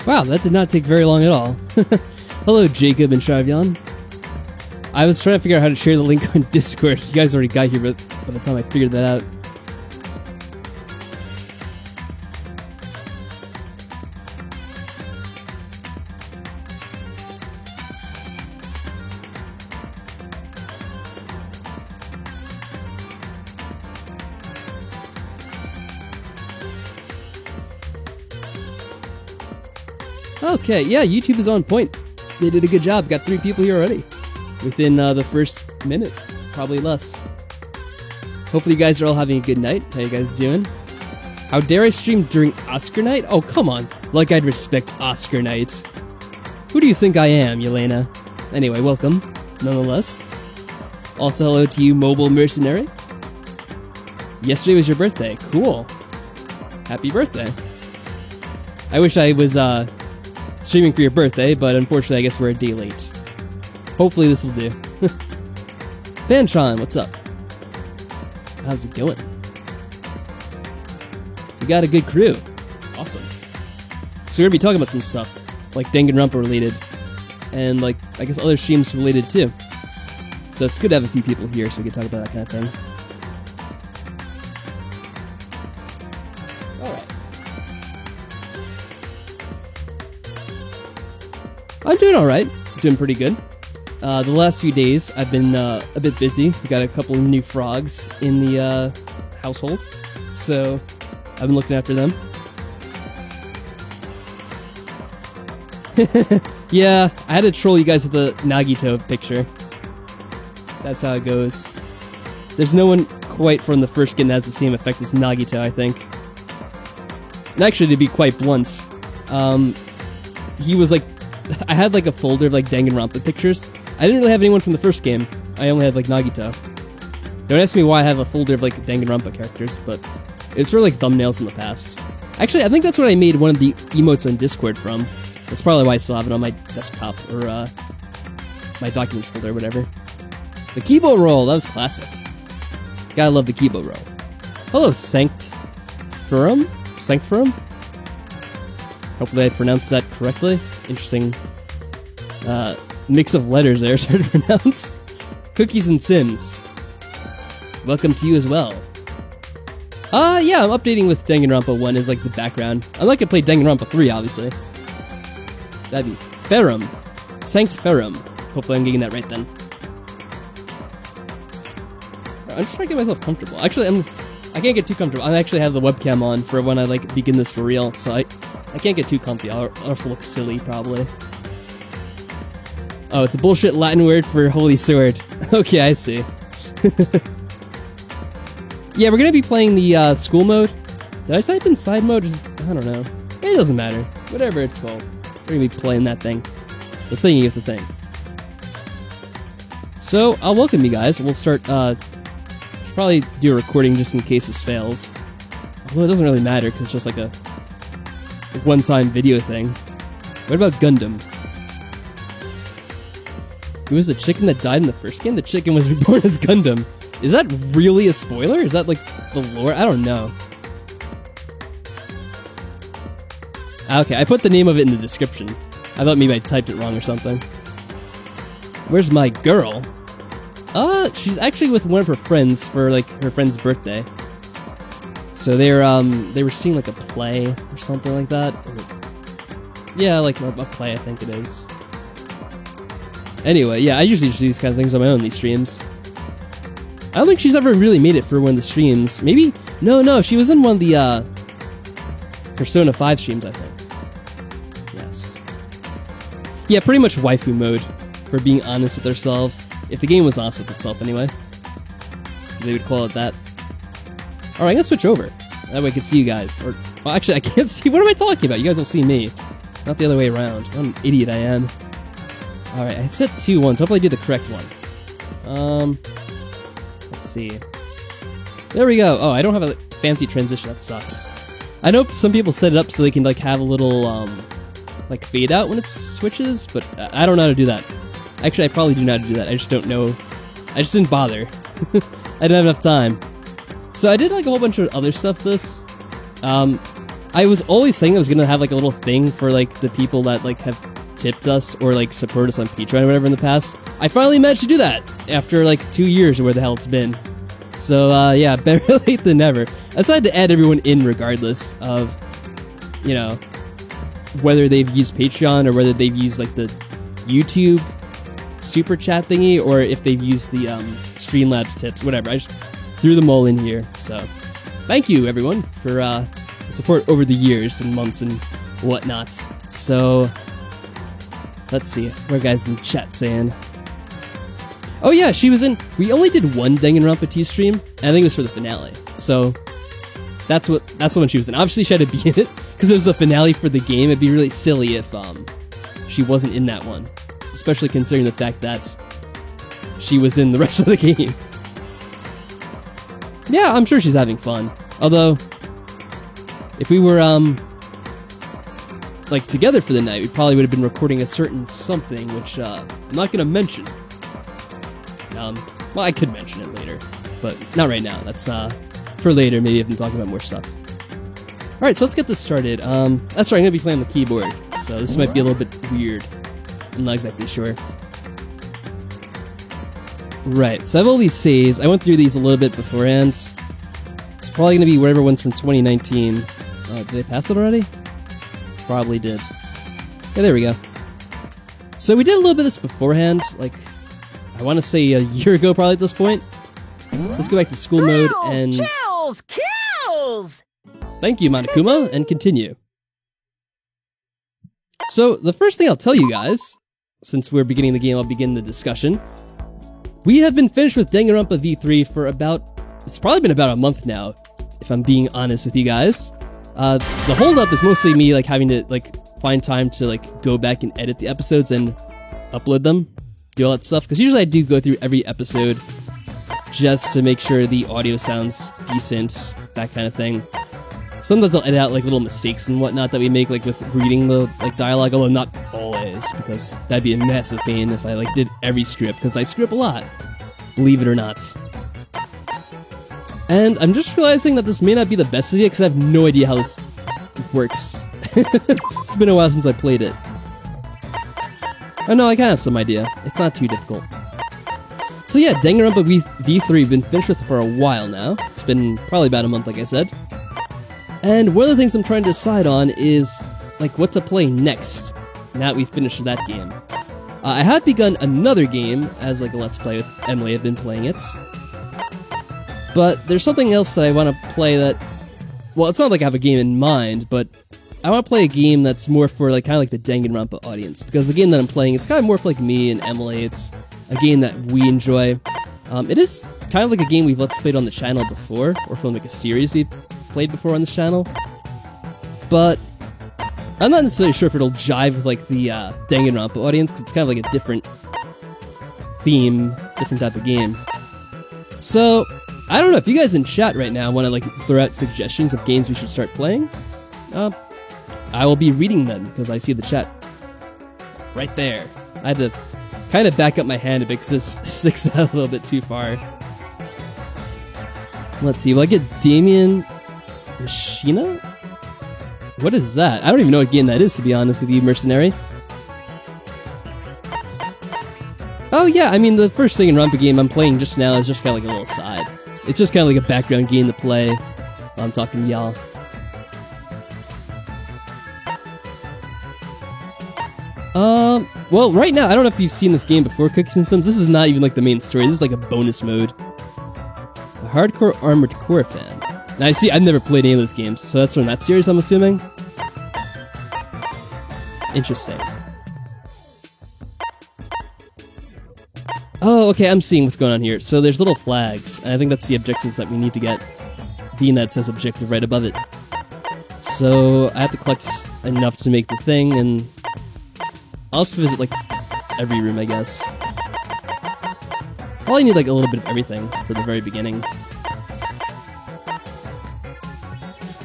Wow, that did not take very long at all. Hello, Jacob and Sharvion. I was trying to figure out how to share the link on Discord. You guys already got here, but by the time I figured that out. Okay, yeah, YouTube is on point. They did a good job. Got 3 people here already. Within the first minute. Probably less. Hopefully you guys are all having a good night. How you guys doing? How dare I stream during Oscar night? Oh, come on. Like I'd respect Oscar night. Who do you think I am, Yelena? Anyway, welcome, nonetheless. Also, hello to you, Mobile Mercenary. Yesterday was your birthday. Cool. Happy birthday. I wish I was, streaming for your birthday, but unfortunately I guess we're a day late. Hopefully this'll do. Banchon, what's up? How's it going? We got a good crew. Awesome. So we're gonna be talking about some stuff, like Danganronpa related, and like, I guess other streams related too. So it's good to have a few people here so we can talk about that kind of thing. Alright. I'm doing alright. Doing pretty good. The last few days I've been a bit busy. We got a couple of new frogs in the household, so I've been looking after them. Yeah, I had to troll you guys with the Nagito picture. That's how it goes. There's no one quite from the first game that has the same effect as Nagito, I think. And actually, to be quite blunt, he was like... I had like a folder of like Danganronpa pictures. I didn't really have anyone from the first game. I only had like Nagito. Don't ask me why I have a folder of like Danganronpa characters, but it's for like thumbnails in the past. Actually, I think that's what I made one of the emotes on Discord from. That's probably why I still have it on my desktop, or my documents folder, or whatever. The Kibo roll, that was classic. Gotta love the Kibo roll. Hello, Sanctfurum? Sanctfurum? Hopefully I pronounced that correctly. Interesting mix of letters there, it's hard to pronounce. Cookies and Sims. Welcome to you as well. Yeah, I'm updating with Danganronpa 1 as like the background. I'd like to play Danganronpa 3, obviously. That'd be Ferum. Sanctfurum. Hopefully I'm getting that right then. I'm just trying to get myself comfortable. Actually, I can't get too comfortable. I actually have the webcam on for when I like begin this for real, so I can't get too comfy. I'll also look silly, probably. Oh, it's a bullshit Latin word for holy sword. Okay, I see. Yeah, we're gonna be playing the school mode. Did I type in side mode? I don't know. It doesn't matter. Whatever it's called. We're gonna be playing that thing. The thingy with the thing. So, I'll welcome you guys. We'll start, probably do a recording just in case this fails. Although it doesn't really matter, because it's just like a one-time video thing. What about Gundam? It was the chicken that died in the first game? The chicken was reborn as Gundam. Is that really a spoiler? Is that like the lore? I don't know. Okay, I put the name of it in the description. I thought maybe I typed it wrong or something. Where's my girl? She's actually with one of her friends for like her friend's birthday. So they were seeing like a play or something like that. Yeah, like a play, I think it is. Anyway, yeah, I usually just do these kind of things on my own, these streams. I don't think she's ever really made it for one of the streams. Maybe? No, she was in one of the, Persona 5 streams, I think. Yes. Yeah, pretty much waifu mode, for being honest with ourselves. If the game was honest with itself, anyway. They would call it that. Alright, I'm gonna switch over. That way I can see you guys. Or, well, actually, I can't see. What am I talking about? You guys will see me. Not the other way around. What an idiot I am. Alright, I set 2 once. Hopefully I did the correct one. Let's see. There we go. Oh, I don't have a fancy transition. That sucks. I know some people set it up so they can, like, have a little, like, fade out when it switches, but I don't know how to do that. Actually, I probably do know how to do that. I just don't know. I just didn't bother. I didn't have enough time. So I did, like, a whole bunch of other stuff this. I I was always saying I was gonna have like a little thing for like the people that like have tipped us or like support us on Patreon or whatever in the past. I finally managed to do that after like 2 years or where the hell it's been. So yeah, better late than never. I decided to add everyone in regardless of, you know, whether they've used Patreon or whether they've used like the YouTube super chat thingy or if they've used the Streamlabs tips, whatever. I just threw them all in here. So thank you everyone for support over the years and months and whatnot. So let's see, what are guys in chat saying? Oh yeah, she was in. We only did one Danganronpa 2 stream, and I think it was for the finale. So that's the one she was in. Obviously, she had to be in it because it was the finale for the game. It'd be really silly if she wasn't in that one, especially considering the fact that she was in the rest of the game. Yeah, I'm sure she's having fun. Although, if we were like together for the night, we probably would have been recording a certain something, which I'm not gonna mention. Well, I could mention it later, but not right now. That's for later. Maybe if I'm talking about more stuff. All right, so let's get this started. That's right. I'm gonna be playing the keyboard, so this might be a little bit weird. I'm not exactly sure. Right. So I have all these saves. I went through these a little bit beforehand. It's probably gonna be whatever one's from 2019. Did I pass it already? Probably did. Yeah, there we go. So we did a little bit of this beforehand, like I want to say a year ago, probably at this point. So let's go back to school mode and kills. Thank you, Monokuma, and continue. So the first thing I'll tell you guys, since we're beginning the game, I'll begin the discussion. We have been finished with Danganronpa V3 for it's probably been about a month now, if I'm being honest with you guys. The holdup is mostly me like having to like find time to like go back and edit the episodes and upload them, do all that stuff, because usually I do go through every episode just to make sure the audio sounds decent, that kind of thing. Sometimes I'll edit out like little mistakes and whatnot that we make, like with reading the like dialogue, although not always, because that'd be a massive pain if I like did every script, because I script a lot, believe it or not. And I'm just realizing that this may not be the best idea because I have no idea how this works. It's been a while since I played it. Oh no, I kind of have some idea. It's not too difficult. So yeah, Danganronpa V3 we've been finished with for a while now. It's been probably about a month, like I said. And one of the things I'm trying to decide on is like what to play next now that we've finished that game. I have begun another game as like a Let's Play with Emily. I've been playing it. But there's something else that I want to play that, well, it's not like I have a game in mind, but I want to play a game that's more for like kind of like the Danganronpa audience, because the game that I'm playing, it's kind of more for like me and Emily. It's a game that we enjoy. It is kind of like a game we've Let's Played on the channel before, or from like a series we've played before on this channel. But I'm not necessarily sure if it'll jive with like the Danganronpa audience, because it's kind of like a different theme, different type of game. So I don't know if you guys in chat right now want to like throw out suggestions of games we should start playing. I will be reading them because I see the chat right there. I had to kind of back up my hand a bit because this sticks out a little bit too far. Let's see. Will I get Damien Machina? What is that? I don't even know what game that is, to be honest with you, Mercenary. Oh yeah, I mean the first Danganronpa game I'm playing just now is just kind of like a little side. It's just kind of like a background game to play while I'm talking to y'all. Well, right now, I don't know if you've seen this game before, Cookie Systems. This is not even like the main story. This is like a bonus mode. A hardcore Armored Core fan. Now, see, I've never played any of those games, so that's from that series, I'm assuming. Interesting. Oh, okay, I'm seeing what's going on here. So there's little flags, and I think that's the objectives that we need to get, being that it says objective right above it. So I have to collect enough to make the thing, and I'll just visit, like, every room, I guess. Probably need, like, a little bit of everything for the very beginning.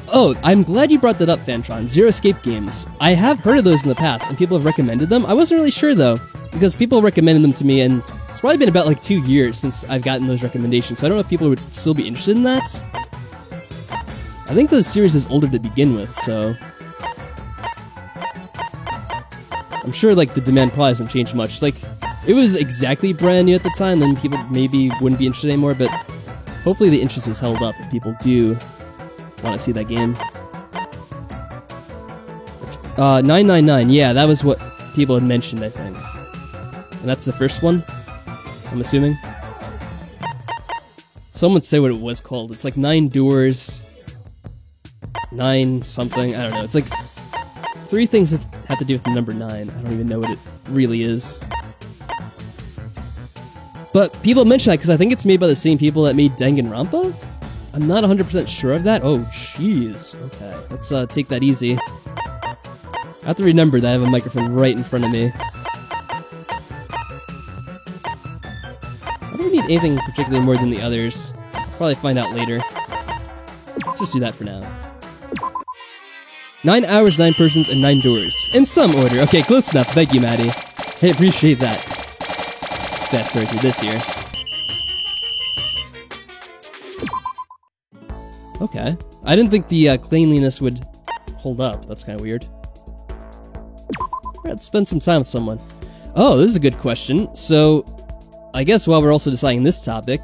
Oh, I'm glad you brought that up, Fantron. Zero Escape games. I have heard of those in the past, and people have recommended them. I wasn't really sure, though, because people recommended them to me, and it's probably been about, like, 2 years since I've gotten those recommendations, so I don't know if people would still be interested in that. I think the series is older to begin with, so I'm sure like the demand probably hasn't changed much. It's like it was exactly brand new at the time, then people maybe wouldn't be interested anymore, but hopefully the interest is held up if people do want to see that game. It's 999, yeah, that was what people had mentioned, I think. And that's the first one, I'm assuming. Someone say what it was called. It's like 9 doors, 9 something, I don't know. It's like 3 things that have to do with the number 9. I don't even know what it really is. But people mention that because I think it's made by the same people that made Danganronpa? I'm not 100% sure of that. Oh, jeez. Okay, let's take that easy. I have to remember that I have a microphone right in front of me. I don't need anything particularly more than the others. I'll probably find out later. Let's just do that for now. 9 hours, 9 persons, and 9 doors. In some order. Okay, close enough. Thank you, Maddie. I appreciate that. Let's fast forward through this here. Okay. I didn't think the cleanliness would hold up. That's kind of weird. Let's spend some time with someone. Oh, this is a good question. So, I guess while we're also deciding this topic,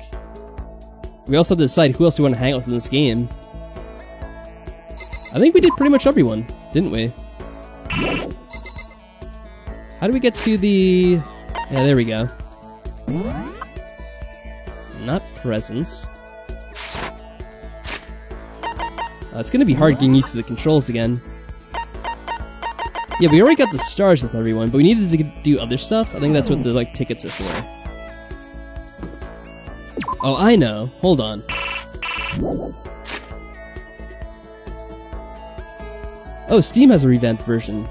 we also have to decide who else we want to hang out with in this game. I think we did pretty much everyone, didn't we? How do we get to the... Yeah, there we go. Not presents. It's gonna be hard getting used to the controls again. Yeah, we already got the stars with everyone, but we needed to do other stuff. I think that's what the like tickets are for. Oh, I know. Hold on. Oh, Steam has a revamped version.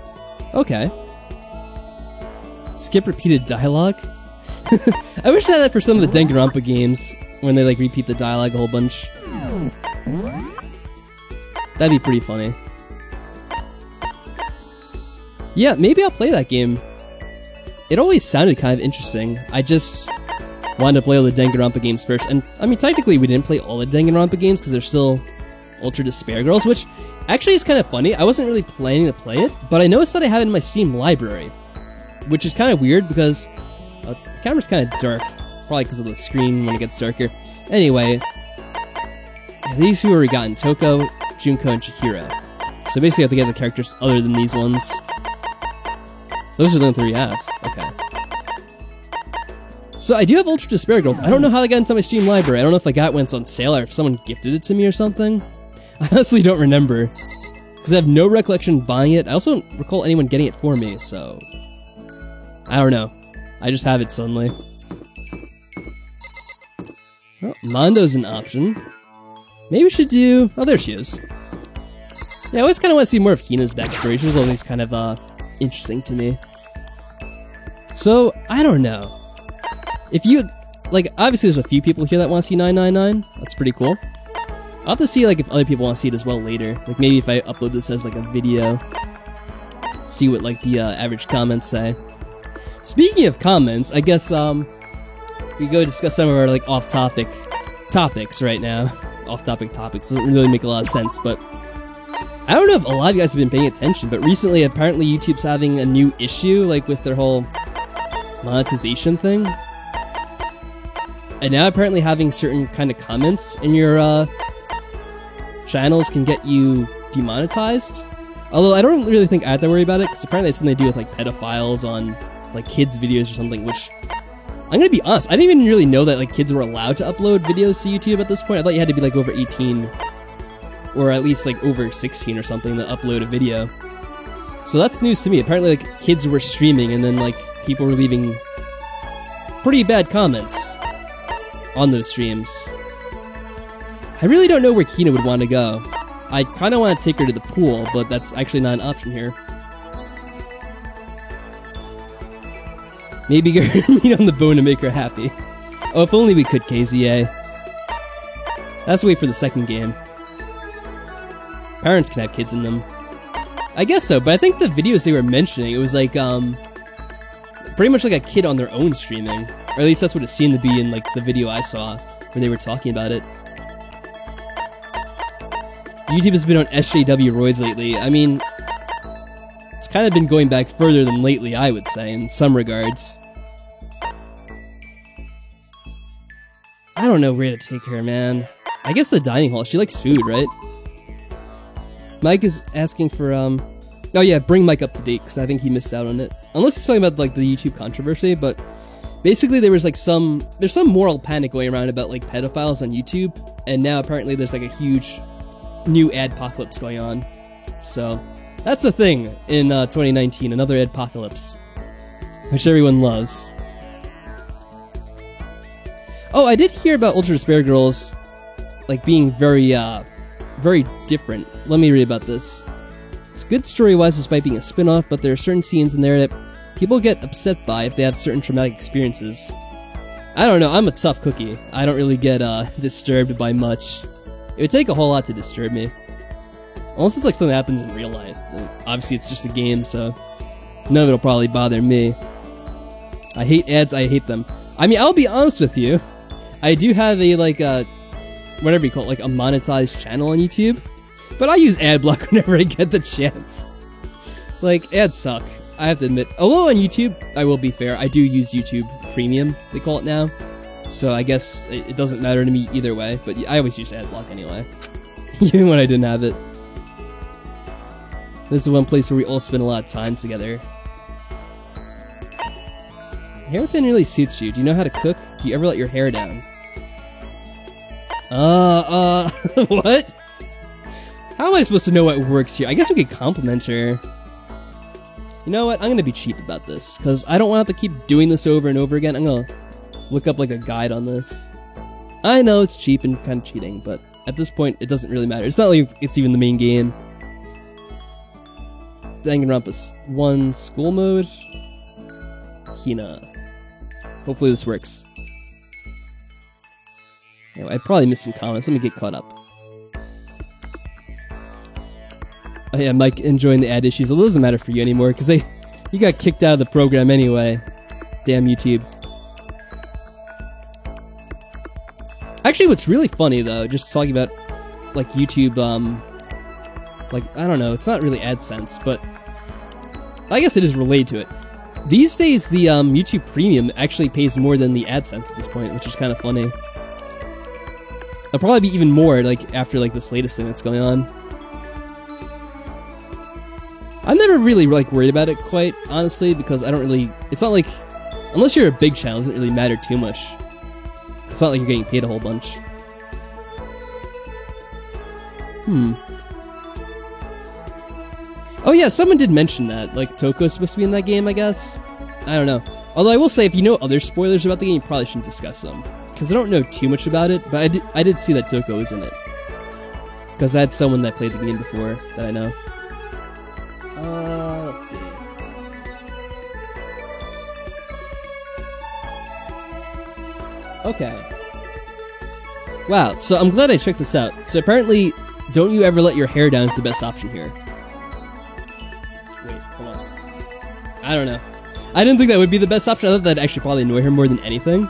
Okay. Skip repeated dialogue? I wish I had that for some of the Danganronpa games, when they like repeat the dialogue a whole bunch. That'd be pretty funny. Yeah, maybe I'll play that game. It always sounded kind of interesting. I just wanted to play all the Danganronpa games first. And, I mean, technically we didn't play all the Danganronpa games because there's still Ultra Despair Girls, which actually is kind of funny. I wasn't really planning to play it, but I noticed that I have it in my Steam library, which is kind of weird because the camera's kind of dark. Probably because of the screen when it gets darker. Anyway, these who already gotten Toko, Junko, and Chihiro. So basically I have to get the characters other than these ones. Those are the 3 you have. Okay. So I do have Ultra Despair Girls. I don't know how I got into my Steam library. I don't know if I got it when it's on sale or if someone gifted it to me or something. I honestly don't remember. Because I have no recollection buying it. I also don't recall anyone getting it for me, so... I don't know. I just have it suddenly. Well, Mondo's an option. Maybe we should do... Oh, there she is. Yeah, I always kind of want to see more of Hina's backstory. She was always kind of, interesting to me. So, I don't know. If you... Like, obviously there's a few people here that want to see 999. That's pretty cool. I'll have to see, like, if other people want to see it as well later. Like, maybe if I upload this as, like, a video. See what, like, the, average comments say. Speaking of comments, I guess, we go discuss some of our, like, off-topic topics right now. Off-topic topics. Doesn't really make a lot of sense, but... I don't know if a lot of you guys have been paying attention, but recently, apparently, YouTube's having a new issue, like, with their whole monetization thing. And now, apparently, having certain kind of comments in your, channels can get you demonetized. Although, I don't really think I have to worry about it, because apparently it's something they do with, like, pedophiles on, like, kids' videos or something, which... I'm gonna be honest, I didn't even really know that, like, kids were allowed to upload videos to YouTube at this point. I thought you had to be, like, over 18... or at least, like, over 16 or something to upload a video. So that's news to me. Apparently, like, kids were streaming and then, like, people were leaving pretty bad comments on those streams. I really don't know where Hina would want to go. I kind of want to take her to the pool, but that's actually not an option here. Maybe get her meat on the bone to make her happy. Oh, if only we could, KZA. Let's wait for the second game. Parents can have kids in them. I guess so, but I think the videos they were mentioning, it was like, pretty much like a kid on their own streaming. Or at least that's what it seemed to be in, like, the video I saw, where they were talking about it. YouTube has been on SJW roids lately. I mean, it's kind of been going back further than lately, I would say, in some regards. I don't know where to take her, man. I guess the dining hall. She likes food, right? Mike is asking for, oh yeah, bring Mike up to date, because I think he missed out on it. Unless it's talking about, like, the YouTube controversy, but basically there was, like, there's some moral panic going around about, like, pedophiles on YouTube, and now apparently there's, like, a huge new adpocalypse going on. So, that's a thing in 2019, another adpocalypse, which everyone loves. Oh, I did hear about Ultra Despair Girls, like, being very different. Let me read about this. It's good story-wise despite being a spin-off, but there are certain scenes in there that people get upset by if they have certain traumatic experiences. I don't know, I'm a tough cookie. I don't really get disturbed by much. It would take a whole lot to disturb me. Unless it's like something that happens in real life. And obviously it's just a game, so none of it'll probably bother me. I hate ads, I hate them. I mean, I'll be honest with you. I do have a, like, whatever you call it, like a monetized channel on YouTube. But I use ad block whenever I get the chance. Like, ads suck, I have to admit. Although on YouTube, I will be fair, I do use YouTube Premium, they call it now. So I guess it doesn't matter to me either way, but I always used ad block anyway. Even when I didn't have it. This is one place where we all spend a lot of time together. Hairpin really suits you. Do you know how to cook? Do you ever let your hair down? What? How am I supposed to know what works here? I guess we could compliment her. You know what? I'm gonna be cheap about this, because I don't want to have to keep doing this over and over again. I'm gonna look up, like, a guide on this. I know it's cheap and kind of cheating, but at this point, it doesn't really matter. It's not like it's even the main game. Danganronpa 1 school mode. Hina. Hopefully this works. Anyway, I probably missed some comments. Let me get caught up. Oh yeah, Mike enjoying the ad issues. It doesn't matter for you anymore, because you got kicked out of the program anyway. Damn YouTube. Actually, what's really funny, though, just talking about, like, YouTube, like, I don't know, it's not really AdSense, but I guess it is related to it. These days, the YouTube Premium actually pays more than the AdSense at this point, which is kind of funny. It'll probably be even more, like, after, like, this latest thing that's going on. I'm never really, like, worried about it quite, honestly, because I don't really... It's not like... Unless you're a big channel, it doesn't really matter too much. It's not like you're getting paid a whole bunch. Oh yeah, someone did mention that. Like, Toko's supposed to be in that game, I guess? I don't know. Although I will say, if you know other spoilers about the game, you probably shouldn't discuss them. Because I don't know too much about it, but I did see that Toko was in it. Because I had someone that played the game before that I know. Let's see. Okay. Wow, so I'm glad I checked this out. So apparently, don't you ever let your hair down is the best option here. Wait, hold on. I don't know. I didn't think that would be the best option. I thought that'd actually probably annoy her more than anything.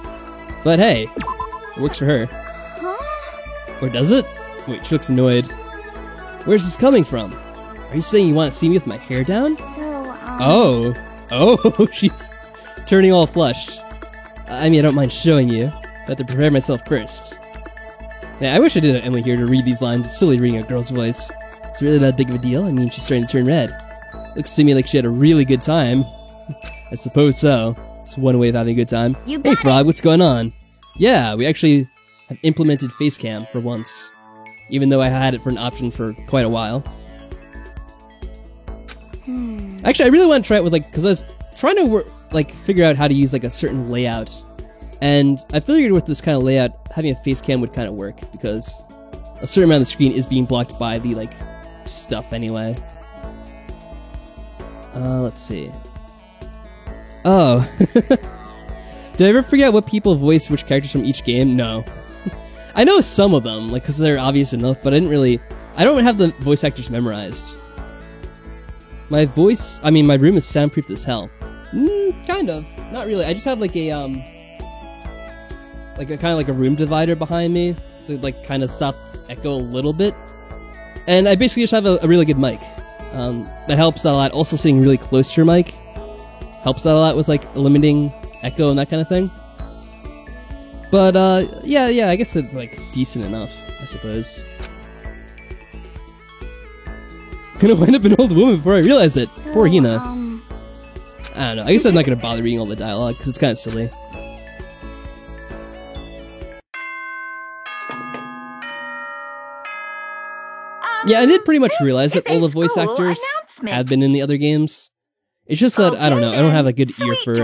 But hey, it works for her. Huh? Or does it? Wait, she looks annoyed. Where's this coming from? Are you saying you want to see me with my hair down? Oh, she's turning all flushed. I mean, I don't mind showing you, but I have to prepare myself first. Yeah, I wish I did have Emily here to read these lines. It's silly reading a girl's voice. It's really that big of a deal? I mean, she's starting to turn red. Looks to me like she had a really good time. I suppose so. It's one way of having a good time. Hey, Frog, what's going on? Yeah, we actually have implemented Facecam for once. Even though I had it for an option for quite a while. Actually, I really want to try it with, like, because I was trying to figure out how to use, like, a certain layout. And I figured with this kind of layout, having a face cam would kind of work, because a certain amount of the screen is being blocked by the, like, stuff anyway. Let's see. Oh. Did I ever figure out what people voice which characters from each game? No. I know some of them, like, because they're obvious enough, but I don't have the voice actors memorized. My room is soundproofed as hell. Kind of. Not really. I just have, like, a, kind of like a room divider behind me to, like, kind of stop echo a little bit. And I basically just have a really good mic. That helps out a lot. Also, sitting really close to your mic helps out a lot with like eliminating echo and that kind of thing. But yeah, I guess it's like decent enough, I suppose. Gonna wind up an old woman before I realize it. So, Poor Hina. I don't know. I guess I'm not gonna bother reading all the dialogue because it's kind of silly. Yeah, I did pretty much realize that all the voice actors have been in the other games. It's just that, I don't know, I don't have a good ear for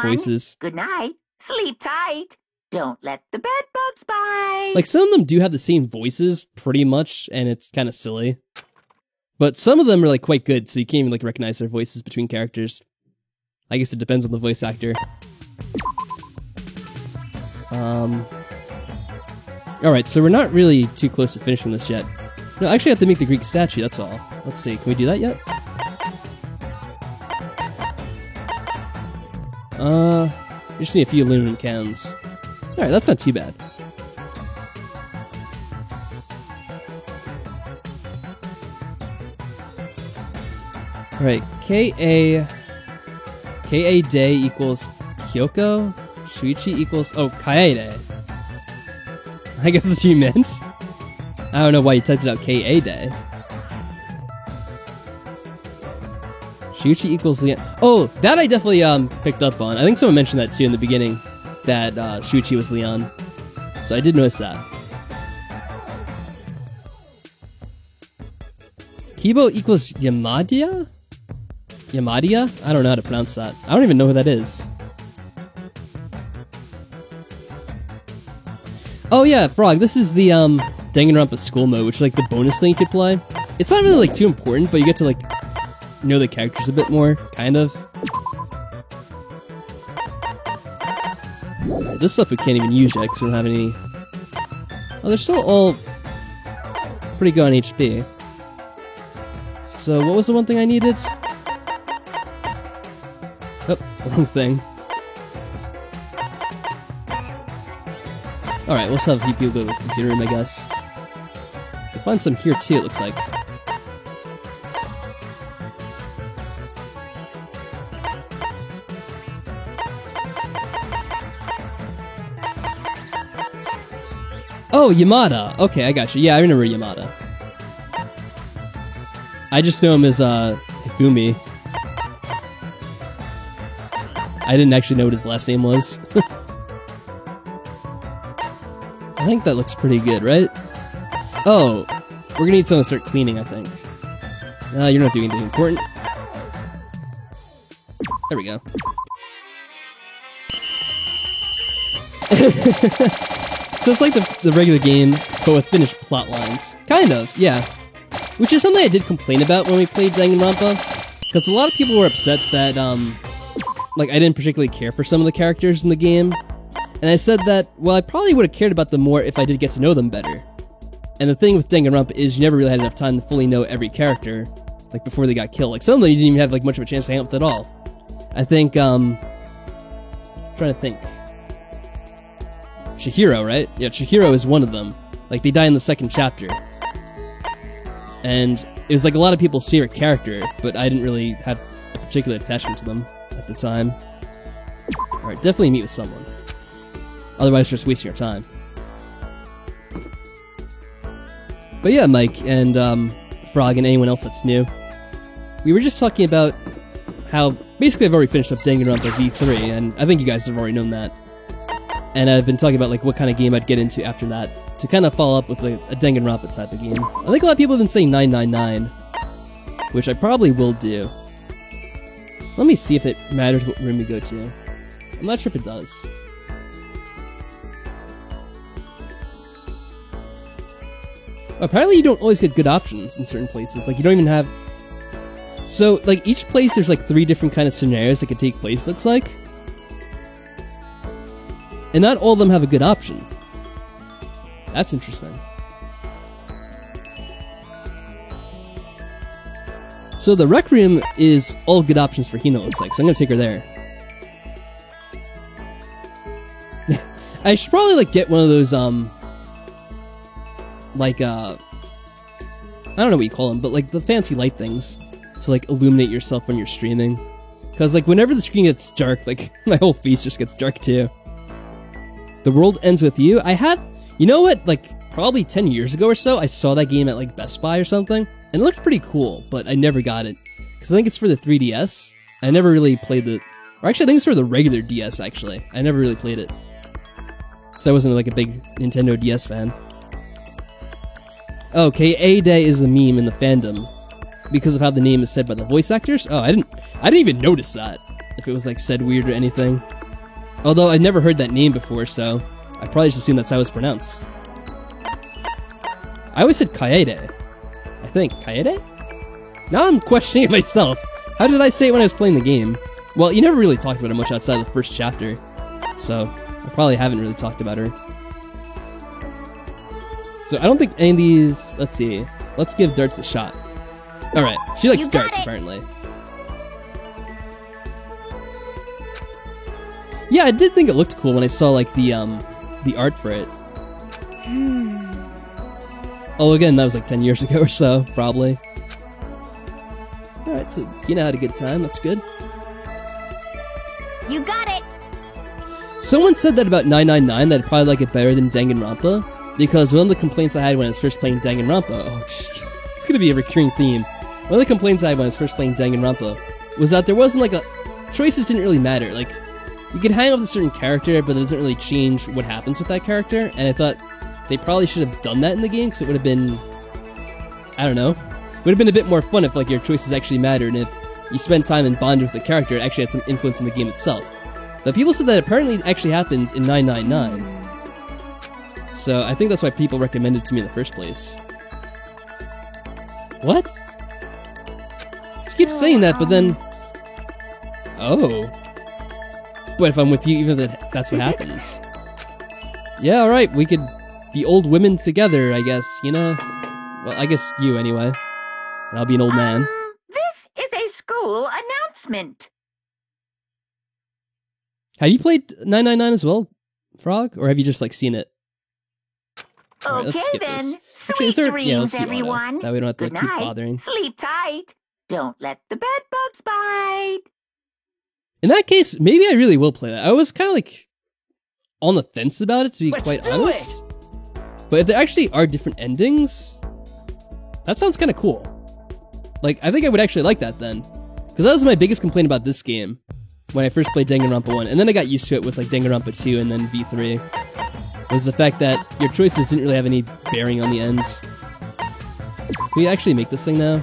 voices. Good night. Sleep tight. Don't let the bed bugs bite. Like, some of them do have the same voices, pretty much, and it's kind of silly. But some of them are, like, quite good, so you can't even, like, recognize their voices between characters. I guess it depends on the voice actor. Alright, so we're not really too close to finishing this yet. No, I actually have to make the Greek statue, that's all. Let's see, can we do that yet? We just need a few aluminum cans. Alright, that's not too bad. Alright, K.A. Day equals Kyoko. Shuichi equals... Oh, Kaede. I guess that's what you meant. I don't know why you typed it out K.A. Day. Shuichi equals Leon. Oh, that I definitely picked up on. I think someone mentioned that too in the beginning, that Shuichi was Leon. So I did notice that. Kibo equals Yamadia? Yamadia? I don't know how to pronounce that. I don't even know who that is. Oh yeah, Frog, this is the Danganronpa school mode, which is like the bonus thing you could play. It's not really like too important, but you get to like know the characters a bit more, kind of. Right, this stuff we can't even use yet because we don't have any... Oh, they're still all pretty good on HP. So what was the one thing I needed? Oh, wrong thing. Alright, we'll just have a few people go to the computer room, I guess. We'll find some here too, it looks like. Oh, Yamada! Okay, I got you. Yeah, I remember Yamada. I just know him as, Hifumi. I didn't actually know what his last name was. I think that looks pretty good, right? Oh, we're gonna need someone to start cleaning, I think. You're not doing anything important. There we go. So it's like the regular game, but with finished plot lines. Kind of, yeah. Which is something I did complain about when we played Danganronpa. Because a lot of people were upset that, like, I didn't particularly care for some of the characters in the game. And I said that, well, I probably would have cared about them more if I did get to know them better. And the thing with Danganronpa is you never really had enough time to fully know every character, like, before they got killed. Like, some of them you didn't even have, like, much of a chance to hang out with at all. I think, trying to think. Chihiro, right? Yeah, Chihiro is one of them. Like, they die in the second chapter. And it was, like, a lot of people's favorite character, but I didn't really have a particular attachment to them at the time. Alright, definitely meet with someone. Otherwise, just wasting your time. But yeah, Mike and Frog and anyone else that's new. We were just talking about how basically I've already finished up Danganronpa V3, and I think you guys have already known that. And I've been talking about like what kind of game I'd get into after that to kind of follow up with like, a Danganronpa type of game. I think a lot of people have been saying 999, which I probably will do. Let me see if it matters what room we go to. I'm not sure if it does. Apparently you don't always get good options in certain places. Like, you don't even have... So, like, each place there's, like, 3 different kind of scenarios that could take place, looks like. And not all of them have a good option. That's interesting. So the rec room is all good options for Hina, looks like, so I'm gonna take her there. I should probably, like, get one of those, like, don't know what you call them, but like the fancy light things to like illuminate yourself when you're streaming. Because like whenever the screen gets dark, like my whole face just gets dark too. The World Ends With You. I have, you know what, like probably 10 years ago or so, I saw that game at like Best Buy or something, and it looked pretty cool, but I never got it. Because I think it's for the 3DS. I never really played the, or actually I think it's for the regular DS actually. I never really played it. So I wasn't like a big Nintendo DS fan. Okay, A-Day is a meme in the fandom because of how the name is said by the voice actors. Oh, I didn't even notice that, if it was like said weird or anything. Although I'd never heard that name before, so I probably just assumed that's how it's pronounced. I always said Kaede. I think. Kaede? Now I'm questioning it myself. How did I say it when I was playing the game? Well, you never really talked about her much outside of the first chapter, so I probably haven't really talked about her. So I don't think any of these... Let's see. Let's give darts a shot. Alright, she likes darts, apparently. Yeah, I did think it looked cool when I saw, like, the art for it. Oh, again, that was like 10 years ago or so, probably. Alright, so Hina had a good time, that's good. You got it! Someone said that about 999, that I'd probably like it better than Danganronpa, because one of the complaints I had when I was first playing Danganronpa... Oh, it's gonna be a recurring theme. One of the complaints I had when I was first playing Danganronpa was that there wasn't like a... Choices didn't really matter, like... You can hang off a certain character, but it doesn't really change what happens with that character, and I thought they probably should have done that in the game, because it would have been... I don't know. It would have been a bit more fun if like your choices actually mattered, and if you spent time and bonded with the character, it actually had some influence in the game itself. But people said that apparently it actually happens in 999. So I think that's why people recommended it to me in the first place. What? You keep saying that, but then... Oh. But if I'm with you, even if that's what happens. Yeah, alright, we could be old women together, I guess, you know? Well, I guess you, anyway. And I'll be an old man. This is a school announcement. Have you played 999 as well, Frog? Or have you just, like, seen it? Alright, let's skip then. this. Sweet Actually, is there... dreams, Yeah, let's see everyone. auto. That way we don't have to Good keep night. bothering. Sleep tight. Don't let the bed bugs bite. In that case, maybe I really will play that. I was kind of, like, on the fence about it, to be quite honest. But if there actually are different endings, that sounds kind of cool. Like, I think I would actually like that then. Because that was my biggest complaint about this game when I first played Danganronpa 1. And then I got used to it with, like, Danganronpa 2 and then V3. Was the fact that your choices didn't really have any bearing on the ends. Can we actually make this thing now?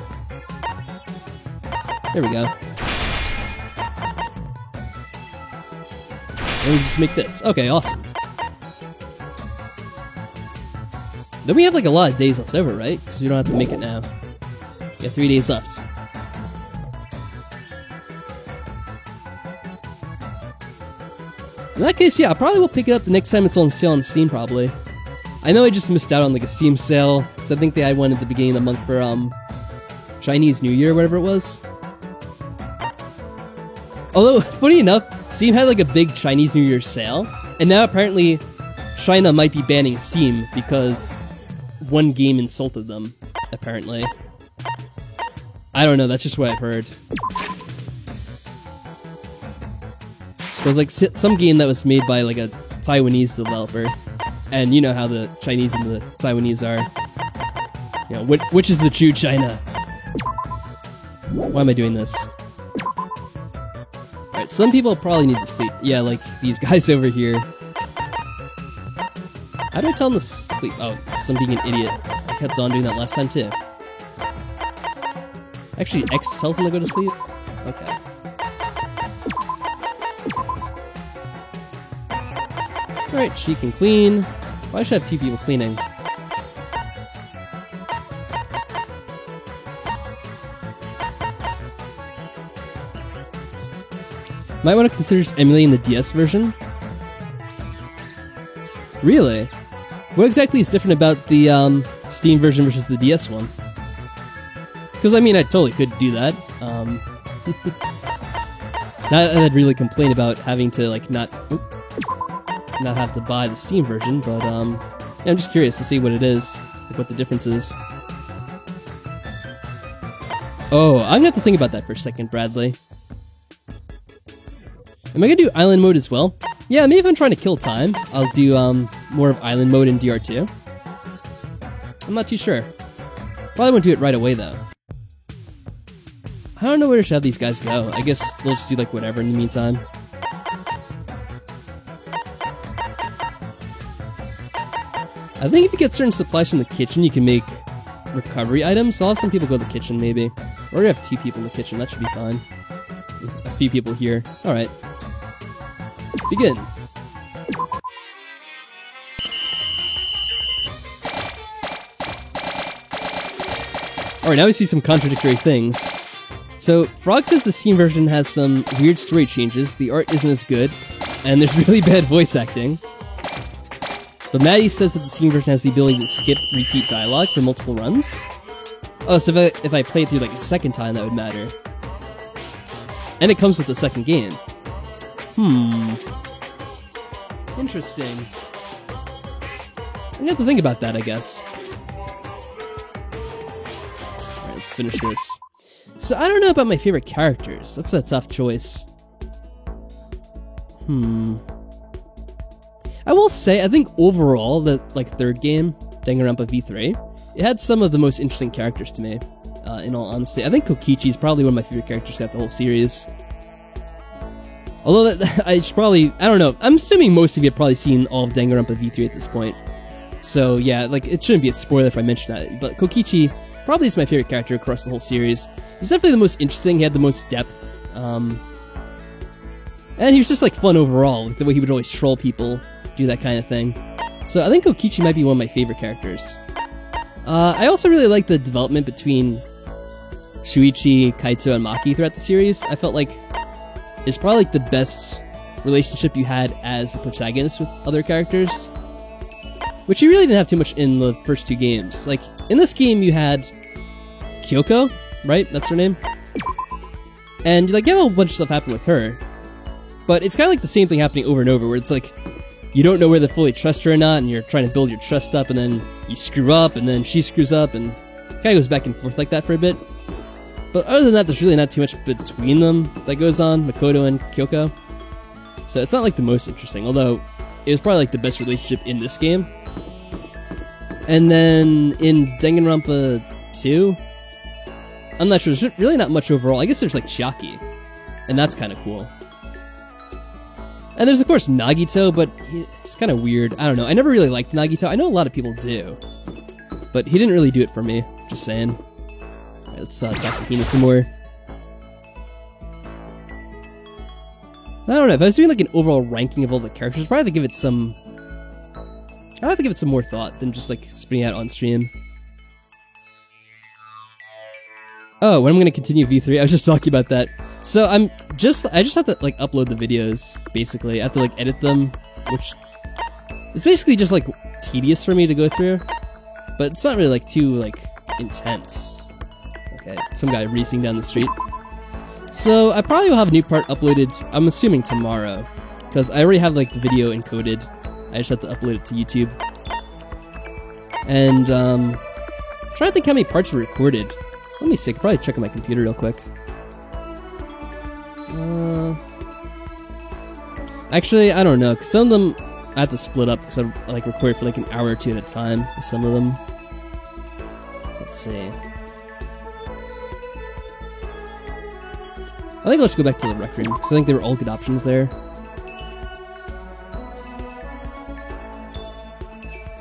There we go. And we just make this. Okay, awesome. Then we have like a lot of days left over, right? Because we don't have to make it now. Yeah, 3 days left. In that case, yeah, I probably will pick it up the next time it's on sale on Steam, probably. I know I just missed out on like a Steam sale, because I think they had one at the beginning of the month for Chinese New Year, whatever it was. Although, funny enough, Steam had like a big Chinese New Year sale, and now apparently China might be banning Steam because one game insulted them, apparently. I don't know, that's just what I've heard. It was like some game that was made by like a Taiwanese developer, and you know how the Chinese and the Taiwanese are. You know, which is the true China? Why am I doing this? Alright, some people probably need to sleep. Yeah, like these guys over here. How do I tell them to sleep? Oh, because I'm being an idiot. I kept on doing that last time too. Actually, X tells them to go to sleep? Okay. Alright, she can clean. Why should I have two people cleaning? Might want to consider just emulating the DS version. Really? What exactly is different about the Steam version versus the DS one? Because I mean, I totally could do that. Not that I'd really complain about having to like not have to buy the Steam version, but yeah, I'm just curious to see what it is, like what the difference is. Oh, I'm gonna have to think about that for a second, Bradley. Am I gonna do island mode as well? Yeah, maybe if I'm trying to kill time, I'll do more of island mode in DR2. I'm not too sure. Probably won't do it right away though. I don't know where to have these guys go. I guess they'll just do like whatever in the meantime. I think if you get certain supplies from the kitchen, you can make recovery items. So I'll have some people go to the kitchen maybe. Or you have 2 people in the kitchen, that should be fine. With a few people here. Alright. Begin. Alright, now we see some contradictory things. So, Frog says the Steam version has some weird story changes, the art isn't as good, and there's really bad voice acting. But Maddie says that the Steam version has the ability to skip repeat dialogue for multiple runs. Oh, so if I play it through like a second time, that would matter. And it comes with the second game. Interesting. I'm gonna have to think about that, I guess. Alright, let's finish this. So, I don't know about my favorite characters. That's a tough choice. I will say, I think overall, the third game, Danganronpa V3, it had some of the most interesting characters to me, in all honesty. I think Kokichi is probably one of my favorite characters throughout the whole series. Although, I don't know, I'm assuming most of you have probably seen all of Danganronpa V3 at this point. So, yeah, like, it shouldn't be a spoiler if I mention that, but Kokichi probably is my favorite character across the whole series. He's definitely the most interesting, he had the most depth, and he was just, like, fun overall, like the way he would always troll people, do that kind of thing. So I think Kokichi might be one of my favorite characters. I also really like the development between Shuichi, Kaito, and Maki throughout the series. I felt like it's probably like the best relationship you had as a protagonist with other characters, which you really didn't have too much in the first 2 games. Like, in this game you had Kyoko, right? That's her name? And, like, you have a whole bunch of stuff happen with her, but it's kind of like the same thing happening over and over, where it's like, you don't know whether to fully trust her or not, and you're trying to build your trust up, and then you screw up, and then she screws up, and it kind of goes back and forth like that for a bit. But other than that, there's really not too much between them that goes on, Makoto and Kyoko. So it's not like the most interesting, although it was probably like the best relationship in this game. And then in Danganronpa 2, I'm not sure, there's really not much overall. I guess there's like Chiaki, and that's kind of cool. And there's, of course, Nagito, but it's kind of weird. I don't know. I never really liked Nagito. I know a lot of people do. But he didn't really do it for me. Just saying. Alright, let's talk to Hina some more. I don't know. If I was doing like an overall ranking of all the characters, I'd probably have to give it some... I'd have to give it some more thought than just like spitting out on stream. Oh, when I'm going to continue V3, I was just talking about that. So I just have to like upload the videos, basically. I have to like edit them, which is basically just like tedious for me to go through. But it's not really like too like intense. Okay, some guy racing down the street. So I probably will have a new part uploaded, I'm assuming tomorrow. Because I already have like the video encoded. I just have to upload it to YouTube. And I'm trying to think how many parts were recorded. Let me see, I could probably check on my computer real quick. Actually, I don't know, because some of them I have to split up because I like record for like an hour or 2 at a time with some of them. Let's see. I think I'll just go back to the rec room, because I think they were all good options there.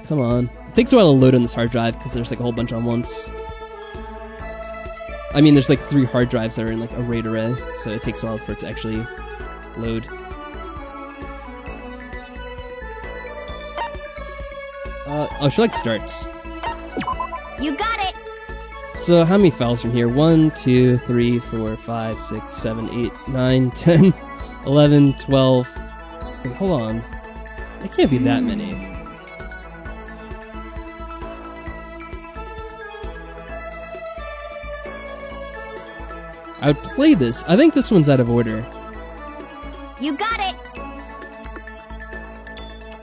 Come on. It takes a while to load on this hard drive, because there's like a whole bunch on once. I mean, there's like 3 hard drives that are in like a RAID array, so it takes a while for it to actually load. Oh, she like starts. You got it! So how many files are in here? 1, 2, 3, 4, 5, 6, 7, 8, 9, 10, 11, 12. Wait, hold on. It can't be that many. I would play this. I think this one's out of order. You got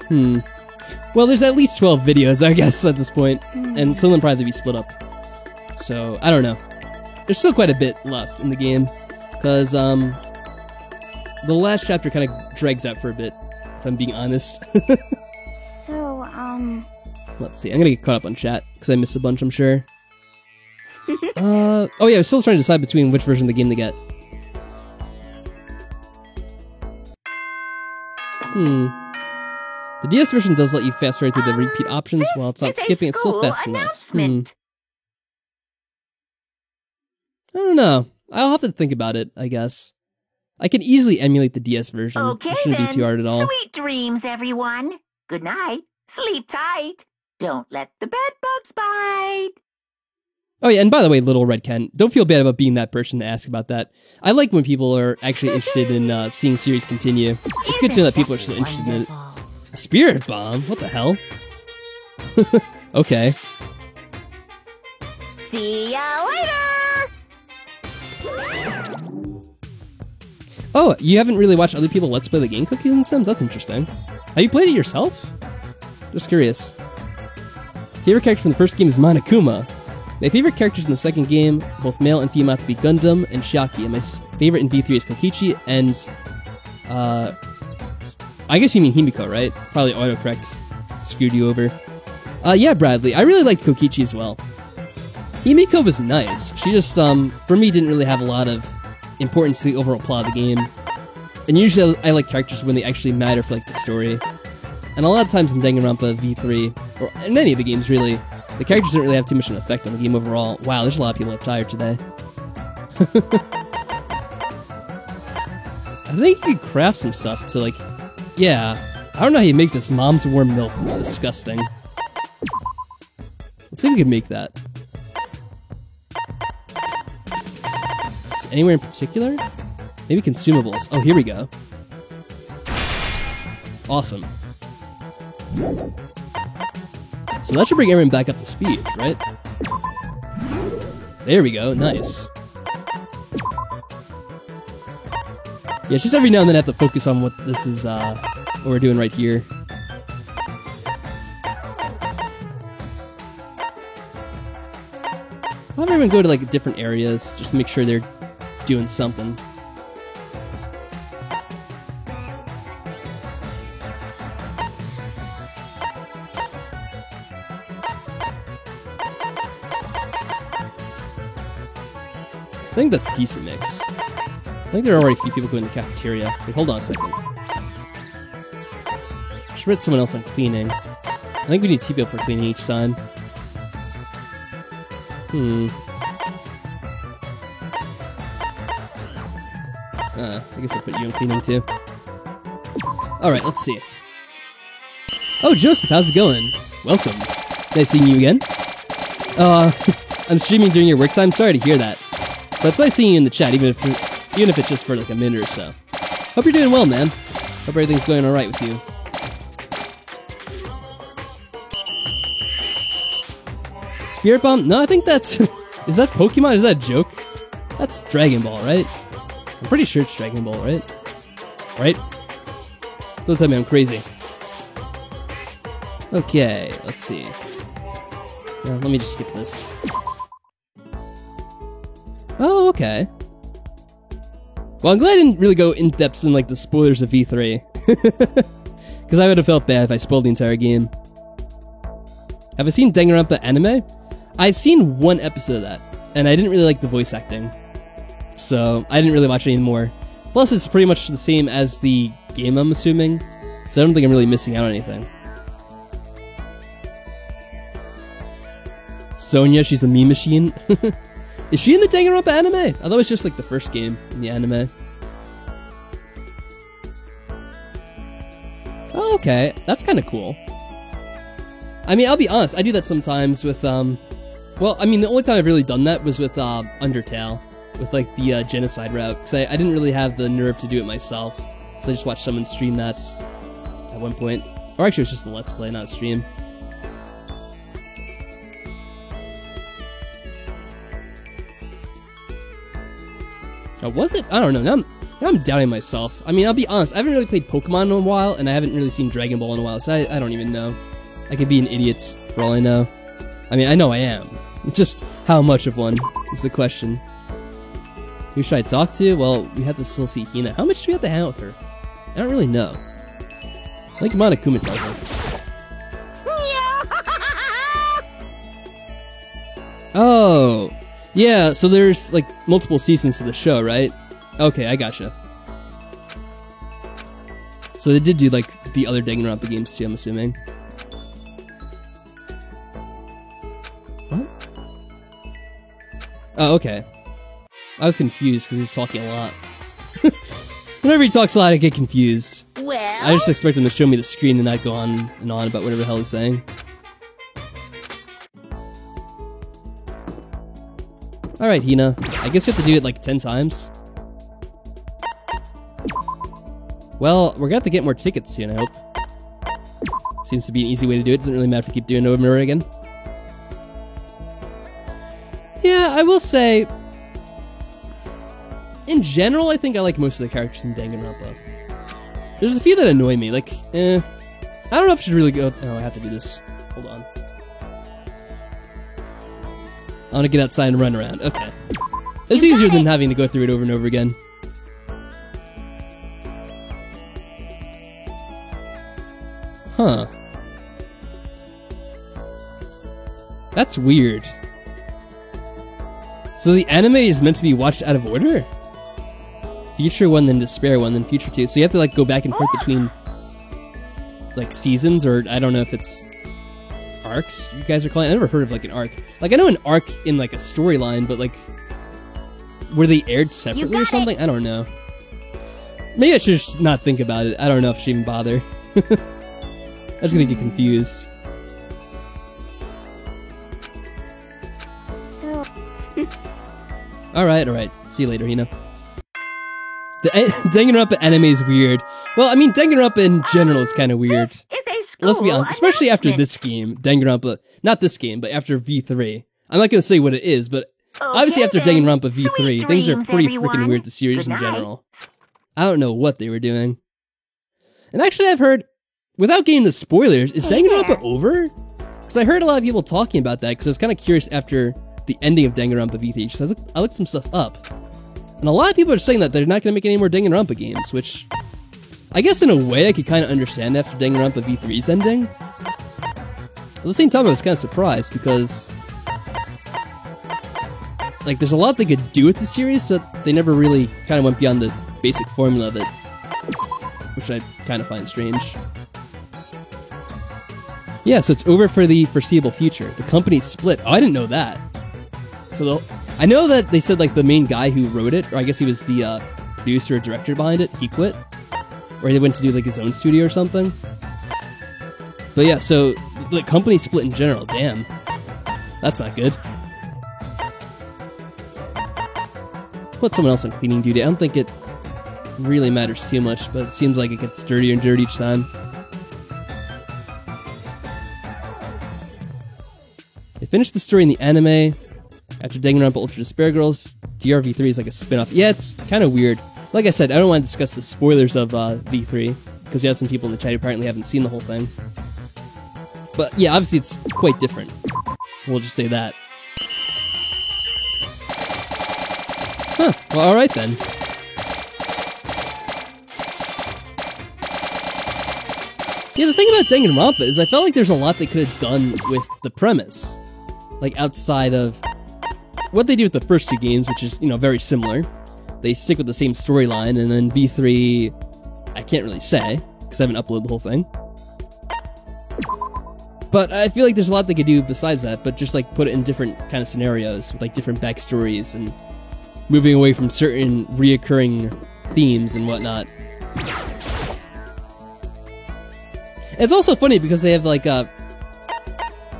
it! Well, there's at least 12 videos, I guess, at this point. And some of them probably have to be split up. So, I don't know. there's still quite a bit left in the game, because the last chapter kind of drags out for a bit, if I'm being honest. So, Let's see, I'm gonna get caught up on chat, because I missed a bunch, I'm sure. Oh yeah, I was still trying to decide between which version of the game to get. The DS version does let you fast forward through the repeat options while it's not It's a skipping, it's still school fast enough. announcement. I don't know. I'll have to think about it, I guess. I can easily emulate the DS version. Okay, It shouldn't then. be too hard at all. Sweet dreams, everyone. Good night. Sleep tight. Don't let the bed bugs bite. Oh yeah, and by the way, Little Red Ken, don't feel bad about being that person to ask about that. I like when people are actually interested in seeing series continue. It's good to know that people are still interested in it. A spirit bomb? What the hell? Okay. see ya later! Oh, you haven't really watched other people Let's Play the game Cookies and Sims? That's interesting. Have you played it yourself? Just curious. Favorite character from the first game is Monokuma. My favorite characters in the second game, both male and female, have to be Gundam and Shiaki. And my favorite in V3 is Kokichi and... I guess you mean Himiko, right? Probably autocorrect screwed you over. Yeah, Bradley, I really liked Kokichi as well. Himiko was nice. She just, for me, didn't really have a lot of importance to the overall plot of the game. And usually I like characters when they actually matter for, like, the story. And a lot of times in Danganronpa V3, or in any of the games, really, the characters don't really have too much of an effect on the game overall. Wow, there's a lot of people up tired today. I think you could craft some stuff to, like... Yeah, I don't know how you make this mom's warm milk. It's disgusting. Let's see if we can make that. Is it anywhere in particular? Maybe consumables. Oh, here we go. Awesome. So that should bring everyone back up to speed, right? There we go, nice. Yeah, it's just every now and then I have to focus on what this is, what we're doing right here. I'll have everyone go to, like, different areas, just to make sure they're doing something. I think that's a decent mix. I think there are already a few people going to the cafeteria. Wait, hold on a second. I should put someone else on cleaning. I think we need 2 people for cleaning each time. I guess I'll put you in cleaning too. Alright, let's see. Oh, Joseph, how's it going? Welcome. Nice seeing you again. I'm streaming during your work time. Sorry to hear that. But it's nice seeing you in the chat, even if it's just for like a minute or so. Hope you're doing well, man. Hope everything's going alright with you. Spirit Bomb? No, I think that's... Is that Pokemon? Is that a joke? That's Dragon Ball, right? I'm pretty sure it's Dragon Ball, right? Right? Don't tell me I'm crazy. Okay, let's see. Let me just skip this. Oh, okay. Well, I'm glad I didn't really go in-depth in, like, the spoilers of V3. Because I would have felt bad if I spoiled the entire game. Have I seen Danganronpa anime? I've seen one episode of that, and I didn't really like the voice acting. So, I didn't really watch it anymore. Plus, it's pretty much the same as the game, I'm assuming. So I don't think I'm really missing out on anything. Sonya, she's a meme machine. Is she in the Danganronpa anime? I thought it was just like the first game in the anime. Oh, okay. That's kind of cool. I mean, I'll be honest, I do that sometimes with, well, I mean, the only time I've really done that was with, Undertale. With, like, the, genocide route. Because I didn't really have the nerve to do it myself. So I just watched someone stream that at one point. Or actually, it was just a Let's Play, not a stream. Oh, was it? I don't know. Now I'm doubting myself. I mean, I'll be honest, I haven't really played Pokemon in a while, and I haven't really seen Dragon Ball in a while, so I don't even know. I could be an idiot, for all I know. I mean, I know I am. It's just how much of one is the question. Who should I talk to? Well, we have to still see Hina. How much do we have to hang out with her? I don't really know. Like Monokuma tells us. Oh, yeah, so there's, like, multiple seasons to the show, right? Okay, I gotcha. So they did do, like, the other Danganronpa games, too, I'm assuming. What? Oh, okay. I was confused, because he's talking a lot. Whenever he talks a lot, I get confused. Well, I just expect him to show me the screen and not go on and on about whatever the hell he's saying. Alright, Hina. I guess we have to do it like 10 times. Well, we're gonna have to get more tickets soon, I hope. Seems to be an easy way to do it. Doesn't really matter if we keep doing it over and over again. Yeah, I will say... in general, I think I like most of the characters in Danganronpa. There's a few that annoy me, like, I don't know if I should really go... oh, I have to do this. Hold on. I want to get outside and run around. Okay. It's easier than having to go through it over and over again. Huh. That's weird. So the anime is meant to be watched out of order? Future 1, then Despair 1, then Future 2. So you have to, like, go back and forth between, like, seasons, or I don't know if it's arcs you guys are calling it. I never heard of, like, an arc. Like, I know an arc in, like, a storyline, but, like, were they aired separately or something? I don't know. Maybe I should just not think about it. I don't know if I should even bother. I'm just gonna get confused. so Alright. See you later, Hina. The Danganronpa anime is weird. Well, I mean, Danganronpa in general is kind of weird. Let's be honest, especially after this game, Danganronpa, not this game, but after V3. I'm not gonna say what it is, but obviously after Danganronpa V3, things are pretty freaking weird, the series in general. I don't know what they were doing. And actually I've heard, without getting the spoilers, is Danganronpa over? Because I heard a lot of people talking about that, because I was kind of curious after the ending of Danganronpa V3, so I looked some stuff up. And a lot of people are saying that they're not going to make any more Danganronpa games, which I guess in a way I could kind of understand after Danganronpa V3's ending. At the same time, I was kind of surprised because, like, there's a lot they could do with the series, but they never really kind of went beyond the basic formula of it, which I kind of find strange. Yeah, so it's over for the foreseeable future. The company's split. Oh, I didn't know that. So I know that they said, like, the main guy who wrote it, or I guess he was the producer or director behind it, he quit. Or he went to do, like, his own studio or something. But yeah, so the company split in general. Damn. That's not good. Put someone else on cleaning duty. I don't think it really matters too much, but it seems like it gets dirtier and dirtier each time. They finished the story in the anime. After Danganronpa Ultra Despair Girls, DRV3 is like a spin-off. Yeah, it's kind of weird. Like I said, I don't want to discuss the spoilers of V3, because you have some people in the chat who apparently haven't seen the whole thing. But yeah, obviously it's quite different. We'll just say that. Huh, well, alright then. Yeah, the thing about Danganronpa is I felt like there's a lot they could have done with the premise. Like, outside of what they do with the first two games, which is, you know, very similar. They stick with the same storyline, and then V3, I can't really say, because I haven't uploaded the whole thing. But I feel like there's a lot they could do besides that, but just, like, put it in different kind of scenarios, with, like, different backstories, and moving away from certain reoccurring themes and whatnot. It's also funny because they have, like, I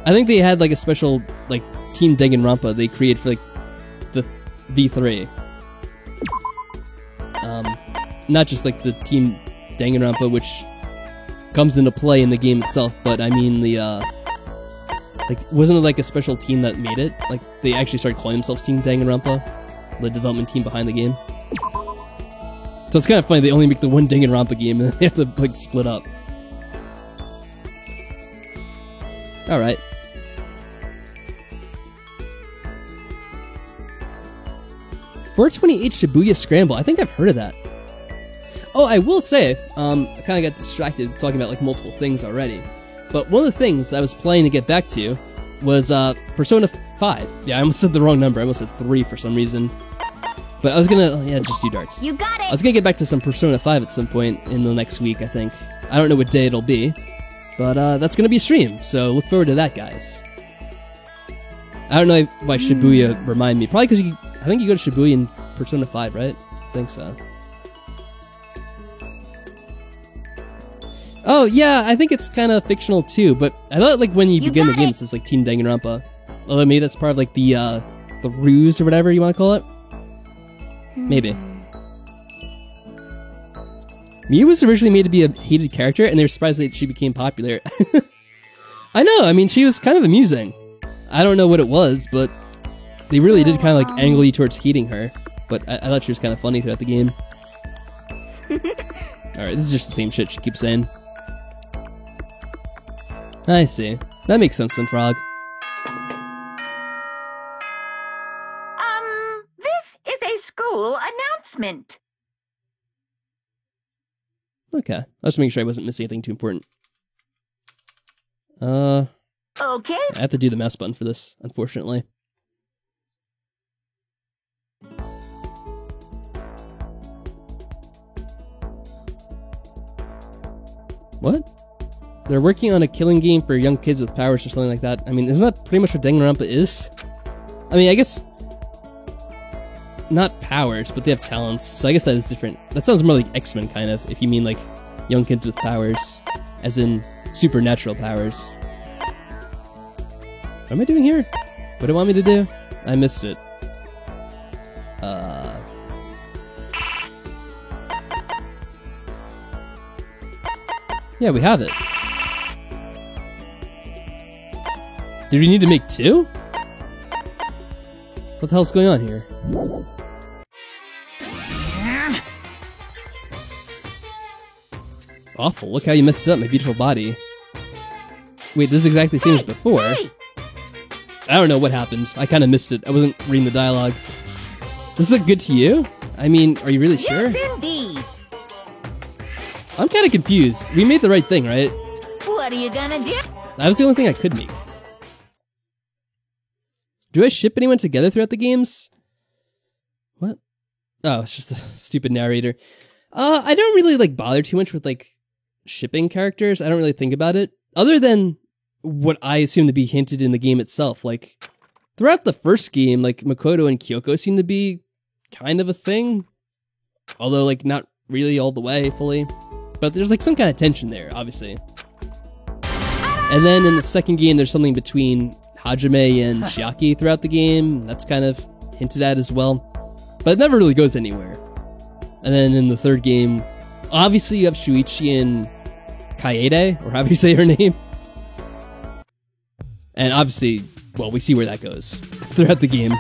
think they had, like, a special, like, Team Danganronpa they created for, like, the V3. Not just, like, the Team Danganronpa, which comes into play in the game itself, but I mean the, like, wasn't it, like, a special team that made it? Like, they actually started calling themselves Team Danganronpa, the development team behind the game. So it's kind of funny, they only make the one Danganronpa game, and they have to, like, split up. Alright. 428 Shibuya Scramble. I think I've heard of that. Oh, I will say, I kind of got distracted talking about like multiple things already. But one of the things I was planning to get back to was Persona 5. Yeah, I almost said the wrong number. I almost said 3 for some reason. But I was gonna, just do darts. You got it. I was gonna get back to some Persona 5 at some point in the next week, I think. I don't know what day it'll be, but that's gonna be a stream, so look forward to that, guys. I don't know why Shibuya remind me. Probably because I think you go to Shibuya in Persona 5, right? I think so. Oh, yeah, I think it's kind of fictional too, but I thought like when you begin the game, it says like Team Danganronpa. Although maybe that's part of like the ruse or whatever you want to call it. Maybe. Miu was originally made to be a hated character, and they were surprised that she became popular. I know, I mean, she was kind of amusing. I don't know what it was, but they really did kind of like angle you towards hating her. But I thought she was kind of funny throughout the game. Alright, this is just the same shit she keeps saying. I see. That makes sense then, Frog. This is a school announcement. Okay. I was just making sure I wasn't missing anything too important. Okay. I have to do the mouse button for this, unfortunately. What? They're working on a killing game for young kids with powers or something like that. I mean, isn't that pretty much what Danganronpa is? I mean, I guess... not powers, but they have talents, so I guess that is different. That sounds more like X-Men, kind of, if you mean, like, young kids with powers. As in, supernatural powers. What am I doing here? What do you want me to do? I missed it. Yeah, we have it. Did we need to make 2? What the hell's going on here? Awful, look how you messed up my beautiful body. Wait, this is exactly the same as before. I don't know what happened. I kind of missed it. I wasn't reading the dialogue. Does this look good to you? I mean, are you really sure? Yes, indeed. I'm kind of confused. We made the right thing, right? What are you gonna do? That was the only thing I could make. Do I ship anyone together throughout the games? What? Oh, it's just a stupid narrator. I don't really like bother too much with like shipping characters. I don't really think about it. Other than what I assume to be hinted in the game itself. Like, throughout the first game, like, Makoto and Kyoko seem to be kind of a thing. Although, like, not really all the way, fully. But there's, like, some kind of tension there, obviously. And then in the second game, there's something between Hajime and Chiaki throughout the game. That's kind of hinted at as well. But it never really goes anywhere. And then in the third game, obviously you have Shuichi and Kaede, or however you say her name. And obviously, well, we see where that goes throughout the game.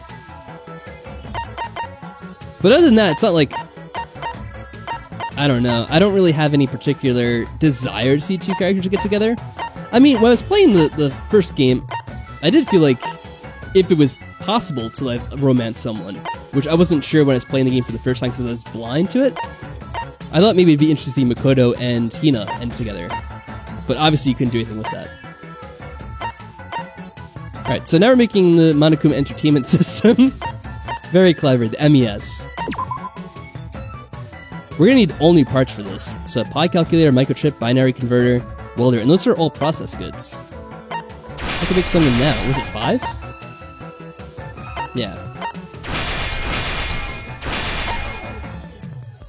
But other than that, it's not like... I don't know. I don't really have any particular desire to see two characters get together. I mean, when I was playing the first game, I did feel like if it was possible to like romance someone, which I wasn't sure when I was playing the game for the first time because I was blind to it, I thought maybe it'd be interesting to see Makoto and Hina end together. But obviously you couldn't do anything with that. Alright, so now we're making the Monokuma Entertainment System. Very clever, the MES. We're gonna need all new parts for this. So pi calculator, microchip, binary converter, welder, and those are all process goods. I can make something now. Was it 5? Yeah.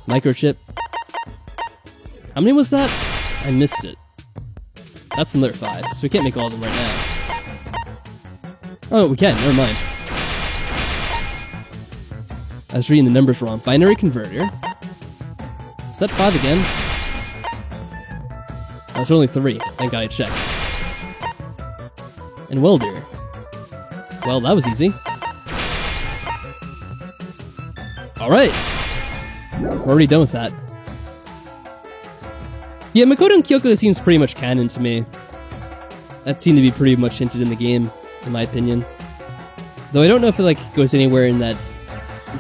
Microchip. How many was that? I missed it. That's another 5, so we can't make all of them right now. Oh, we can. Never mind. I was reading the numbers wrong. Binary converter. Is that 5 again? Oh, it's only 3. Thank God I checked. And welder. Well, that was easy. Alright. We're already done with that. Yeah, Makoto and Kyoko seems pretty much canon to me. That seemed to be pretty much hinted in the game, in my opinion. Though I don't know if it like goes anywhere in that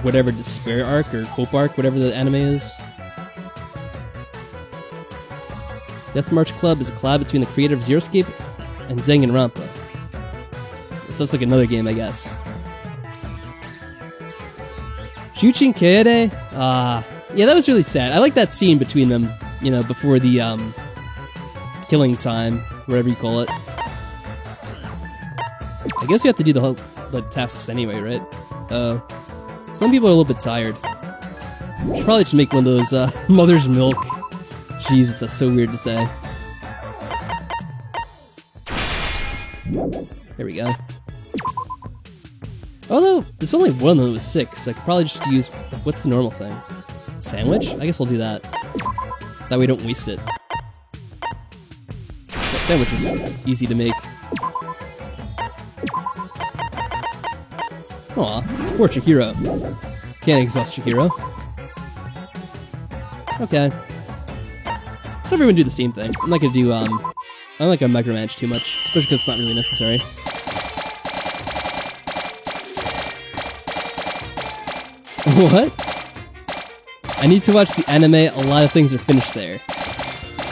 whatever Despair arc or Hope arc, whatever the anime is. Death March Club is a collab between the creator of Zero Escape and Danganronpa. So that's like another game, I guess. Shuchin Kaede? Yeah, that was really sad. I like that scene between them, you know, before the, killing time, whatever you call it. I guess we have to do the tasks anyway, right? Some people are a little bit tired. Should probably just make one of those, Mother's Milk. Jesus, that's so weird to say. There we go. Although, there's only one that was 6, so I could probably just use... What's the normal thing? Sandwich? I guess I'll do that. That way we don't waste it. That sandwich is easy to make. Aw, support Chihiro. Can't exhaust Chihiro. Okay. So everyone do the same thing. I'm not gonna do, I'm not gonna micromanage too much, especially because it's not really necessary. What? I need to watch the anime, a lot of things are finished there.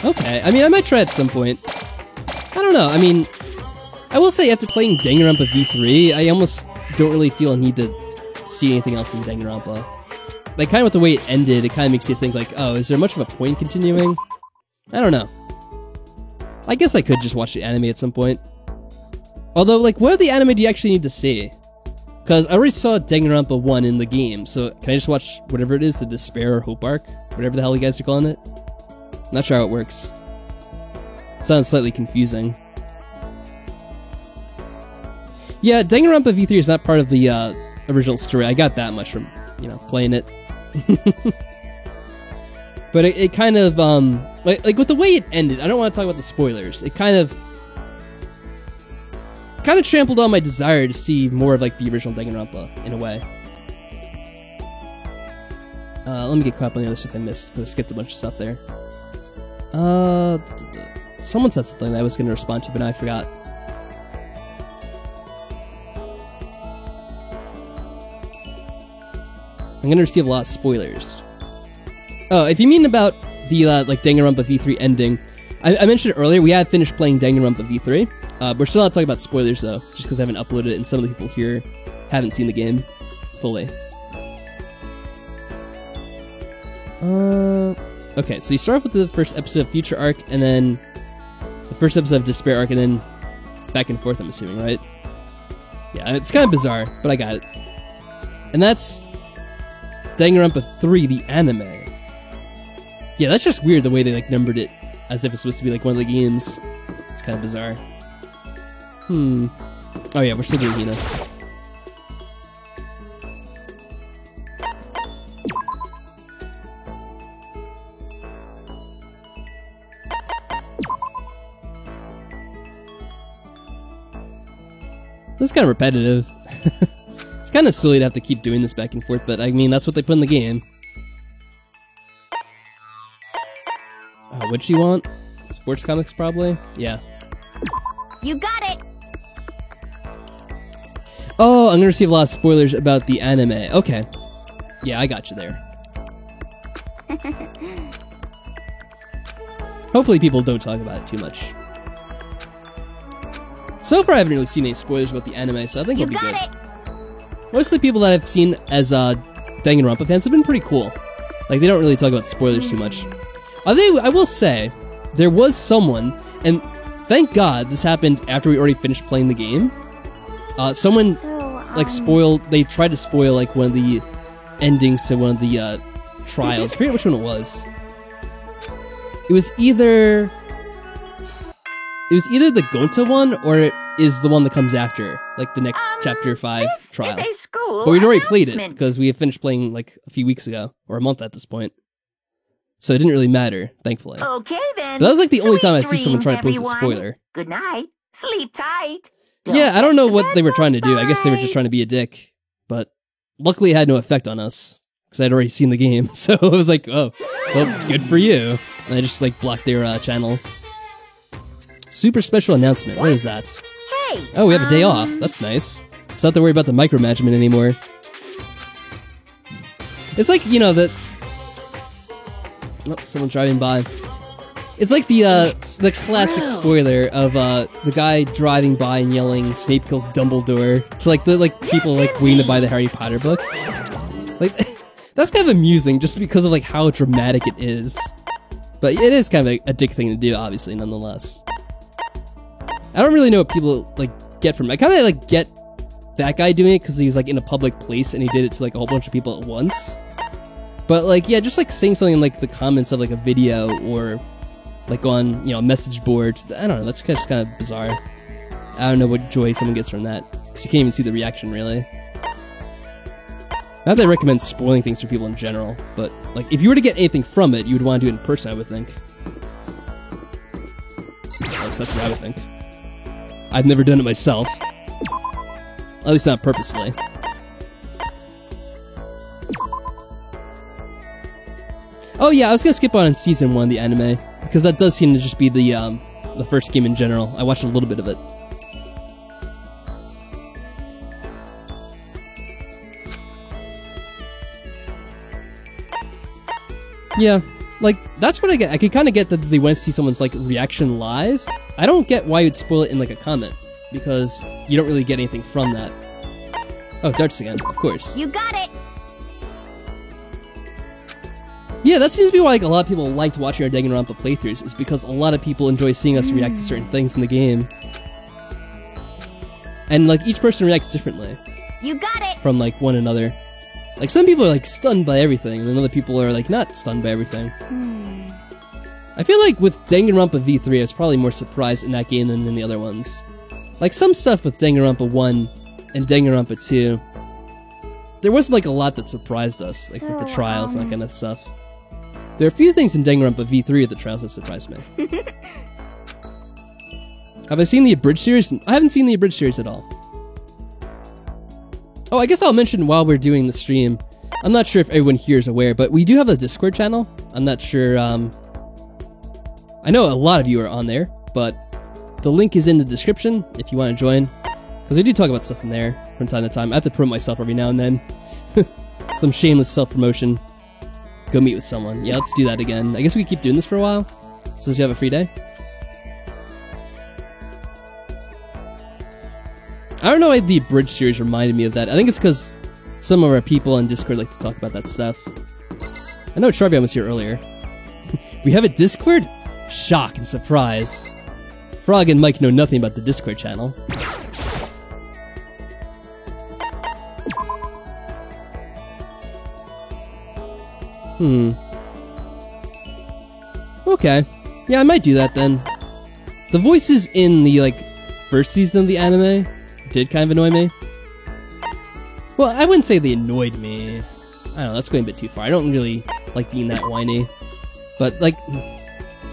Okay, I mean, I might try at some point. I don't know, I mean, I will say after playing Danganronpa V3, I almost don't really feel a need to see anything else in Danganronpa. Like, kind of with the way it ended, it kind of makes you think, like, oh, is there much of a point continuing? I don't know. I guess I could just watch the anime at some point. Although, like, what are the anime do you actually need to see? Because I already saw Danganronpa 1 in the game, so can I just watch whatever it is, the Despair or Hope arc? Whatever the hell you guys are calling it? Not sure how it works. Sounds slightly confusing. Yeah, Danganronpa V3 is not part of the original story. I got that much from, you know, playing it. But it kind of, like with the way it ended, I don't want to talk about the spoilers. It kind of trampled on my desire to see more of like the original Danganronpa in a way. Let me get caught up on the other stuff I missed, because I skipped a bunch of stuff there. Someone said something that I was going to respond to, but now I forgot. I'm going to receive a lot of spoilers. Oh, if you mean about the like Danganronpa V3 ending, I mentioned earlier we had finished playing Danganronpa V3. We're still not talking about spoilers though, just because I haven't uploaded it and some of the people here haven't seen the game fully. Okay, so you start off with the first episode of Future Arc, and then the first episode of Despair Arc, and then back and forth, I'm assuming, right? Yeah, it's kind of bizarre, but I got it. And that's Danganronpa 3, the anime. Yeah, that's just weird the way they like numbered it, as if it's supposed to be like one of the games. It's kind of bizarre. Oh yeah, we're still doing Hina. This is kind of repetitive. It's kind of silly to have to keep doing this back and forth, but I mean, that's what they put in the game. What'd she want? Sports comics, probably? Yeah. You got it! Oh, I'm gonna receive a lot of spoilers about the anime. Okay. Yeah, I got you there. Hopefully people don't talk about it too much. So far I haven't really seen any spoilers about the anime, so I think we'll be good. Most of the people that I've seen as Danganronpa fans have been pretty cool. Like, they don't really talk about spoilers too much. I will say, there was someone, and thank God this happened after we already finished playing the game. Someone, they tried to spoil, like, one of the endings to one of the, trials. I forget which one it was. It was either the Gonta one, or it is the one that comes after, like, the next Chapter 5 trial. But we'd already played it, because we had finished playing, like, a few weeks ago, or a month at this point. So it didn't really matter, thankfully. Okay then. But that was like the only time I've seen someone try to post a spoiler. Good night. Sleep tight. Yeah, I don't know what they were trying to do. I guess they were just trying to be a dick. But luckily it had no effect on us, because I'd already seen the game. So it was like, oh, well, good for you. And I just like blocked their channel. Super special announcement. What is that? Hey! Oh, we have a day off. That's nice. So I don't have to worry about the micromanagement anymore. It's like, you know, that... Oh, someone driving by. It's like the classic spoiler of the guy driving by and yelling "Snape kills Dumbledore" to like the people like waiting to buy the Harry Potter book. Like that's kind of amusing just because of like how dramatic it is. But it is kind of a dick thing to do, obviously, nonetheless. I don't really know what people like get from it. I kind of like get that guy doing it because he was like in a public place and he did it to like a whole bunch of people at once. But like, yeah, just like saying something in like the comments of like a video or like on, you know, a message board. I don't know, that's just kind of bizarre. I don't know what joy someone gets from that, because you can't even see the reaction, really. Not that I recommend spoiling things for people in general, but like, if you were to get anything from it, you would want to do it in person, I would think. At least that's what I would think. I've never done it myself. At least not purposefully. Oh yeah, I was gonna skip on in Season 1, the anime, because that does seem to just be the first game in general. I watched a little bit of it. Yeah, like, that's what I get. I could kind of get that they want to see someone's, like, reaction live. I don't get why you'd spoil it in, like, a comment, because you don't really get anything from that. Oh, darts again, of course. You got it! Yeah, that seems to be why like, a lot of people liked watching our Danganronpa playthroughs, is because a lot of people enjoy seeing us react to certain things in the game. And like, each person reacts differently. You got it! From like, one another. Like, some people are like, stunned by everything, and then other people are like, not stunned by everything. I feel like with Danganronpa V3, I was probably more surprised in that game than in the other ones. Like, some stuff with Danganronpa 1 and Danganronpa 2, there wasn't like a lot that surprised us, like with the trials and that kind of stuff. There are a few things in Danganronpa V3 at the trials that surprised me. Have I seen the abridged series? I haven't seen the abridged series at all. Oh, I guess I'll mention while we're doing the stream, I'm not sure if everyone here is aware, but we do have a Discord channel. I'm not sure, I know a lot of you are on there, but the link is in the description if you want to join. Because we do talk about stuff in there from time to time. I have to promote myself every now and then. Some shameless self-promotion. Go meet with someone. Yeah, let's do that again. I guess we keep doing this for a while, since you have a free day. I don't know why the abridged series reminded me of that. I think it's because some of our people on Discord like to talk about that stuff. I know Charbion was here earlier. We have a Discord? Shock and surprise. Frog and Mike know nothing about the Discord channel. Okay. Yeah, I might do that then. The voices in the, like, first season of the anime did kind of annoy me. Well, I wouldn't say they annoyed me. I don't know, that's going a bit too far. I don't really like being that whiny. But, like,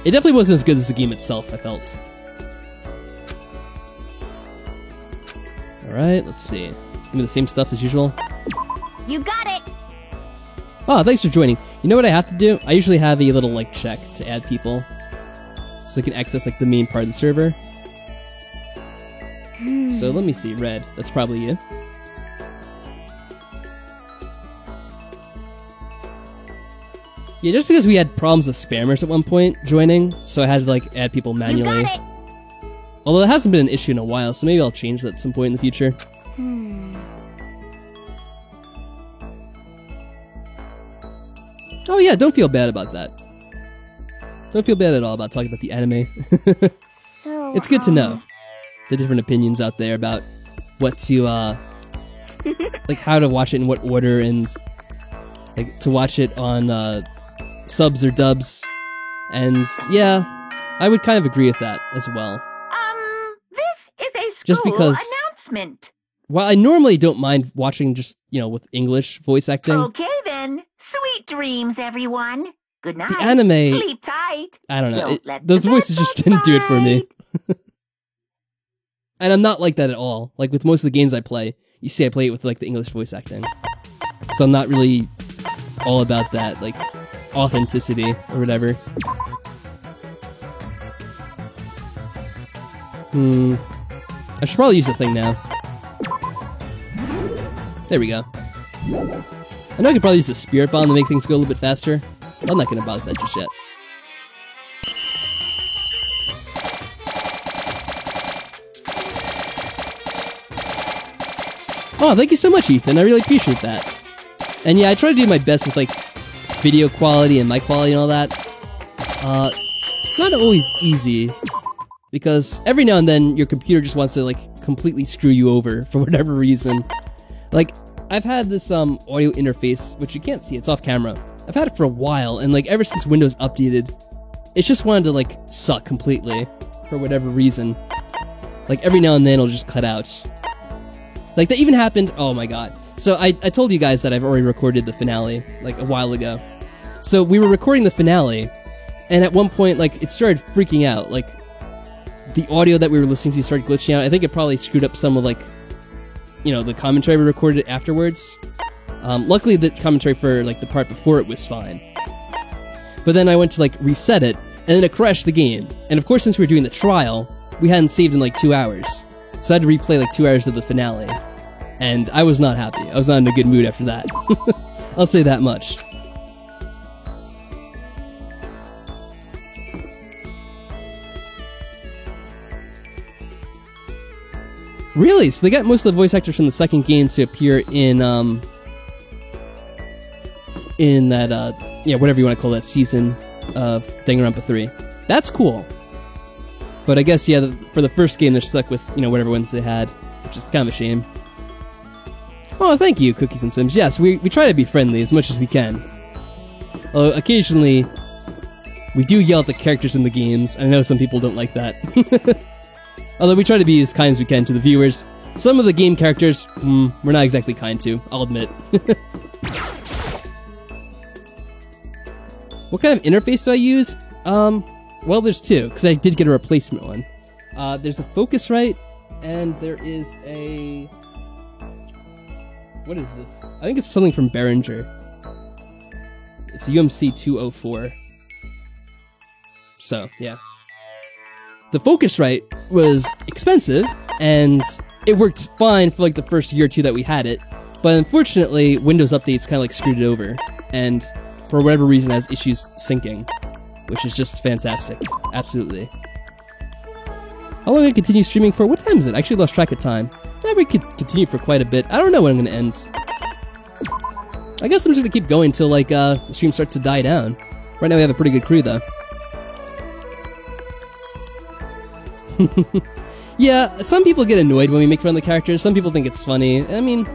it definitely wasn't as good as the game itself, I felt. Alright, let's see. It's gonna be the same stuff as usual. You got it! Oh, thanks for joining. You know what I have to do? I usually have a little, like, check to add people. So I can access, like, the main part of the server. So let me see. Red. That's probably you. Yeah, just because we had problems with spammers at one point joining, so I had to, like, add people manually. You got it! Although it hasn't been an issue in a while, so maybe I'll change that at some point in the future. Oh yeah, don't feel bad about that. Don't feel bad at all about talking about the anime. So, it's good to know the different opinions out there about what to, like how to watch it in what order, and like to watch it on subs or dubs. And yeah, I would kind of agree with that as well. This is a school Just because- announcement. While I normally don't mind watching just, you know, with English voice acting, Okay then. Sweet dreams, everyone. Good night. the anime, Sleep tight. I don't know, Don't let those the voices bed just bugs didn't do it for me. bite. And I'm not like that at all. Like with most of the games I play, you see I play it with like the English voice acting. So I'm not really all about that, like, authenticity or whatever. I should probably use the thing now. There we go. I know I could probably use a Spirit Bomb to make things go a little bit faster. But I'm not gonna bother with that just yet. Oh, thank you so much, Ethan. I really appreciate that. And yeah, I try to do my best with, like, video quality and mic quality and all that. It's not always easy, because every now and then your computer just wants to, like, completely screw you over for whatever reason. Like, I've had this, audio interface, which you can't see, it's off camera. I've had it for a while, and, like, ever since Windows updated, it's just wanted to, like, suck completely, for whatever reason. Like, every now and then it'll just cut out. Like, that even happened, oh my god. So, I told you guys that I've already recorded the finale, like, a while ago. So, we were recording the finale, and at one point, like, it started freaking out. Like, the audio that we were listening to started glitching out. I think it probably screwed up some of, like, you know, the commentary we recorded afterwards. Luckily, the commentary for, like, the part before it was fine. But then I went to, like, reset it, and then it crashed the game. And of course, since we were doing the trial, we hadn't saved in, like, 2 hours. So I had to replay, like, 2 hours of the finale. And I was not happy. I was not in a good mood after that. I'll say that much. Really? So they got most of the voice actors from the second game to appear in that, yeah, whatever you want to call that season of Danganronpa 3. That's cool. But I guess, yeah, for the first game, they're stuck with, you know, whatever ones they had, which is kind of a shame. Oh, thank you, Cookies and Sims. Yes, we try to be friendly as much as we can. Although, occasionally, we do yell at the characters in the games, and I know some people don't like that. Although we try to be as kind as we can to the viewers. Some of the game characters, we're not exactly kind to, I'll admit. What kind of interface do I use? Well, there's two, because I did get a replacement one. There's a Focusrite, and there is a... What is this? I think it's something from Behringer. It's a UMC 204. So, yeah. The Focusrite was expensive, and it worked fine for like the first year or two that we had it, but unfortunately, Windows updates kind of like screwed it over, and for whatever reason has issues syncing, which is just fantastic. Absolutely. How long do I continue streaming for? What time is it? I actually lost track of time. Yeah, we could continue for quite a bit. I don't know when I'm gonna end. I guess I'm just gonna keep going until like the stream starts to die down. Right now we have a pretty good crew though. Yeah, some people get annoyed when we make fun of the characters, some people think it's funny. I mean,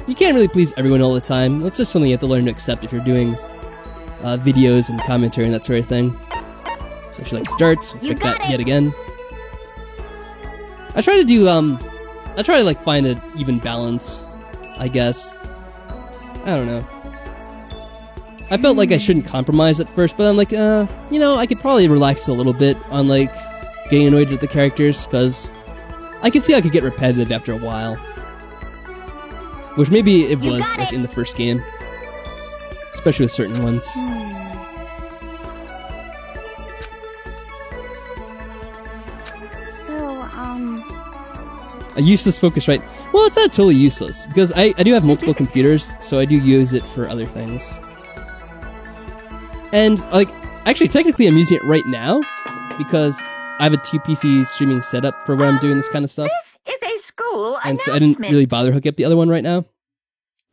you can't really please everyone all the time. That's just something you have to learn to accept if you're doing videos and commentary and that sort of thing. So she like starts, pick that yet again. I try to do, I try to like find an even balance, I guess. I don't know. I felt like I shouldn't compromise at first, but I'm like, you know, I could probably relax a little bit on like getting annoyed with the characters, because I could see I could get repetitive after a while. Which maybe it was like in the first game. Especially with certain ones. A useless Focusrite. Well, it's not totally useless, because I do have multiple computers, so I do use it for other things. And, like, actually, technically I'm using it right now, because I have a 2-PC streaming setup for where I'm doing this kind of stuff. This is a school and so I didn't really bother hooking up the other one right now.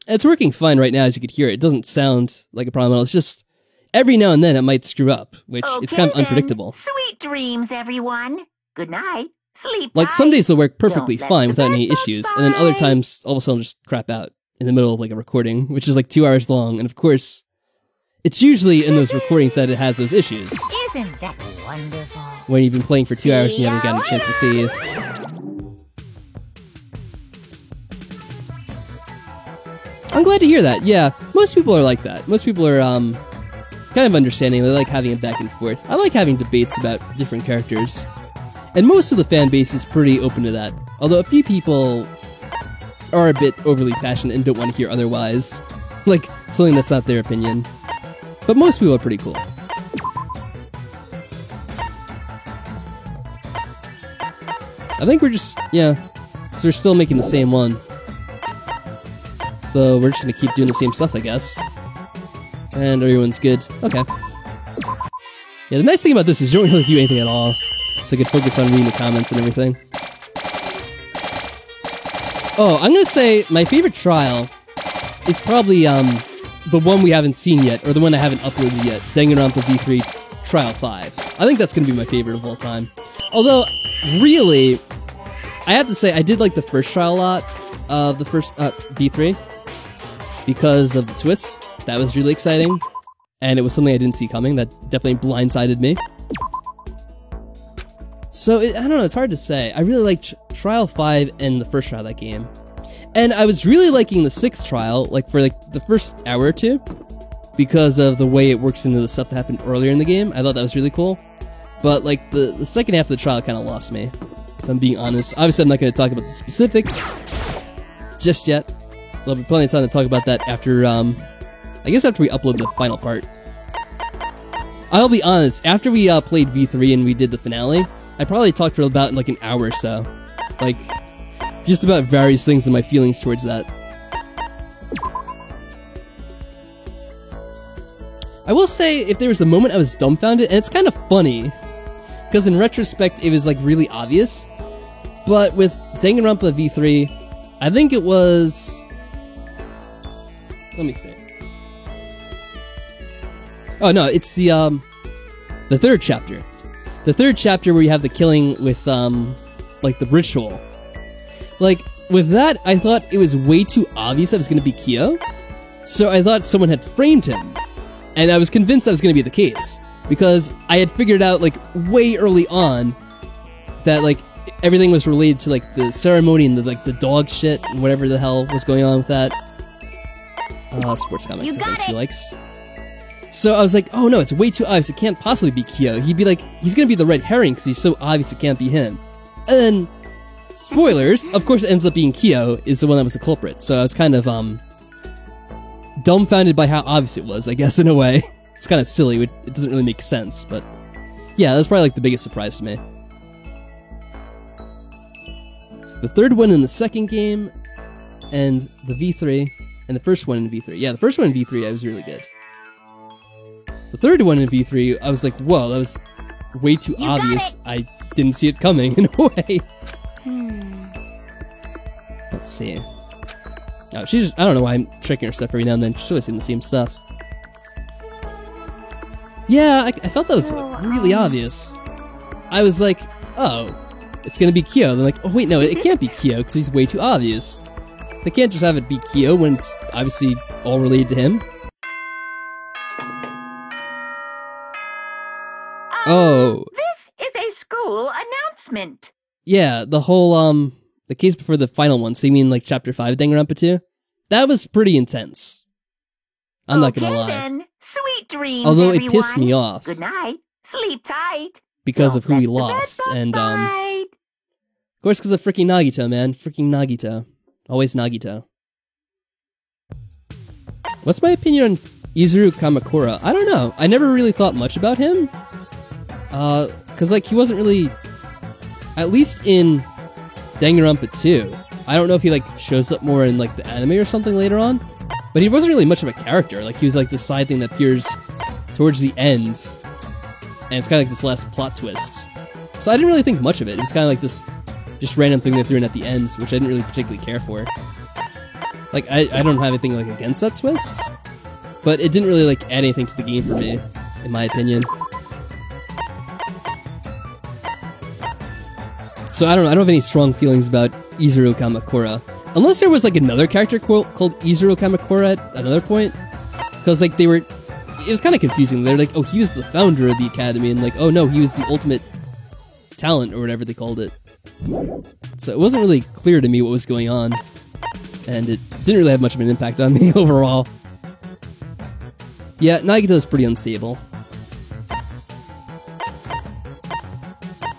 It's working fine right now, as you could hear. It doesn't sound like a problem at all. It's just, every now and then it might screw up, which it's kind of unpredictable. Sweet dreams, everyone. Good night. Sleep like, tight. some days it'll work perfectly fine without any issues, and then other times, all of a sudden, it'll just crap out in the middle of, like, a recording, which is, like, 2 hours long, and of course, it's usually in those recordings that it has those issues. Isn't that wonderful? When you've been playing for 2 hours and you haven't gotten a chance to save. I'm glad to hear that, yeah. Most people are like that. Most people are, kind of understanding. They like having it back and forth. I like having debates about different characters. And most of the fan base is pretty open to that. Although a few people are a bit overly passionate and don't want to hear otherwise. Like, something that's not their opinion. But most people are pretty cool. I think we're just, yeah, because we're still making the same one. So we're just gonna keep doing the same stuff, I guess. And everyone's good. Okay. Yeah, the nice thing about this is you don't really do anything at all. So I can focus on reading the comments and everything. Oh, I'm gonna say my favorite trial is probably the one we haven't seen yet, or the one I haven't uploaded yet, Danganronpa V3 Trial 5. I think that's gonna be my favorite of all time. Although, really, I have to say I did like the first trial a lot, the first V3, because of the twists. That was really exciting, and it was something I didn't see coming. That definitely blindsided me. So, I don't know, it's hard to say. I really liked Trial 5 and the first trial of that game. And I was really liking the 6th trial, like, for, like, the first hour or two, because of the way it works into the stuff that happened earlier in the game. I thought that was really cool. But, like, the second half of the trial kind of lost me, if I'm being honest. Obviously, I'm not going to talk about the specifics just yet. There'll be plenty of time to talk about that after, I guess after we upload the final part. I'll be honest, after we played V3 and we did the finale, I probably talked for about like an hour or so. Like, just about various things and my feelings towards that. I will say, if there was a moment I was dumbfounded, and it's kind of funny, because in retrospect it was like really obvious, but with Danganronpa V3, I think it was... Let me see. Oh no, it's the 3rd chapter. The 3rd chapter where you have the killing with, like, the ritual. Like, with that, I thought it was way too obvious that it was gonna be Kyo. So I thought someone had framed him. And I was convinced that was gonna be the case. Because I had figured out, like, way early on that, like, everything was related to, like, the ceremony and the, like, the dog shit and whatever the hell was going on with that. Sports comics, I think she likes. So I was like, oh no, it's way too obvious, it can't possibly be Kyo. He'd be like, he's gonna be the red herring because he's so obvious it can't be him. And then, spoilers, of course it ends up being Kyo is the one that was the culprit. So I was kind of, dumbfounded by how obvious it was, I guess, in a way. It's kind of silly, it doesn't really make sense, but yeah, that was probably like the biggest surprise to me. The 3rd one in the 2nd game, and the V3, and the first one in V3. Yeah, the first one in V3 I was really good. The 3rd one in V3, I was like, whoa, that was way too obvious. I didn't see it coming, in a way. Let's see. Oh, she's just, I don't know why I'm checking her stuff every now and then. She's always saying the same stuff. Yeah, I thought that was really obvious. I was like, oh, it's gonna be Kyo. Then like, oh wait, no, it can't be Kyo, because he's way too obvious. They can't just have it be Kyo when it's obviously all related to him. Oh. This is a school announcement. Yeah, the whole, the case before the final one, so you mean like Chapter 5 Danganronpa 2? That was pretty intense. I'm not gonna lie. Then. Sweet dreams, although everyone. It pissed me off. Good night. Sleep tight. Because Don't of who we let the lost, bed and, bug of course because of freaking Nagito, man. Freaking Nagito. Always Nagito. What's my opinion on Izuru Kamakura? I don't know. I never really thought much about him. Cause like, he wasn't really... At least in Danganronpa 2. I don't know if he like, shows up more in like, the anime or something later on. But he wasn't really much of a character. Like, he was like the side thing that appears towards the end. And it's kind of like this last plot twist. So I didn't really think much of it. It was kind of like this just random thing they threw in at the end, which I didn't really particularly care for. Like, I don't have anything like against that twist. But it didn't really like add anything to the game for me, in my opinion. So I don't have any strong feelings about Izuru Kamakura. Unless there was like another character called Izuru Kamakura at another point. Because like it was kind of confusing. They're like, oh, he was the founder of the academy, and like, oh no, he was the ultimate talent, or whatever they called it. So it wasn't really clear to me what was going on. And it didn't really have much of an impact on me overall. Yeah, Nagito is pretty unstable.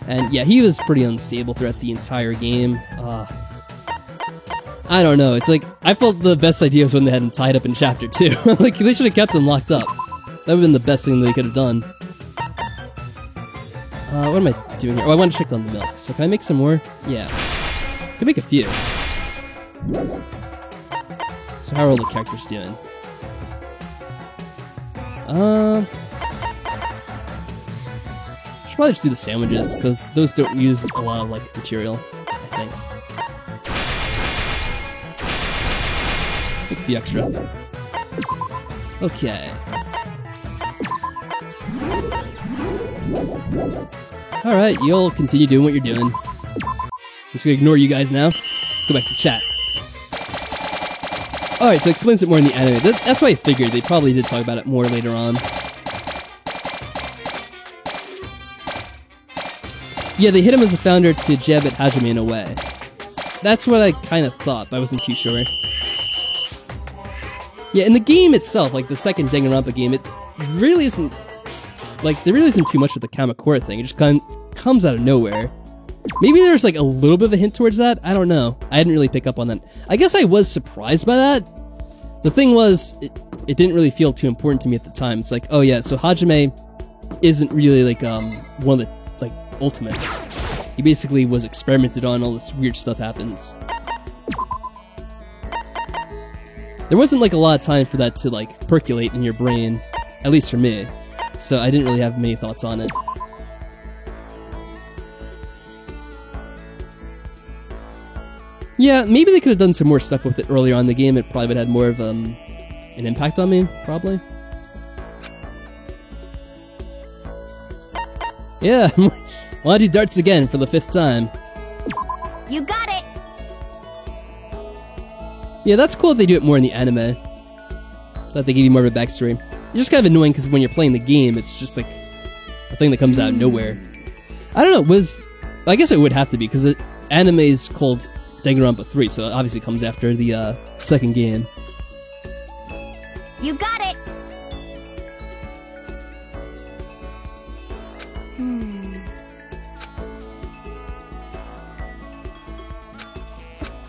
And yeah, he was pretty unstable throughout the entire game. I don't know, it's like, I felt the best idea was when they had him tied up in Chapter 2. Like, they should have kept him locked up. That would have been the best thing they could have done. What am I doing here? Oh, I want to check on the milk. So can I make some more? Yeah. I can make a few. So how are all the characters doing? Should probably just do the sandwiches, because those don't use a lot of, like, material, I think. With a few extra. Okay. Alright, you'll continue doing what you're doing. I'm just gonna ignore you guys now. Let's go back to chat. Alright, so it explains it more in the anime. That's why I figured they probably did talk about it more later on. Yeah, they hit him as a founder to jab at Hajime in a way. That's what I kind of thought, but I wasn't too sure. Yeah, in the game itself, like the second Danganronpa game, it really isn't... Like, there really isn't too much with the Kamakura thing. It just comes out of nowhere. Maybe there's like a little bit of a hint towards that? I don't know. I didn't really pick up on that. I guess I was surprised by that. The thing was, it didn't really feel too important to me at the time. It's like, oh yeah, so Hajime isn't really like one of the like ultimates. He basically was experimented on, all this weird stuff happens. There wasn't like a lot of time for that to like percolate in your brain, at least for me. So I didn't really have many thoughts on it. Yeah, maybe they could have done some more stuff with it earlier on in the game. It probably would have had more of an impact on me, probably. Yeah, wanna do darts again for the 5th time. You got it! Yeah, that's cool if they do it more in the anime. That they give you more of a backstory. It's just kind of annoying because when you're playing the game, it's just like a thing that comes out of nowhere. I don't know, I guess it would have to be, because the anime is called Danganronpa 3, so it obviously comes after the second game. You got it!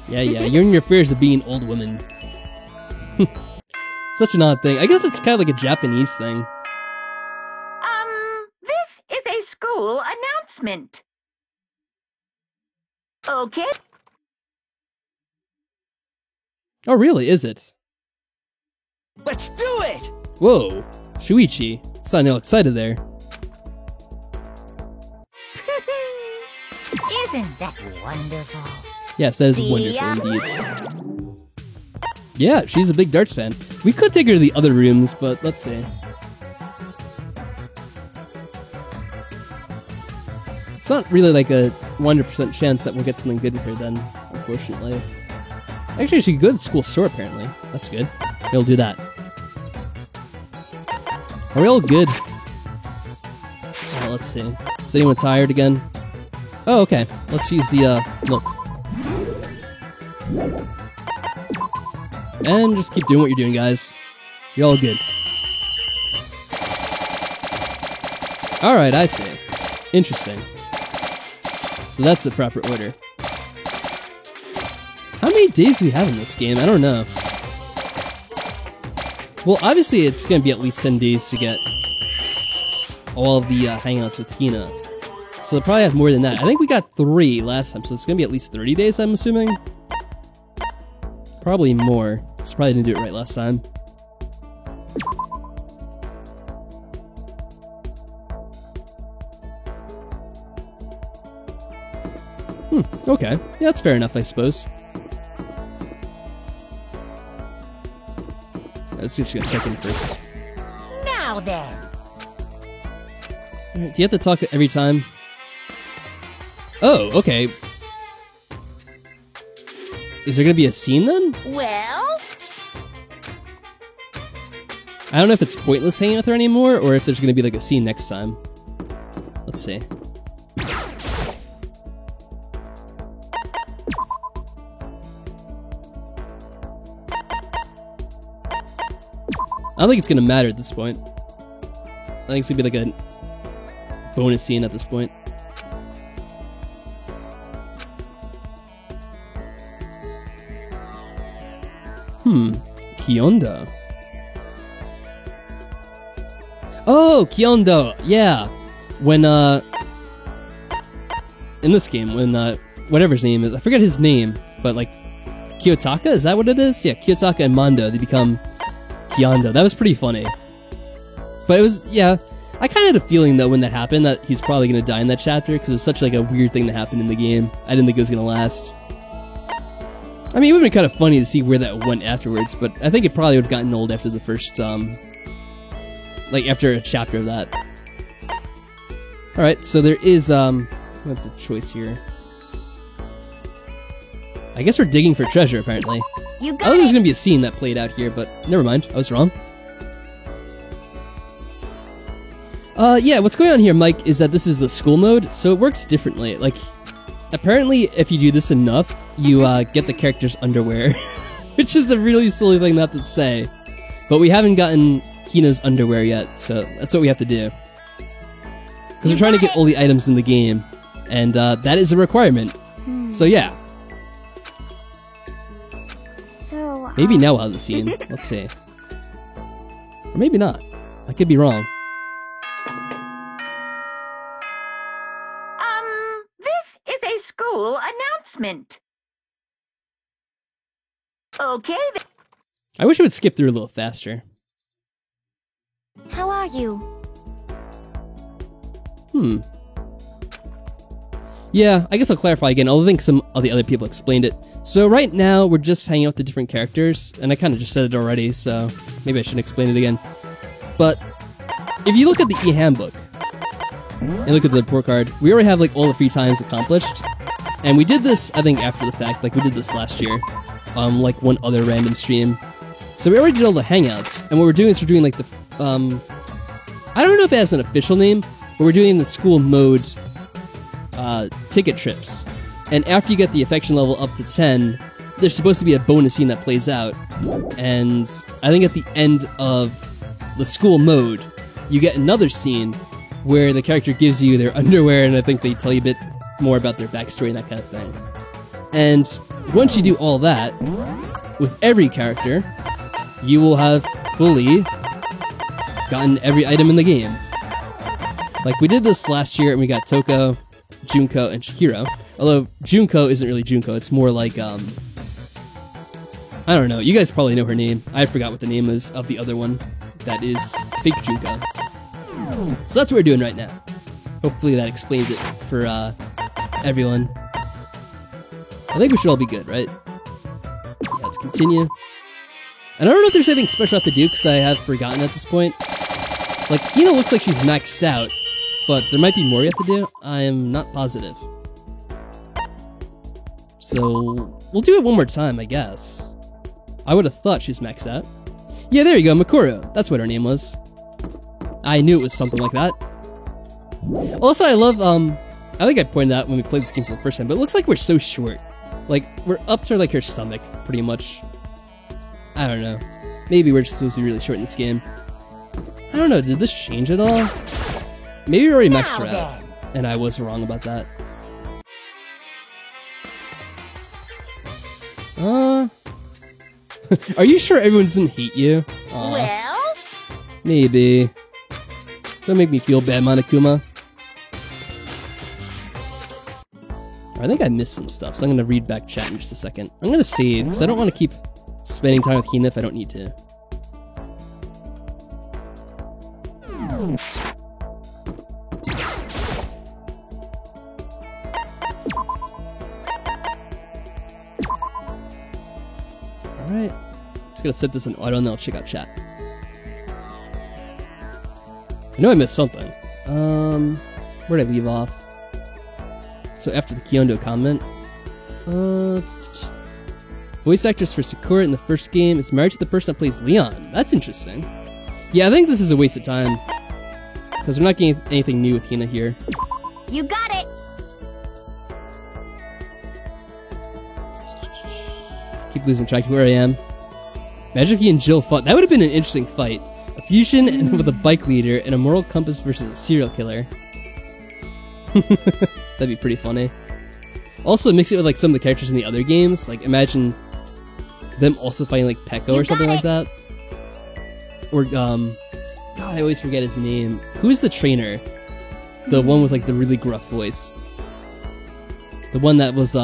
Yeah, you're in your fears of being old women. Such an odd thing. I guess it's kind of like a Japanese thing. This is a school announcement. Okay. Oh, really? Is it? Let's do it! Whoa, Shuichi. Sounding all excited there. Isn't that wonderful? Yes, that is See wonderful ya. indeed. Yeah, she's a big darts fan. We could take her to the other rooms, but let's see. It's not really like a 100% chance that we'll get something good with her then, unfortunately. Actually, she could go to the school store, apparently. That's good. We'll do that. Are we all good? Let's see. Is anyone tired again? Oh, okay. Let's use the, milk. And just keep doing what you're doing, guys. You're all good. Alright, I see. Interesting. So that's the proper order. How many days do we have in this game? I don't know. Well, obviously it's going to be at least 10 days to get all of the hangouts with Hina. So they'll probably have more than that. I think we got 3 last time, so it's going to be at least 30 days, I'm assuming. Probably more. Just probably didn't do it right last time. Okay. Yeah, that's fair enough, I suppose. Let's just get check in first. Now then. Do you have to talk every time? Oh, okay. Is there gonna be a scene then? Well? I don't know if it's pointless hanging with her anymore, or if there's gonna be like a scene next time. Let's see. I don't think it's gonna matter at this point. I think it's gonna be like a bonus scene at this point. Kyondo. Oh, Kyondo! Yeah! When, in this game, when, whatever his name is, I forget his name, but, like, Kiyotaka, is that what it is? Yeah, Kiyotaka and Mondo, they become Kyondo. That was pretty funny. But it was, yeah, I kind of had a feeling though when that happened that he's probably going to die in that chapter because it's such like a weird thing that happened in the game. I didn't think it was going to last. I mean, it would have been kind of funny to see where that went afterwards, but I think it probably would have gotten old after the first, like after a chapter of that. Alright, so there is, what's the choice here? I guess we're digging for treasure, apparently. You I got thought there was it. gonna be a scene that played out here, but never mind, I was wrong. Yeah, what's going on here, Mike, is that this is the school mode, so it works differently. Like, apparently, if you do this enough, you, get the character's underwear. Which is a really silly thing not to say. But we haven't gotten Hina's underwear yet, so that's what we have to do. Because we're trying to get all the items in the game, and, that is a requirement. So, yeah. So, Maybe now we'll have the scene. Let's see. Or maybe not. I could be wrong. This is a school announcement. Okay, then. I wish it would skip through a little faster. how are you? Yeah, I guess I'll clarify again. I think some of the other people explained it. So right now, we're just hanging out with the different characters, and I kind of just said it already, so maybe I shouldn't explain it again. But if you look at the e-handbook, and look at the report card, we already have like all the free times accomplished. And we did this, I think, after the fact, like we did this last year, like one other random stream. So we already did all the hangouts, and what we're doing is we're doing like the, I don't know if it has an official name, but we're doing the school mode ticket trips. And after you get the affection level up to 10, there's supposed to be a bonus scene that plays out. And I think at the end of the school mode, you get another scene where the character gives you their underwear, and I think they tell you a bit more about their backstory and that kind of thing. And once you do all that, with every character, you will have fully gotten every item in the game. Like, we did this last year, and we got Toko, Junko, and Chihiro. Although, Junko isn't really Junko, it's more like, I don't know, you guys probably know her name. I forgot what the name is of the other one. That is fake Junko. So that's what we're doing right now. Hopefully that explains it for, everyone. I think we should all be good, right? Yeah, let's continue. And I don't know if there's anything special I have to do, because I have forgotten at this point. Like, Hina looks like she's maxed out, but there might be more you have to do. I am not positive. So, we'll do it one more time, I guess. I would have thought she's maxed out. Yeah, there you go, Makuro. That's what her name was. I knew it was something like that. Also, I love, I think I pointed out when we played this game for the first time, but it looks like we're so short. Like, we're up to, like, her stomach, pretty much. I don't know. Maybe we're just supposed to be really short in this game. I don't know, did this change at all? Maybe we already maxed her out, and I was wrong about that. Are you sure everyone doesn't hate you? Well, Maybe. Don't make me feel bad, Monokuma. I think I missed some stuff, so I'm gonna read back chat in just a second. I'm gonna save, because I don't want to keep spending time with Hina if I don't need to. Alright. Just gonna set this in auto and then I'll check out chat. I know I missed something. Where did I leave off? So after the Kyondo comment, voice actress for Sakura in the first game is married to the person that plays Leon. That's interesting. Yeah, I think this is a waste of time, because we're not getting anything new with Hina here. you got it. Keep losing track of where I am. Imagine if he and Jill fought. That would have been an interesting fight. A fusion and with a bike leader and a moral compass versus a serial killer. That'd be pretty funny. Also, mix it with like some of the characters in the other games. Like, imagine them also fighting like Pekko or something like that. Or, God, I always forget his name. Who's the trainer? The one with like the really gruff voice. The one that was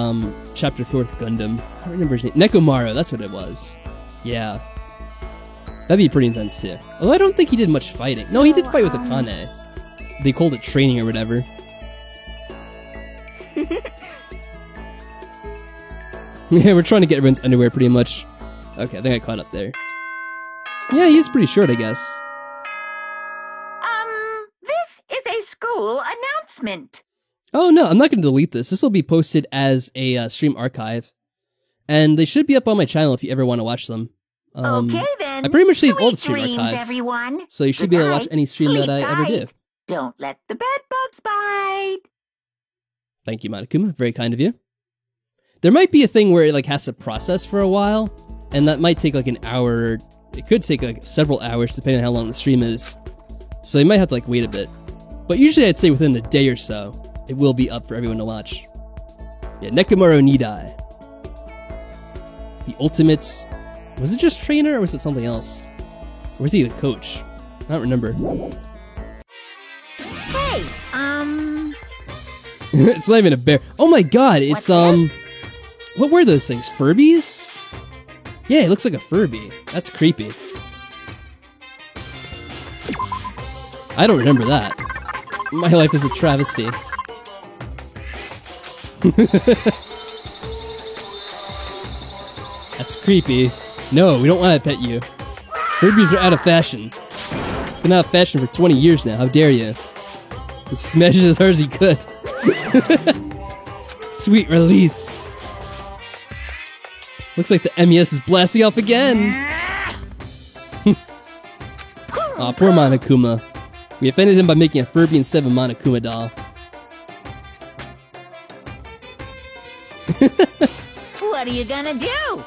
Chapter 4 with Gundam. I don't remember his name. Nekomaru, that's what it was. Yeah. That'd be pretty intense too. Although I don't think he did much fighting. No, he did fight with Akane. They called it training or whatever. Yeah, we're trying to get everyone's underwear pretty much. Okay, I think I caught up there. Yeah, he's pretty short, I guess. This is a school announcement. Oh no, I'm not going to delete this. This will be posted as a stream archive. And they should be up on my channel if you ever want to watch them. Okay then. I pretty much saved all the Sweet stream dreams, archives. everyone. So you should Good be able to watch night. any stream Sleep that I ever do. tight. Don't let the bed bugs bite. Thank you, Monokuma. Very kind of you. There might be a thing where it like has to process for a while, and that might take like an hour. It could take like several hours depending on how long the stream is. So you might have to like wait a bit. But usually I'd say within a day or so, it will be up for everyone to watch. Yeah, Nekomaru Nidai. The ultimate... Was it just trainer or was it something else? Or was he the coach? I don't remember. Hey, It's not even a bear. Oh my god, it's What's this? what were those things? Furbies? Yeah, it looks like a Furby. That's creepy. I don't remember that. My life is a travesty. That's creepy. No, we don't want to pet you. Furbies are out of fashion. Been out of fashion for 20 years now. How dare you? It smashes as hard as he could. Sweet release. Looks like the MES is blasting off again. Aw, poor Monokuma. We offended him by making a Furby instead of a Monokuma doll. what are you gonna do?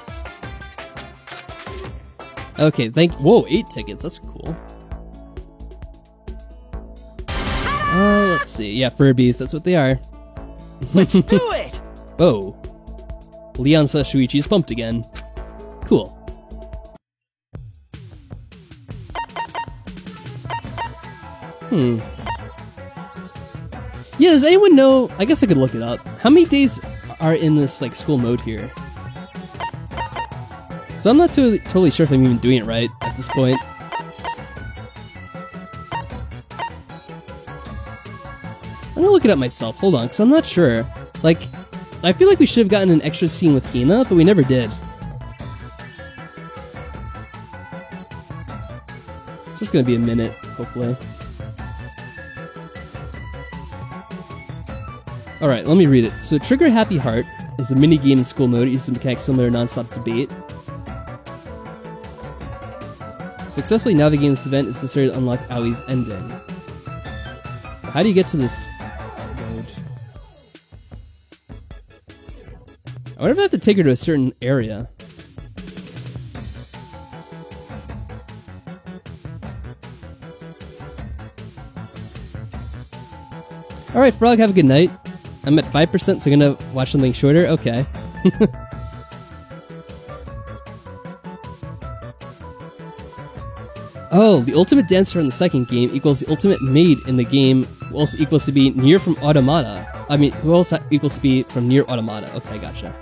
Okay, whoa, 8 tickets. That's cool. Let's see. Yeah, Furbies. That's what they are. Let's do it! Oh. Leon Sashuichi's pumped again. Cool. Yeah, does anyone know? I guess I could look it up. How many days are in this like school mode here? So I'm not totally sure if I'm even doing it right at this point. I'm gonna look it up myself. Hold on, because I'm not sure. Like, I feel like we should have gotten an extra scene with Hina, but we never did. Just gonna be a minute, hopefully. Alright, let me read it. So, Trigger Happy Heart is a mini-game in school mode. It uses a mechanic similar to non-stop debate. Successfully navigating this event is necessary to unlock Aui's ending. How do you get to this mode? I wonder if I have to take her to a certain area. Alright, Frog, have a good night. I'm at 5%, so I'm gonna watch something shorter? Okay. Oh, the ultimate dancer in the second game equals the ultimate maid in the game, who also equals to be Nier from Automata. I mean, who also equals to be from Nier Automata. Okay, gotcha.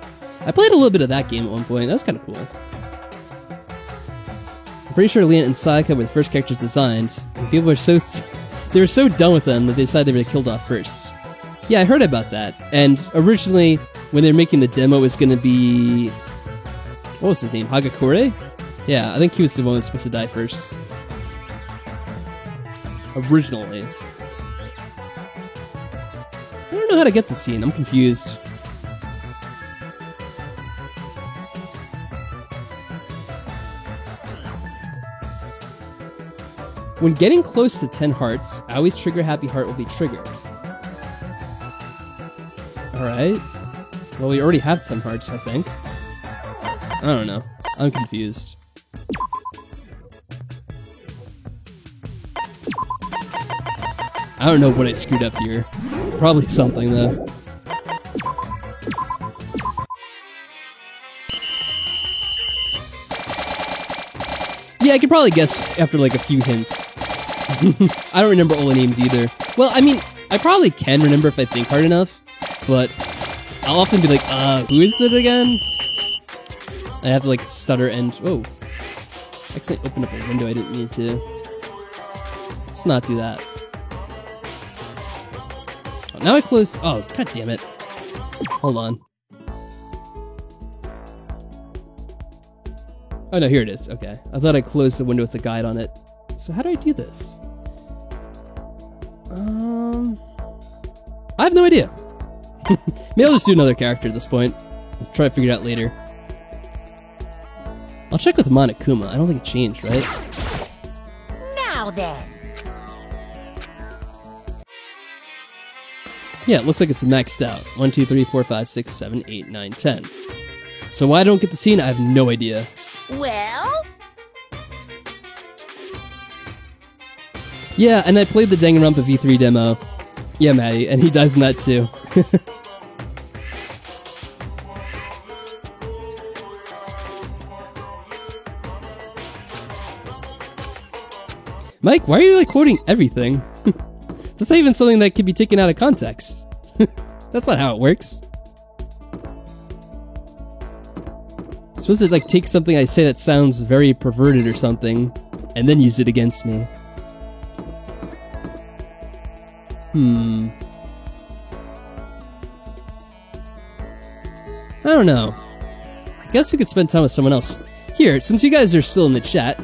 I played a little bit of that game at one point. That was kind of cool. I'm pretty sure Leon and Sayaka were the first characters designed, and people were they were so done with them that they decided they were killed off first. Yeah, I heard about that. And originally, when they were making the demo, it was going to be... What was his name? Hagakure? Yeah, I think he was the one who was supposed to die first. Originally. I don't know how to get the scene. I'm confused. When getting close to 10 hearts, Aui's Trigger Happy Heart will be triggered. Alright. Well, we already have 10 hearts, I think. I don't know. I'm confused. I don't know what I screwed up here. Probably something, though. Yeah, I could probably guess after like a few hints. I don't remember all the names either. Well, I mean, I probably can remember if I think hard enough, but I'll often be like, who is it again? I have to like stutter and, oh. I accidentally opened up a window I didn't need to. Let's not do that. Oh, now I closed, oh, god damn it. Hold on. Oh no, here it is, okay. I thought I closed the window with the guide on it. So how do I do this? I have no idea. Maybe I'll just do another character at this point. I'll try to figure it out later. I'll check with Monokuma. I don't think it changed, right? Now then. Yeah, it looks like it's maxed out. 1, 2, 3, 4, 5, 6, 7, 8, 9, 10. So why I don't get the scene, I have no idea. Well? Yeah, and I played the Danganronpa V3 demo. Yeah, Maddie, and he dies in that too. Mike, why are you like quoting everything? That's not even something that can be taken out of context. That's not how it works. I'm supposed to like take something I say that sounds very perverted or something, and then use it against me. I don't know. I guess we could spend time with someone else. Here, since you guys are still in the chat,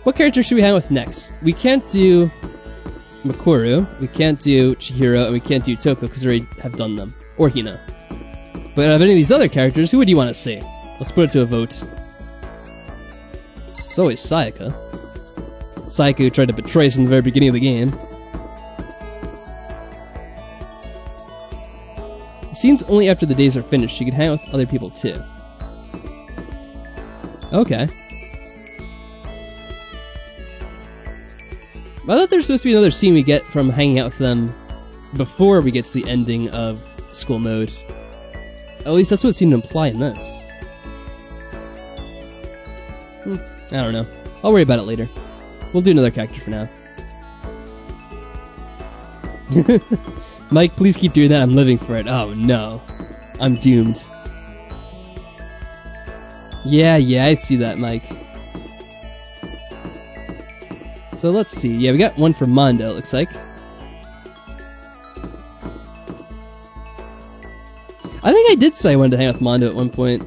what character should we hang with next? We can't do Makuru, we can't do Chihiro, and we can't do Toko because we already have done them. Or Hina. But out of any of these other characters, who would you want to see? Let's put it to a vote. It's always Sayaka. Sayaka who tried to betray us in the very beginning of the game. It seems only after the days are finished you can hang out with other people too. Okay. I thought there's supposed to be another scene we get from hanging out with them before we get to the ending of school mode. At least that's what it seemed to imply in this. I don't know. I'll worry about it later. We'll do another character for now. Mike, please keep doing that. I'm living for it. Oh no. I'm doomed. Yeah, I see that, Mike. So let's see. Yeah, we got one for Mondo, it looks like. I think I did say I wanted to hang out with Mondo at one point.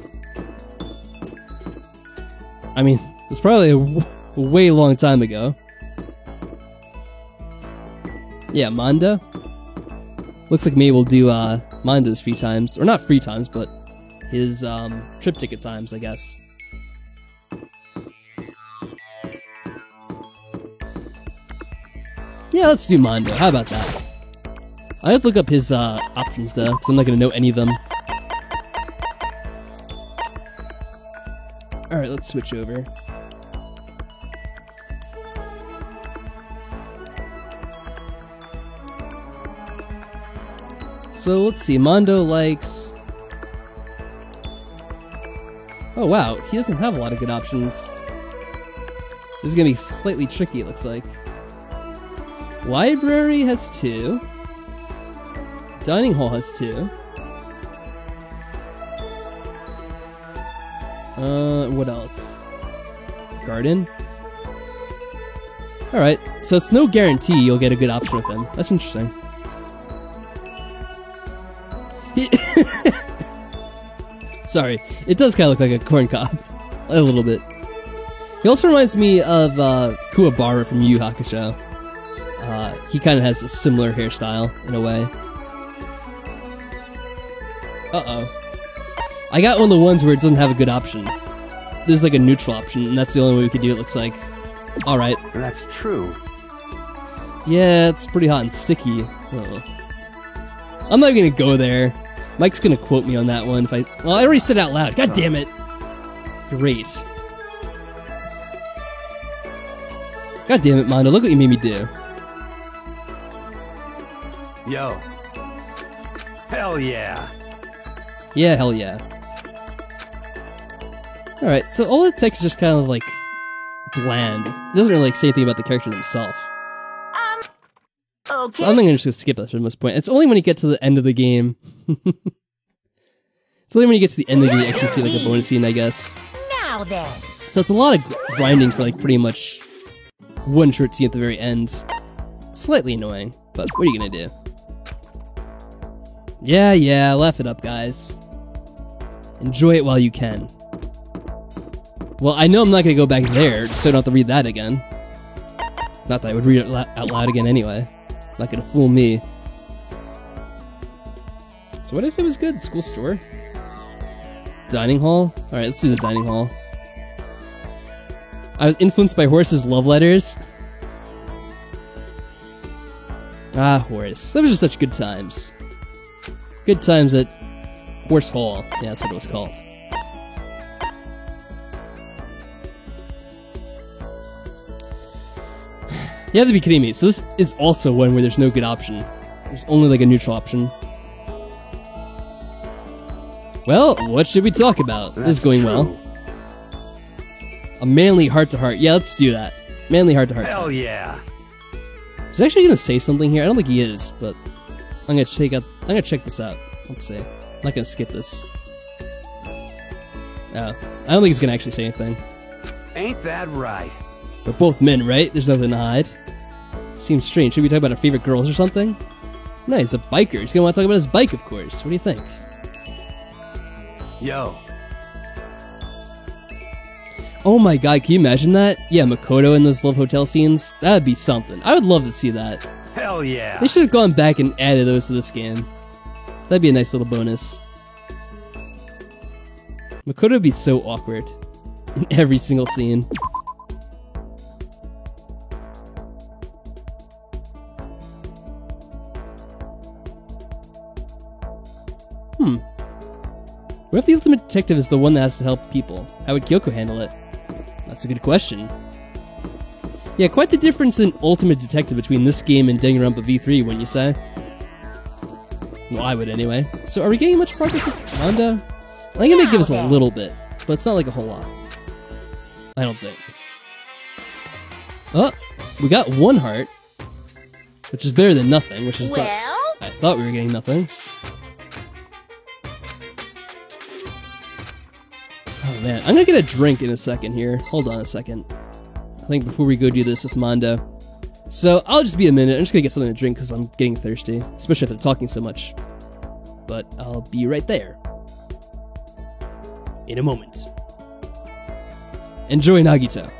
I mean, it was probably a way long time ago. Yeah, Mondo. Looks like maybe we'll do Mondo's free times. Or not free times, but his trip ticket times, I guess. Yeah, let's do Mondo. How about that? I have to look up his options though, because I'm not going to know any of them. Alright, let's switch over. So let's see, Mondo likes... Oh wow, he doesn't have a lot of good options. This is going to be slightly tricky, it looks like. Library has 2. Dining hall has 2. What else? Garden? Alright, so it's no guarantee you'll get a good option with him. That's interesting. Sorry, it does kind of look like a corn cob. A little bit. He also reminds me of Kuwabara from Yu Yu Hakusho. He kind of has a similar hairstyle, in a way. Uh-oh. I got one of the ones where it doesn't have a good option. This is like a neutral option, and that's the only way we could do it, looks like. Alright. That's true. Yeah, it's pretty hot and sticky. Oh. I'm not gonna go there. Mike's gonna quote me on that one if I... Well, I already said it out loud. God damn it. Great. God damn it, Mondo. Look what you made me do. Yo. Hell yeah. Yeah, hell yeah. Alright, so all the text is just kind of like bland. It doesn't really like say anything about the character themselves. Okay. So I'm just gonna skip that for the most point. It's only when you get to the end of the game It's only when you get to the end that you actually see like a bonus scene, I guess. Now then. So it's a lot of grinding for like pretty much one short scene at the very end. Slightly annoying, but what are you gonna do? Yeah, laugh it up, guys. Enjoy it while you can. Well, I know I'm not gonna go back there, so I don't have to read that again. Not that I would read it out loud again anyway. Not gonna fool me. So what did I say was good? School store? Dining hall? Alright, let's do the dining hall. I was influenced by Horace's love letters. Ah, Horace. That was just such good times. Good times at Horse Hall. Yeah, that's what it was called. You have to be kidding me. So this is also one where there's no good option. There's only like a neutral option. Well, what should we talk about? This is going well. A manly heart-to-heart. Yeah, let's do that. Manly heart-to-heart. Hell yeah. He's actually gonna say something here. I don't think he is, but I'm gonna check this out. Let's see. I'm not gonna skip this. Oh, I don't think he's gonna actually say anything. Ain't that right? We're both men, right? There's nothing to hide. Seems strange. Should we talk about our favorite girls or something? No, he's a biker. He's gonna want to talk about his bike, of course. What do you think? Yo. Oh my god, can you imagine that? Yeah, Makoto in those Love Hotel scenes. That'd be something. I would love to see that. Hell yeah. They should have gone back and added those to this game. That'd be a nice little bonus. Makoto would be so awkward in every single scene. What if the ultimate detective is the one that has to help people? How would Kyoko handle it? That's a good question. Yeah, quite the difference in Ultimate Detective between this game and Danganronpa V3, wouldn't you say? Well, I would anyway. So are we getting much progress with Mondo? I think it may give us a little bit, but it's not like a whole lot. I don't think. Oh, we got one heart, which is better than nothing, which is I thought we were getting nothing. Oh man, I'm gonna get a drink in a second here. Hold on a second. I think before we go do this with Mondo. So I'll just be a minute. I'm just gonna get something to drink because I'm getting thirsty, especially after talking so much. But I'll be right there. In a moment. Enjoy Nagito.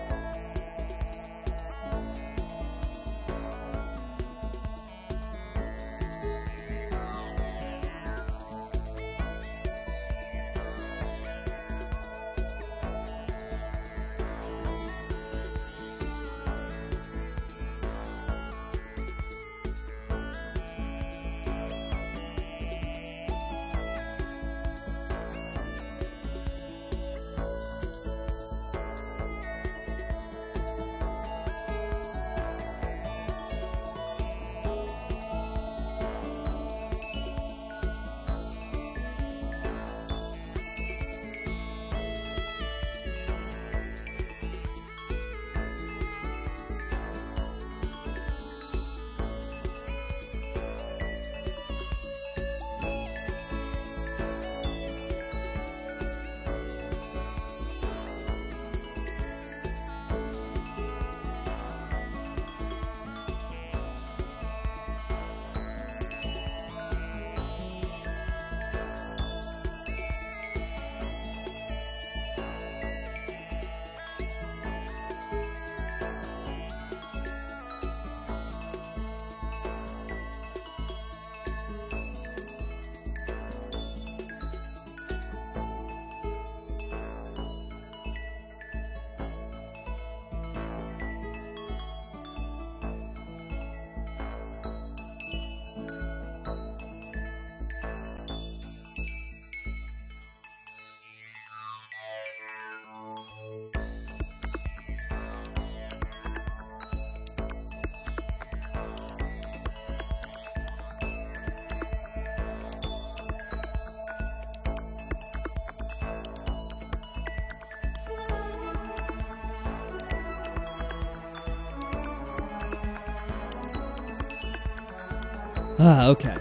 Ah, okay.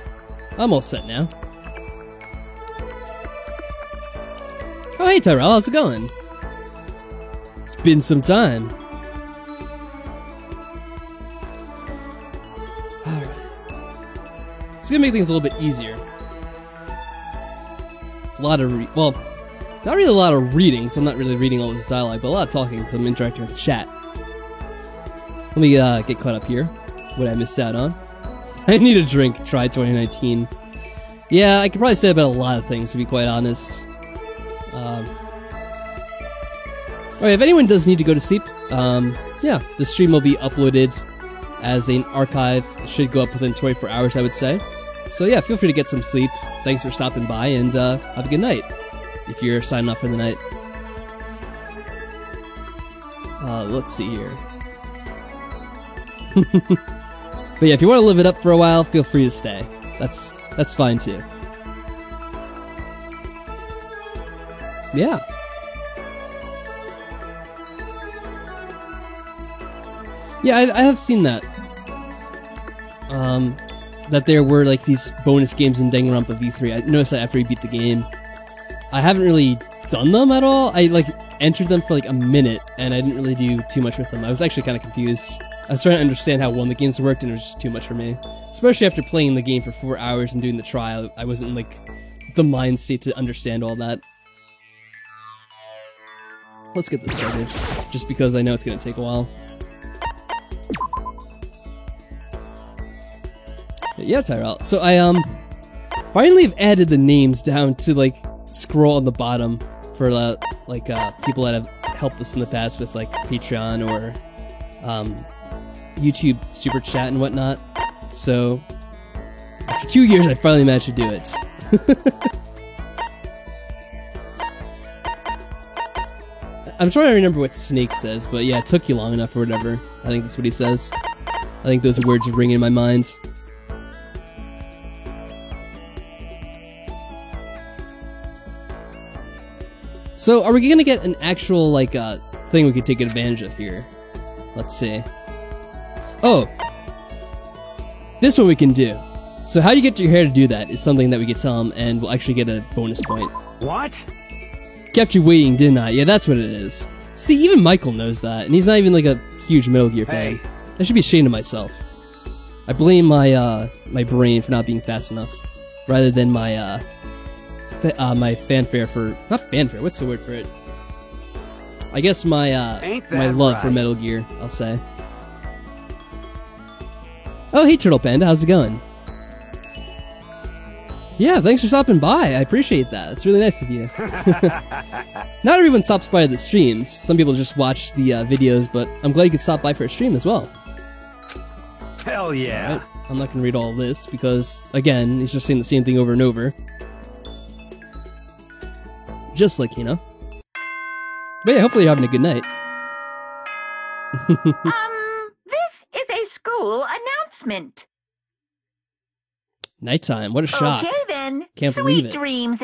I'm all set now. hey Tyrell, how's it going? It's been some time. Alright. It's gonna make things a little bit easier. A lot of well, not really a lot of reading, so I'm not really reading all this dialogue, but a lot of talking because I'm interacting with the chat. Let me get caught up here. What I missed out on. I need a drink. Try 2019. Yeah, I could probably say about a lot of things, to be quite honest. Alright, if anyone does need to go to sleep, yeah, the stream will be uploaded as an archive. It should go up within 24 hours, I would say. So yeah, feel free to get some sleep. Thanks for stopping by, and have a good night, if you're signing off for the night. Let's see here. But yeah, if you want to live it up for a while, feel free to stay. That's fine too. Yeah. Yeah, I have seen that. That there were like these bonus games in Danganronpa V3. I noticed that after we beat the game. I haven't really done them at all. I like entered them for like a minute, and I didn't really do too much with them. I was actually kind of confused. I was trying to understand how one of the games worked, and it was just too much for me. Especially after playing the game for 4 hours and doing the trial, I wasn't in like the mind state to understand all that. Let's get this started, just because I know it's gonna take a while. Yeah, Tyrell. So I finally have added the names down to like scroll on the bottom for people that have helped us in the past with like Patreon or YouTube Super Chat and whatnot. So after 2 years, I finally managed to do it. I'm trying to remember what Snake says, but yeah, it took you long enough or whatever. I think that's what he says. I think those words ring in my mind. So, are we gonna get an actual, like, thing we could take advantage of here? Let's see. Oh! This one we can do. So how you get your hair to do that is something that we could tell him, and we'll actually get a bonus point. What? Kept you waiting, didn't I? Yeah, that's what it is. See, even Michael knows that, and he's not even, like, a huge Metal Gear fan. Hey. I should be ashamed of myself. I blame my, my brain for not being fast enough, rather than my, my fanfare for... Not fanfare, what's the word for it? I guess my, my love for Metal Gear, I'll say. Oh, hey Turtle Panda, how's it going? Yeah, thanks for stopping by, I appreciate that, it's really nice of you. Not everyone stops by the streams, some people just watch the videos, but I'm glad you could stop by for a stream as well. Hell yeah. Alright, I'm not gonna read all of this, because, again, he's just saying the same thing over and over. Just like Hina. But yeah, hopefully you're having a good night. This is a school announcement. Nighttime, what a shock. Okay then. Can't Sweet believe it. dreams.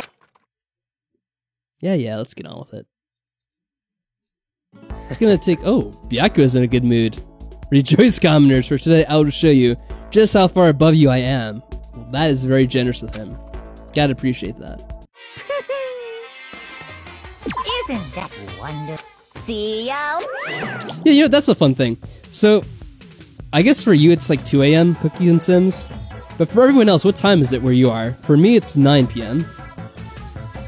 Yeah, let's get on with it. It's gonna take... Oh, Byaku's in a good mood. Rejoice, commoners, for today I will show you just how far above you I am. Well, that is very generous of him. Gotta appreciate that. Isn't that wonderful? See ya. Yeah, you know, that's a fun thing. So, I guess for you it's like 2 a.m. Cookies and Sims. But for everyone else, what time is it where you are? For me, it's 9 p.m. You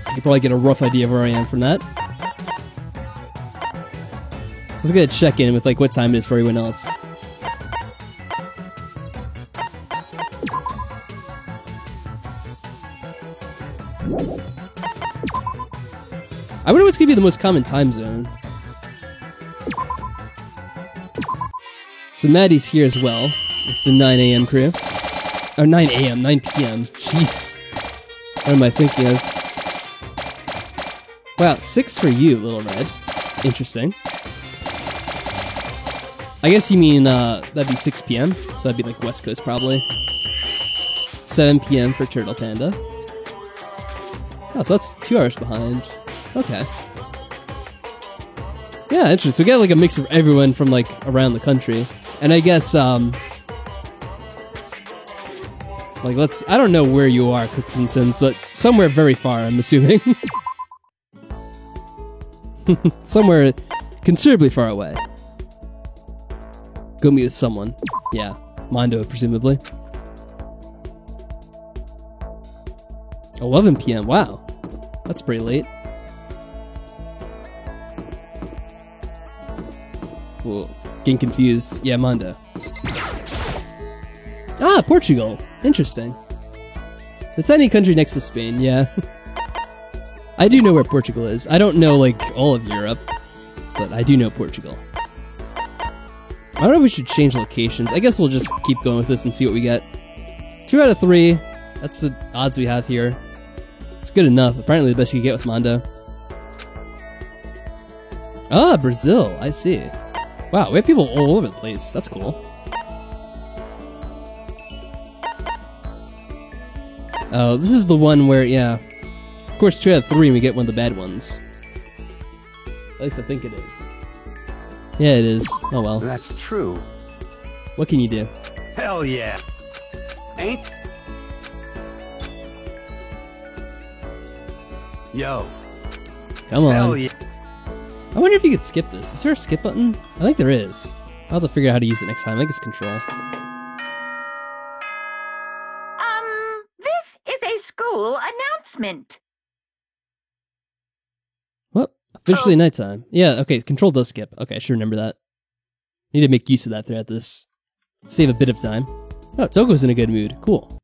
can probably get a rough idea of where I am from that. So let's get a check-in with like what time it is for everyone else. I wonder what's gonna be the most common time zone. So Maddie's here as well, with the 9 a.m. crew. Or 9 a.m., 9 p.m. Jeez. What am I thinking of? Wow, 6 for you, Little Red. Interesting. I guess you mean, that'd be 6 p.m., so that'd be like West Coast probably. 7 p.m. for Turtle Panda. Oh, so that's 2 hours behind. Okay. Yeah, interesting. So we got like a mix of everyone from like around the country. And I guess, like I don't know where you are, Cooks and Sims, but somewhere very far, I'm assuming. Somewhere considerably far away. Go meet with someone. Yeah, Mondo, presumably. 11 p.m. Wow, that's pretty late. Whoa, getting confused. Yeah, Mondo. Ah, Portugal. Interesting. The tiny country next to Spain, yeah. I do know where Portugal is. I don't know, like, all of Europe, but I do know Portugal. I don't know if we should change locations. I guess we'll just keep going with this and see what we get. 2 out of 3. That's the odds we have here. It's good enough. Apparently the best you can get with Mondo. Ah, Brazil. I see. Wow, we have people all over the place. That's cool. Oh, this is the one where, yeah. Of course, 2 out of 3 and we get one of the bad ones. At least I think it is. Yeah, it is. Oh well. That's true. What can you do? Hell yeah. Ain't? Yo. Come on. Hell yeah. I wonder if you could skip this. Is there a skip button? I think there is. I'll have to figure out how to use it next time. I think it's control. This is a school announcement. What? Officially nighttime. Yeah, okay, control does skip. Okay, I should remember that. Need to make use of that throughout this. Save a bit of time. Oh, Togo's in a good mood. Cool.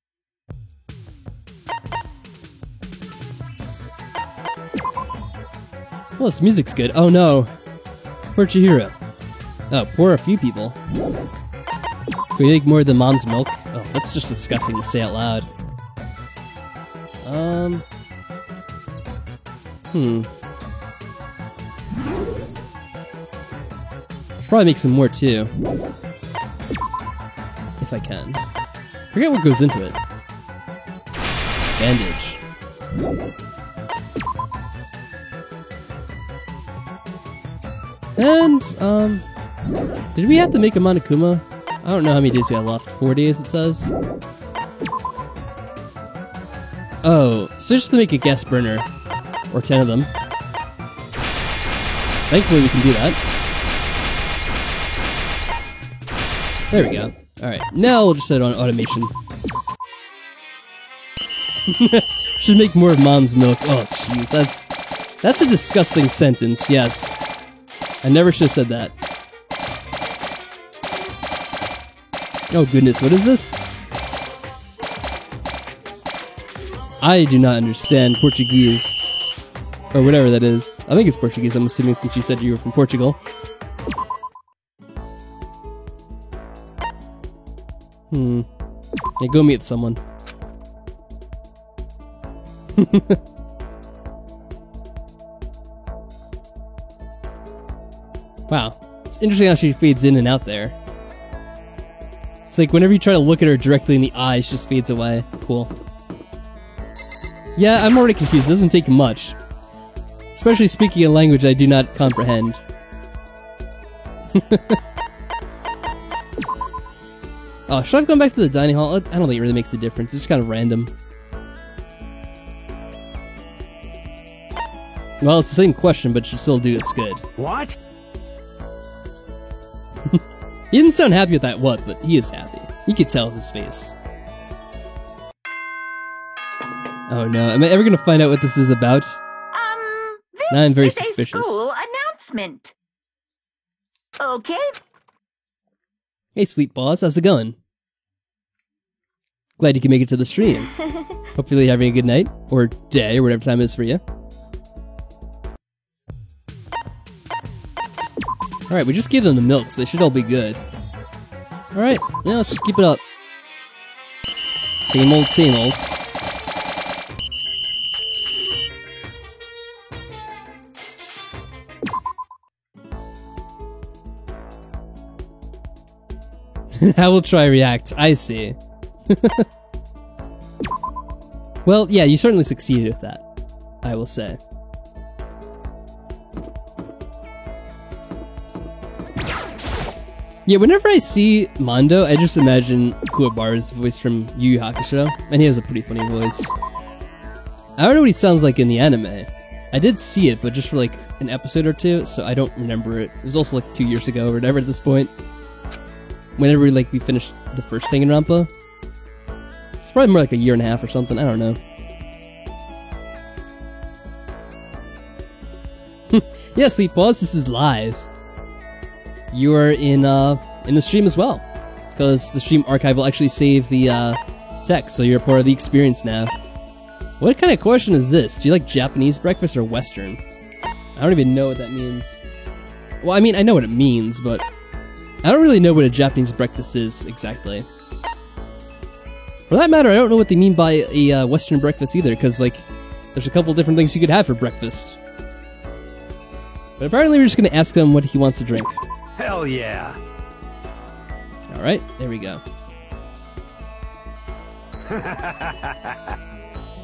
Well, this music's good. Oh no. Poor Chihiro. Oh, poor a few people. Can we make more than mom's milk? Oh, that's just disgusting to say out loud. Should probably make some more too. If I can. Forget what goes into it. Bandage. And, did we have to make a Monokuma? I don't know how many days we have left. 4 days, it says. Oh, so just to make a gas burner. Or 10 of them. Thankfully we can do that. There we go. Alright, now we'll just set it on automation. Should make more of mom's milk. Oh, jeez, that's a disgusting sentence, yes. I never should have said that. Oh goodness, what is this? I do not understand Portuguese. Or whatever that is. I think it's Portuguese, I'm assuming, since you said you were from Portugal. Yeah, go meet someone. Wow. It's interesting how she fades in and out there. It's like whenever you try to look at her directly in the eyes, she just fades away. Cool. Yeah, I'm already confused. It doesn't take much. Especially speaking a language I do not comprehend. Oh, should I have gone back to the dining hall? I don't think it really makes a difference. It's kind of random. Well, it's the same question, but it should still do its good. What? He didn't sound happy with that what, but he is happy. You could tell with his face. Oh no, am I ever gonna find out what this is about? Now I'm very suspicious. A school announcement. Okay. Hey, Sleep Boss, how's it going? Glad you can make it to the stream. Hopefully you're having a good night, or day, or whatever time it is for you. Alright, we just gave them the milk, so they should all be good. Alright, now let's just keep it up. Same old, same old. I will try react, I see. Well, yeah, you certainly succeeded with that, I will say. Yeah, whenever I see Mondo, I just imagine Kuwabara's voice from Yu Yu Hakusho, and he has a pretty funny voice. I don't know what he sounds like in the anime, I did see it, but just for like an episode or two, so I don't remember it. It was also like 2 years ago or whatever at this point. Whenever like we finished the first Danganronpa. It's probably more like a year and a half or something, I don't know. Yeah, Sleep Pause, this is live. You are in the stream as well. Because the stream archive will actually save the text, so you're a part of the experience now. What kind of question is this? Do you like Japanese breakfast or Western? I don't even know what that means. Well, I mean, I know what it means, but I don't really know what a Japanese breakfast is exactly. For that matter, I don't know what they mean by a Western breakfast either, because, like, there's a couple different things you could have for breakfast. But apparently we're just going to ask him what he wants to drink. Hell yeah. Alright, there we go.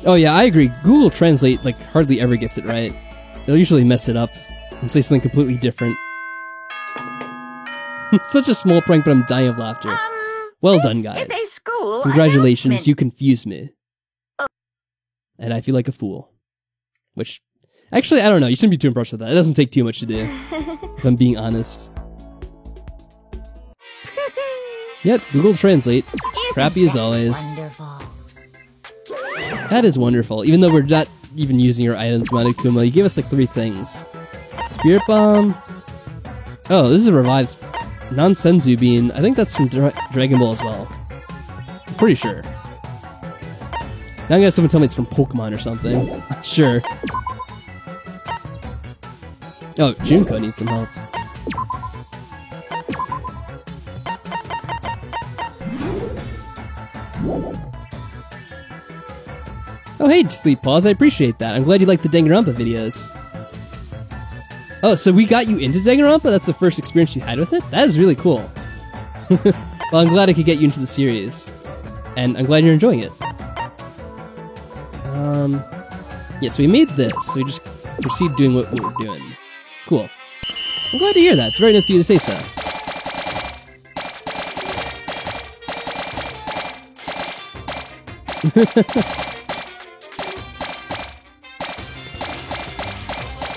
Oh yeah, I agree. Google Translate, like, hardly ever gets it right. They'll usually mess it up and say something completely different. Such a small prank, but I'm dying of laughter. Well done, guys. It's a school Congratulations, announcement. you confused me. And I feel like a fool. Which, actually, I don't know. You shouldn't be too impressed with that. It doesn't take too much to do, if I'm being honest. Yep, Google Translate. Crappy as always. Wonderful. That is wonderful. Even though we're not even using your items, Monokuma, you gave us like 3 things. Spirit Bomb. Oh, this is a revised Non-Senzu Bean. I think that's from Dragon Ball as well. I'm pretty sure. Now I'm gonna have someone tell me it's from Pokemon or something. Sure. Oh, Junko needs some help. Oh hey, Sleep Pause, I appreciate that. I'm glad you like the Danganronpa videos. Oh, so we got you into Danganronpa? That's the first experience you had with it? That is really cool. Well, I'm glad I could get you into the series. And I'm glad you're enjoying it. Yeah, so we made this, so we just proceed doing what we're doing. Cool. I'm glad to hear that. It's very nice of you to say so.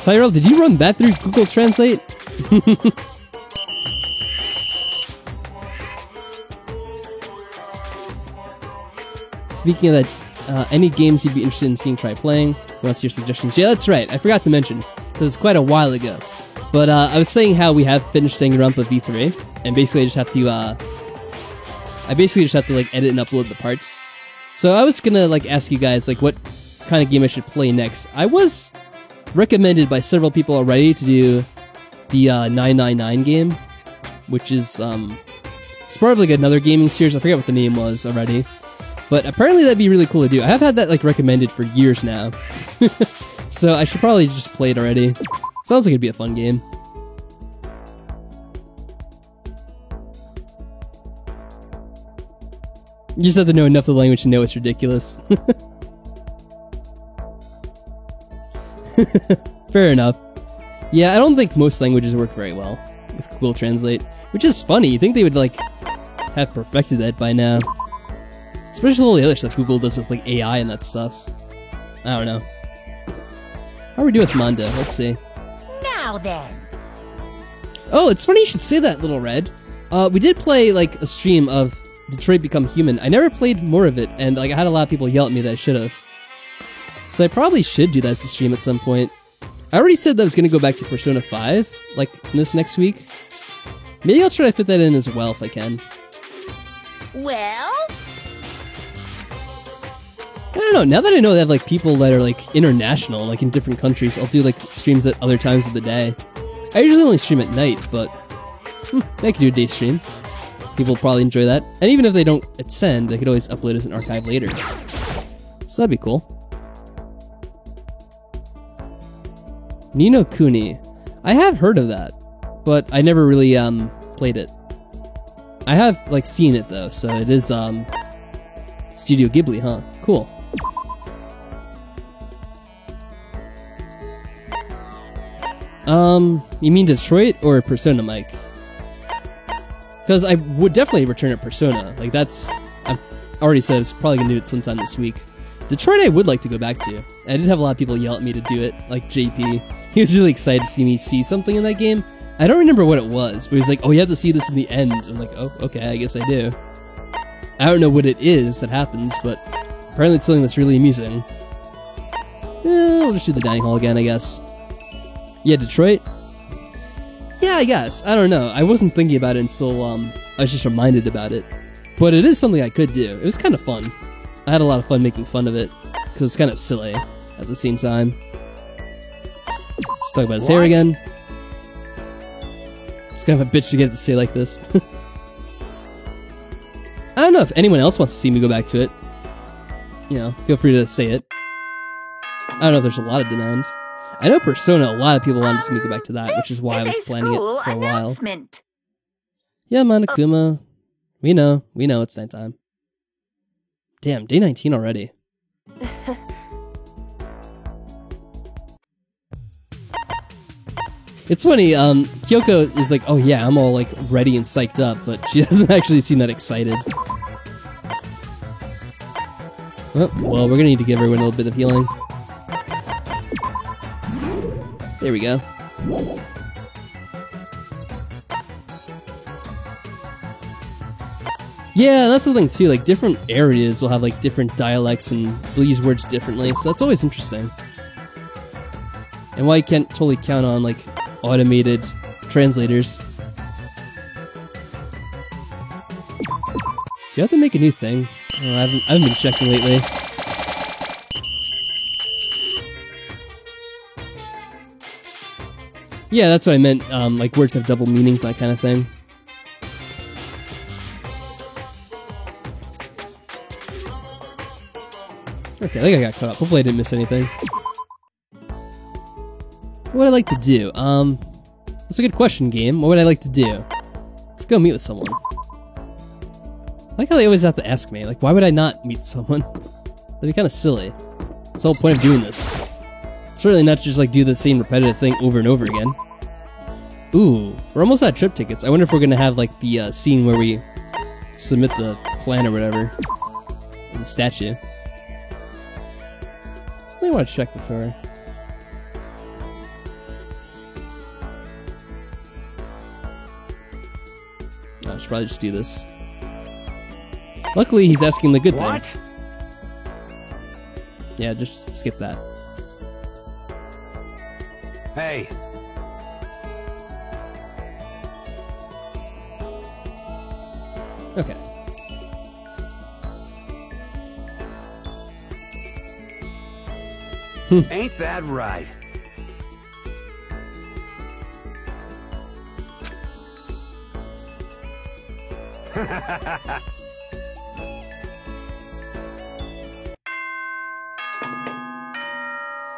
Tyrell, did you run that through Google Translate? Speaking of that, any games you'd be interested in seeing try playing? What's your suggestions? Yeah, that's right. I forgot to mention. It was quite a while ago. But I was saying how we have finished Danganronpa V3, and basically I just have to like edit and upload the parts. So I was gonna like ask you guys like what kind of game I should play next. I was recommended by several people already to do the 999 game, which is it's part of like another gaming series. I forget what the name was already, but apparently that'd be really cool to do. I have had that like recommended for years now, so I should probably just play it already. Sounds like it'd be a fun game. You just have to know enough of the language to know it's ridiculous. Fair enough. Yeah, I don't think most languages work very well with Google Translate, which is funny. You think they would like have perfected that by now, especially all the other stuff Google does with like AI and that stuff. I don't know. How are we doing with Mondo? Let's see. Now then. Oh, it's funny you should say that, Little Red. We did play like a stream of Detroit Become Human. I never played more of it, and like I had a lot of people yell at me that I should have. So I probably should do that as a stream at some point. I already said that I was going to go back to Persona 5, like, this next week. Maybe I'll try to fit that in as well if I can. Well? I don't know, now that I know they have, like, people that are, like, international, like, in different countries, I'll do, like, streams at other times of the day. I usually only stream at night, but I could do a day stream. People will probably enjoy that. And even if they don't attend, I could always upload it as an archive later. So that'd be cool. Ni no Kuni. I have heard of that, but I never really played it. I have like seen it though, so it is Studio Ghibli, huh? Cool. You mean Detroit or Persona, Mike? Because I would definitely return at Persona. Like that's, I already said it's probably gonna do it sometime this week. Detroit I would like to go back to. I did have a lot of people yell at me to do it, like JP. He was really excited to see me see something in that game. I don't remember what it was, but he was like, oh, you have to see this in the end. I'm like, oh, okay, I guess I do. I don't know what it is that happens, but apparently it's something that's really amusing. We'll just do the dining hall again, I guess. Yeah, Detroit? Yeah, I guess. I don't know. I wasn't thinking about it until I was just reminded about it. But it is something I could do. It was kind of fun. I had a lot of fun making fun of it, because it's kind of silly at the same time. Let's talk about his hair again. It's kind of a bitch to get it to say like this. I don't know if anyone else wants to see me go back to it. You know, feel free to say it. I don't know if there's a lot of demand. I know Persona, a lot of people wanted to see me go back to that, which is why I was planning it for a while. Yeah, Monokuma. We know it's nighttime. Damn, day 19 already. It's funny, Kyoko is like, oh yeah, I'm all like ready and psyched up, but she doesn't actually seem that excited. Oh, well, we're gonna need to give everyone a little bit of healing. There we go. Yeah, that's the thing too, like different areas will have like different dialects and they'll use words differently, so that's always interesting. And why you can't totally count on like automated translators. Do you have to make a new thing? Oh, I haven't been checking lately. Yeah, that's what I meant, like words have double meanings, that kind of thing. Okay, I think I got caught up. Hopefully I didn't miss anything. What would I like to do? That's a good question, game. What would I like to do? Let's go meet with someone. I like how they always have to ask me. Like, why would I not meet someone? That'd be kind of silly. That's the whole point of doing this. Certainly not just like do the same repetitive thing over and over again. Ooh, we're almost out of trip tickets. I wonder if we're gonna have like the scene where we submit the plan or whatever. Or the statue. I want to check before. I should probably just do this. Luckily, he's asking the good thing. Yeah, just skip that. Hey. Okay. Ain't that right?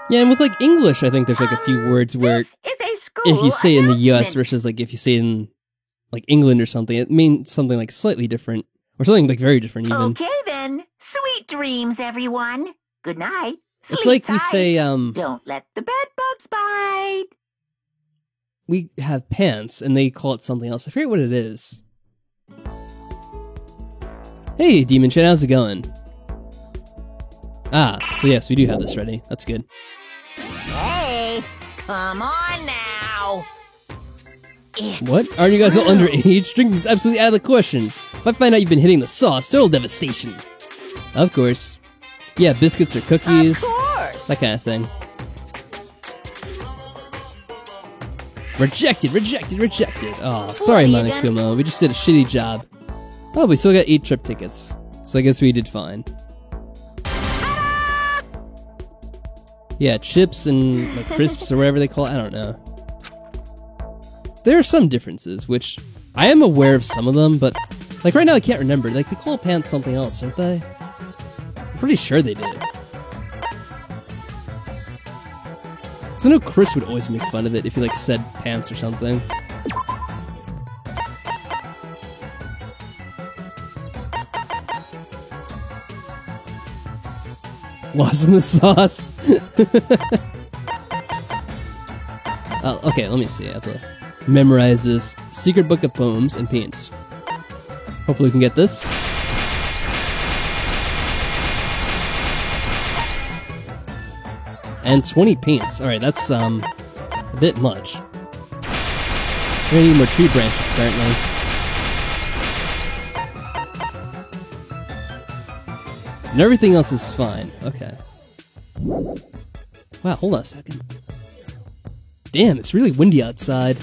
Yeah, and with like English, I think there's like a few words where if you say it in the US versus like if you say it in like England or something, it means something like slightly different. Or something like very different even. Okay then. Sweet dreams, everyone. Good night. It's like we say, Don't let the bed bugs bite. We have pants, and they call it something else. I forget what it is. Hey, Demon Chan, how's it going? Ah, so yes, we do have this ready. That's good. Hey, come on now. What? Aren't you guys all underage? Drinking's absolutely out of the question. If I find out you've been hitting the sauce, total devastation. Of course. Yeah, biscuits or cookies. Of course. That kind of thing. Rejected, rejected, rejected. Oh, sorry, Monokuma. We just did a shitty job. Oh, we still got 8 trip tickets. So I guess we did fine. Yeah, chips and like crisps or whatever they call it. I don't know. There are some differences, which I am aware of some of them, but like right now I can't remember. Like they call pants something else, don't they? I'm pretty sure they did. So I know Chris would always make fun of it if he like said pants or something. Lost in the sauce. Okay, let me see. I have to memorize this. Secret Book of Poems and Paints. Hopefully we can get this. And 20 paints. Alright, that's, a bit much. We're gonna need more tree branches, apparently. And everything else is fine. Okay. Wow, hold on a second. Damn, it's really windy outside.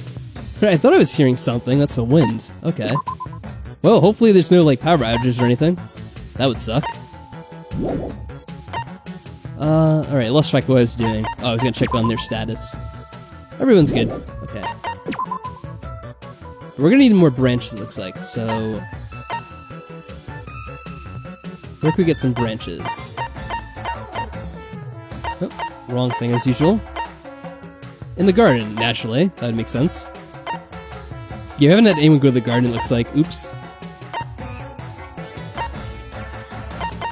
I thought I was hearing something. That's the wind. Okay. Well, hopefully there's no, like, power outages or anything. That would suck. Alright, lost track of what I was doing. Oh, I was gonna check on their status. Everyone's good. Okay. We're gonna need more branches, it looks like, so... Where can we get some branches? Oh, wrong thing as usual. In the garden, naturally. That would make sense. You haven't had anyone go to the garden, it looks like. Oops.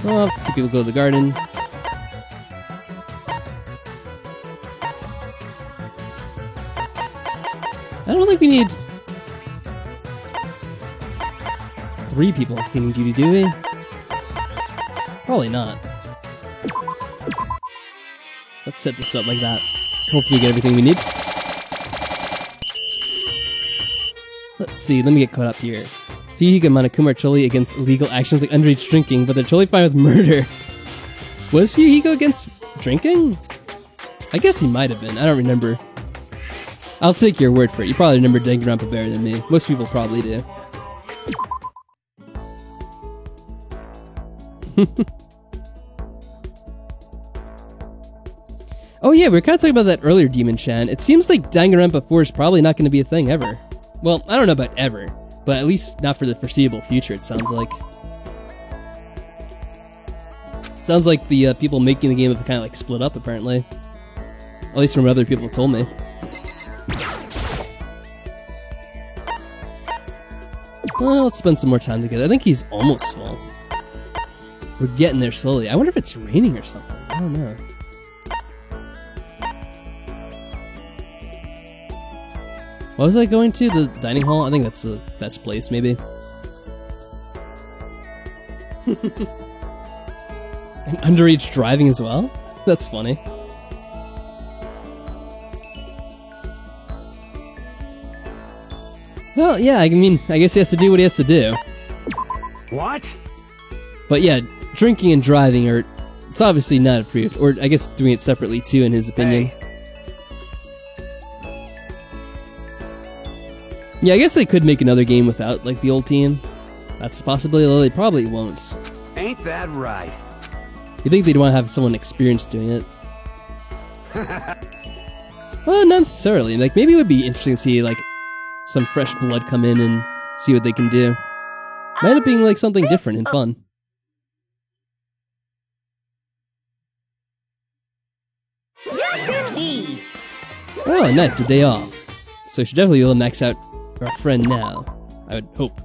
Well, 2 people go to the garden. I don't think we need 3 people on cleaning duty, do we? Probably not. Let's set this up like that. Hopefully we get everything we need. Let's see, let me get caught up here. Fuyuhiko and Monokuma are totally against illegal actions like underage drinking, but they're totally fine with murder. Was Fuyuhiko against drinking? I guess he might have been, I don't remember. I'll take your word for it, you probably remember Danganronpa better than me. Most people probably do. Oh yeah, we were kind of talking about that earlier, Demon-chan. It seems like Danganronpa 4 is probably not going to be a thing ever. Well, I don't know about ever, but at least not for the foreseeable future, it sounds like. Sounds like the people making the game have kind of like split up, apparently. At least from what other people told me. Well, let's spend some more time together. I think he's almost full. We're getting there slowly. I wonder if it's raining or something. I don't know. What was I going to? The dining hall? I think that's the best place, maybe. And underage driving as well? That's funny. Well, yeah, I mean, I guess he has to do what he has to do. What? But yeah, drinking and driving are... It's obviously not approved. Or, I guess doing it separately, too, in his opinion. Hey. Yeah, I guess they could make another game without, like, the old team. That's a possibility, although they probably won't. Ain't that right? You think they'd want to have someone experienced doing it? Well, not necessarily. Like, maybe it would be interesting to see, like, some fresh blood come in and see what they can do. Might end up being, like, something different and fun. Yes, indeed. Oh, nice, the day off. So we should definitely be able to max out our friend now. I would hope.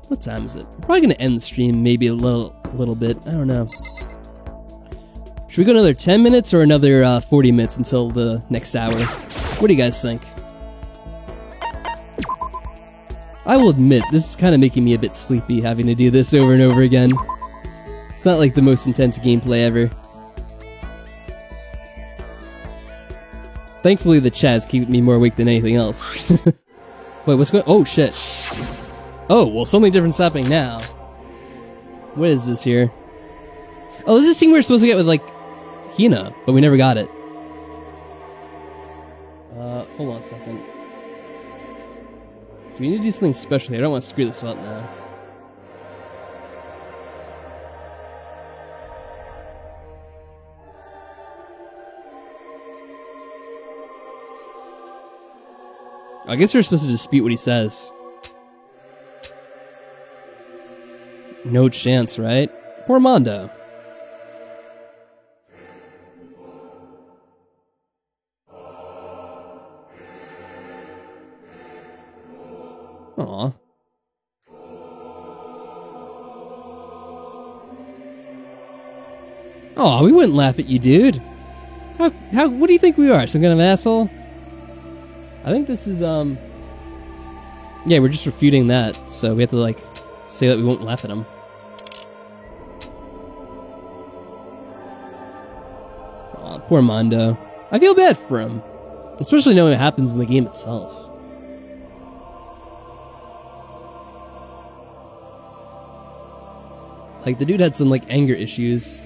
What time is it? We're probably gonna end the stream maybe a little bit. I don't know. Should we go another 10 minutes or another 40 minutes until the next hour? What do you guys think? I will admit, this is kind of making me a bit sleepy having to do this over and over again. It's not like the most intense gameplay ever. Thankfully, the chat's keeping me more awake than anything else. Wait, what's going? Oh shit! Oh well, something different's happening now. What is this here? Oh, this is the scene we were supposed to get with like Hina, but we never got it. Hold on a second. Do we need to do something special here? I don't want to screw this up now. I guess we're supposed to dispute what he says. No chance, right? Poor Mondo. Aw. Aw, we wouldn't laugh at you, dude. What do you think we are? Some kind of asshole? I think this is, yeah, we're just refuting that, so we have to, like, say that we won't laugh at him. Poor Mondo. I feel bad for him. Especially knowing what happens in the game itself. Like, the dude had some, like, anger issues.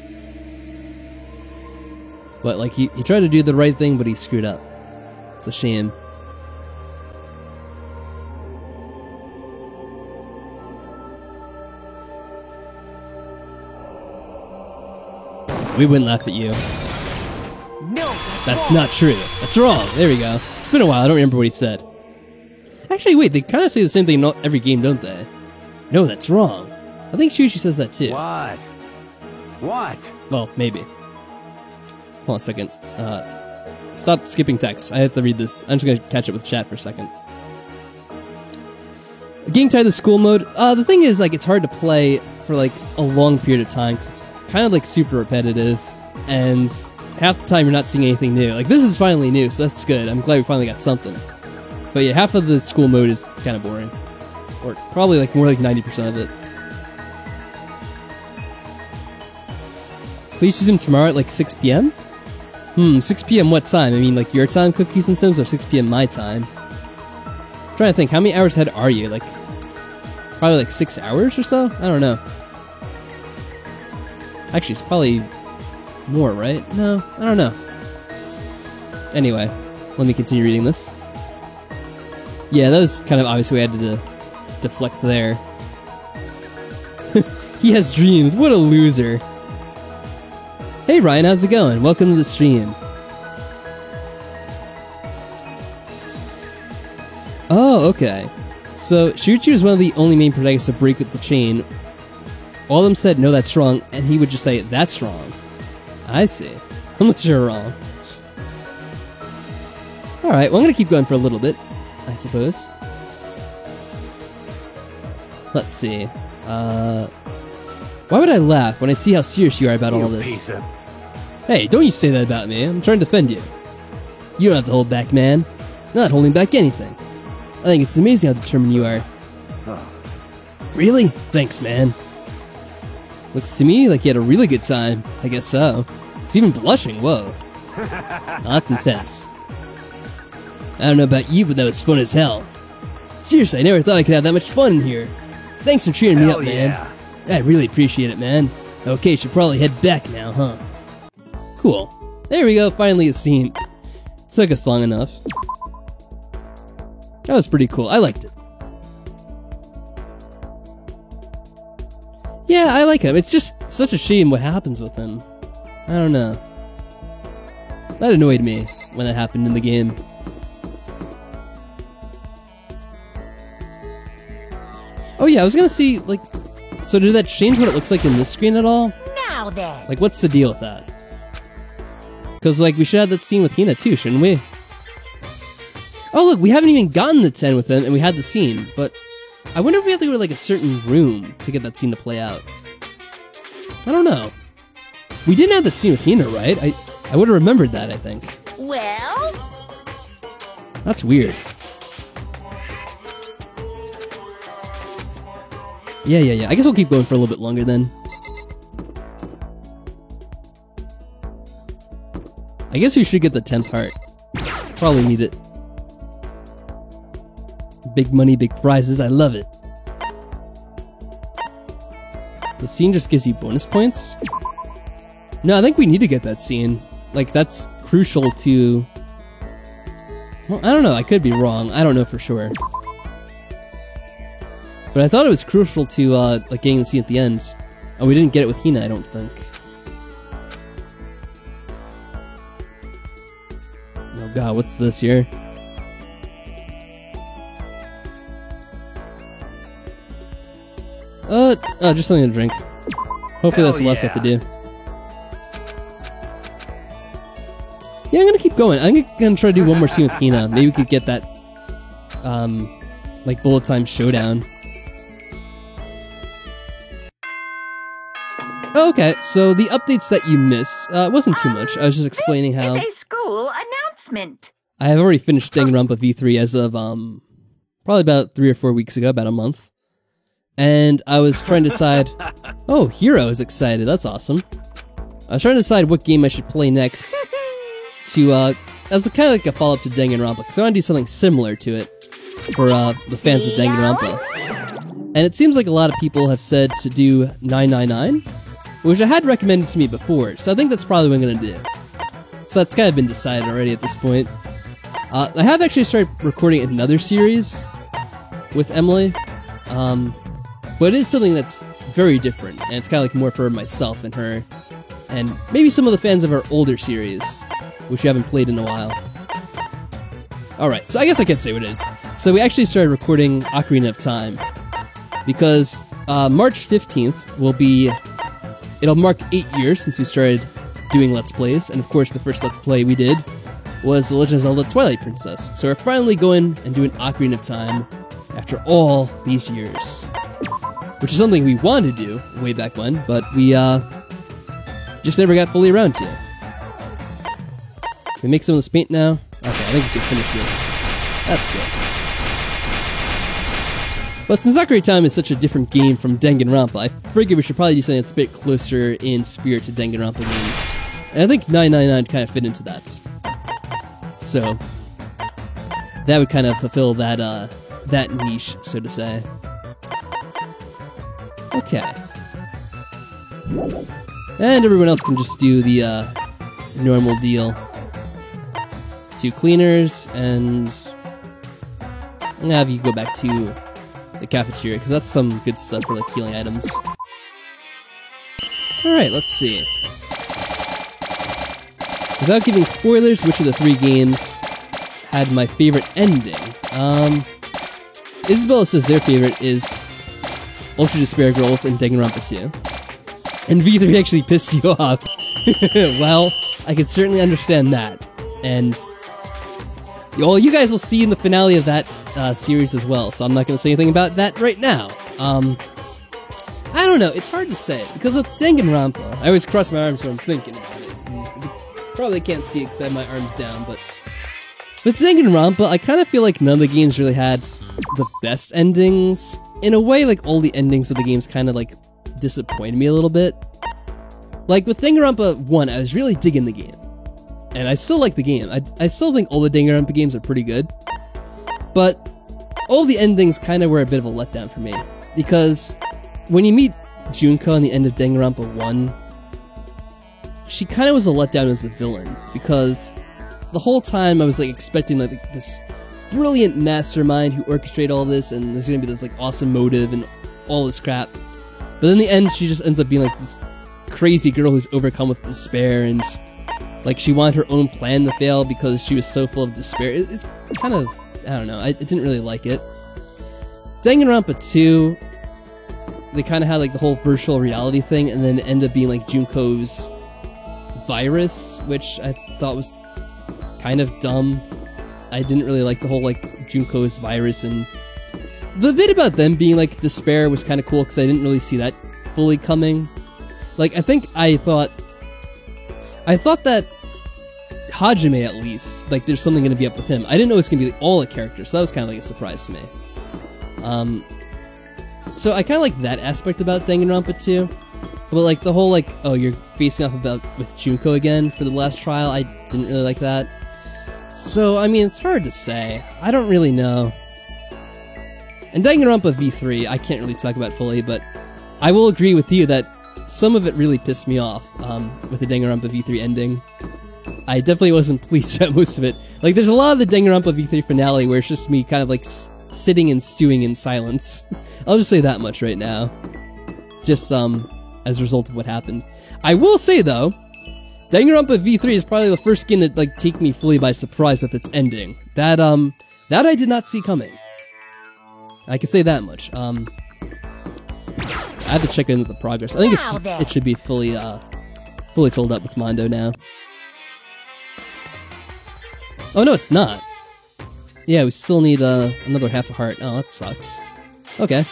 But, like, he tried to do the right thing, but he screwed up. It's a shame. We wouldn't laugh at you. No, That's not true. That's wrong. There we go. It's been a while. I don't remember what he said. Actually, wait. They kind of say the same thing in not every game, don't they? No, that's wrong. I think Shuichi says that too. What? What? Well, maybe. Hold on a second. Stop skipping text. I have to read this. I'm just gonna catch up with chat for a second. Getting tired of the school mode. The thing is, like, it's hard to play for like a long period of time because it's kind of like super repetitive, and half the time you're not seeing anything new. Like, this is finally new, so that's good. I'm glad we finally got something. But yeah, half of the school mode is kind of boring, or probably like more like 90% of it. Please use him tomorrow at like 6 p.m. 6 p.m. what time? I mean, like your time, Cookies and Sims, or 6 p.m. my time? I'm trying to think, how many hours ahead are you? Like, probably like 6 hours or so? I don't know. Actually, it's probably more, right? No, I don't know. Anyway, let me continue reading this. Yeah, that was kind of obvious we had to deflect there. He has dreams. What a loser. Hey Ryan, how's it going? Welcome to the stream. Oh, okay. So, Shuichi was one of the only main protagonists to break with the chain. All of them said, no, that's wrong, and he would just say, that's wrong. I see. Unless you're wrong. Alright, well, I'm gonna keep going for a little bit, I suppose. Let's see. Why would I laugh when I see how serious you are about all this? Hey, don't you say that about me. I'm trying to defend you. You don't have to hold back, man. I'm not holding back anything. I think it's amazing how determined you are. Really? Thanks, man. Looks to me like you had a really good time. I guess so. It's even blushing, whoa. Oh, that's intense. I don't know about you, but that was fun as hell. Seriously, I never thought I could have that much fun in here. Thanks for cheering me up, man. I really appreciate it, man. Okay, should probably head back now, huh? Cool. There we go, finally a scene. Took us long enough. That was pretty cool, I liked it. Yeah, I like him. It's just such a shame what happens with him. I don't know. That annoyed me when that happened in the game. Oh yeah, I was gonna see, like... So did that change what it looks like in this screen at all? Now then. Like, what's the deal with that? Because, like, we should have that scene with Hina too, shouldn't we? Oh look, we haven't even gotten the 10 with him, and we had the scene, but... I wonder if we have to go to, like, a certain room to get that scene to play out. I don't know. We didn't have that scene with Hina, right? I would have remembered that, I think. Well? That's weird. Yeah. I guess we'll keep going for a little bit longer then. I guess we should get the 10th heart. Probably need it. Big money, big prizes, I love it. The scene just gives you bonus points? No, I think we need to get that scene. Like, that's crucial to... Well, I don't know, I could be wrong. I don't know for sure. But I thought it was crucial to, like, getting the scene at the end. Oh, we didn't get it with Hina, I don't think. Oh god, what's this here? Just something to drink. Hopefully that's less I have to do. Yeah, I'm gonna keep going. I'm gonna try to do one more scene with Hina. Maybe we could get that, like, bullet time showdown. Okay, so the updates that you missed, wasn't too much. I was just explaining how... This is a school announcement. I have already finished Danganronpa V3 as of, probably about 3 or 4 weeks ago, about a month. And I was trying to decide... Oh, Hiro is excited, that's awesome. I was trying to decide what game I should play next. to, as a kind of like a follow-up to Danganronpa, because I want to do something similar to it for the fans of Danganronpa. And it seems like a lot of people have said to do 999, which I had recommended to me before, so I think that's probably what I'm going to do. So that's kind of been decided already at this point. I have actually started recording another series with Emily, but it is something that's very different, and it's kind of like more for myself and her, and maybe some of the fans of our older series, which we haven't played in a while. Alright, so I guess I can't say what it is. So we actually started recording Ocarina of Time, because March 15th will be... It'll mark 8 years since we started doing Let's Plays, and of course the first Let's Play we did was The Legend of Zelda Twilight Princess. So we're finally going and doing Ocarina of Time after all these years. Which is something we wanted to do way back when, but we just never got fully around to. Can we make some of this paint now? Okay, I think we can finish this. That's good. But since Ocarina of Time is such a different game from Danganronpa, I figured we should probably do something that's a bit closer in spirit to Danganronpa games. And I think 999 kind of fit into that. So, that would kind of fulfill that, that niche, so to say. Okay. And everyone else can just do the, normal deal. 2 cleaners, and I'm gonna have you go back to the cafeteria, because that's some good stuff for, like, healing items. Alright, let's see. Without giving spoilers, which of the 3 games had my favorite ending? Isabella says their favorite is Ultra Despair Girls and Danganronpa 2. And V3 actually pissed you off. Well, I can certainly understand that. And, well, you guys will see in the finale of that series as well, so I'm not going to say anything about that right now. I don't know, it's hard to say, because with Danganronpa, I always cross my arms when I'm thinking about it. You probably can't see it because I have my arms down, but with Danganronpa, I kind of feel like none of the games really had the best endings. In a way, like, all the endings of the games kind of, like, disappointed me a little bit. Like, with Danganronpa 1, I was really digging the game. And I still like the game. I still think all the Danganronpa games are pretty good. But all the endings kind of were a bit of a letdown for me. Because when you meet Junko in the end of Danganronpa 1, she kind of was a letdown as a villain. Because the whole time I was, like, expecting, like, this brilliant mastermind who orchestrated all this, and there's gonna be this, like, awesome motive and all this crap. But in the end, she just ends up being, like, this crazy girl who's overcome with despair, and, like, she wanted her own plan to fail because she was so full of despair. It's kind of, I don't know, I didn't really like it. Danganronpa 2, they kind of had, like, the whole virtual reality thing, and then it ended up being, like, Junko's virus, which I thought was kind of dumb. I didn't really like the whole, like, Junko's virus, and the bit about them being, like, despair was kind of cool, because I didn't really see that fully coming. Like, I thought that Hajime, at least, like, there's something gonna be up with him. I didn't know it was gonna be, like, all the characters, so that was kind of like a surprise to me. So I kind of like that aspect about Danganronpa 2. But, like, the whole, like, oh, you're facing off with Junko again for the last trial, I didn't really like that. So, I mean, it's hard to say. I don't really know. And Danganronpa V3, I can't really talk about fully, but I will agree with you that some of it really pissed me off with the Danganronpa V3 ending. I definitely wasn't pleased about most of it. Like, there's a lot of the Danganronpa V3 finale where it's just me kind of, like, sitting and stewing in silence. I'll just say that much right now. Just, as a result of what happened. I will say, though, Danganronpa V3 is probably the first game that, like, take me fully by surprise with its ending. That I did not see coming. I can say that much. I have to check in with the progress. I think it should be fully filled up with Mondo now. Oh, no, it's not. Yeah, we still need, another half a heart. Oh, that sucks. Okay.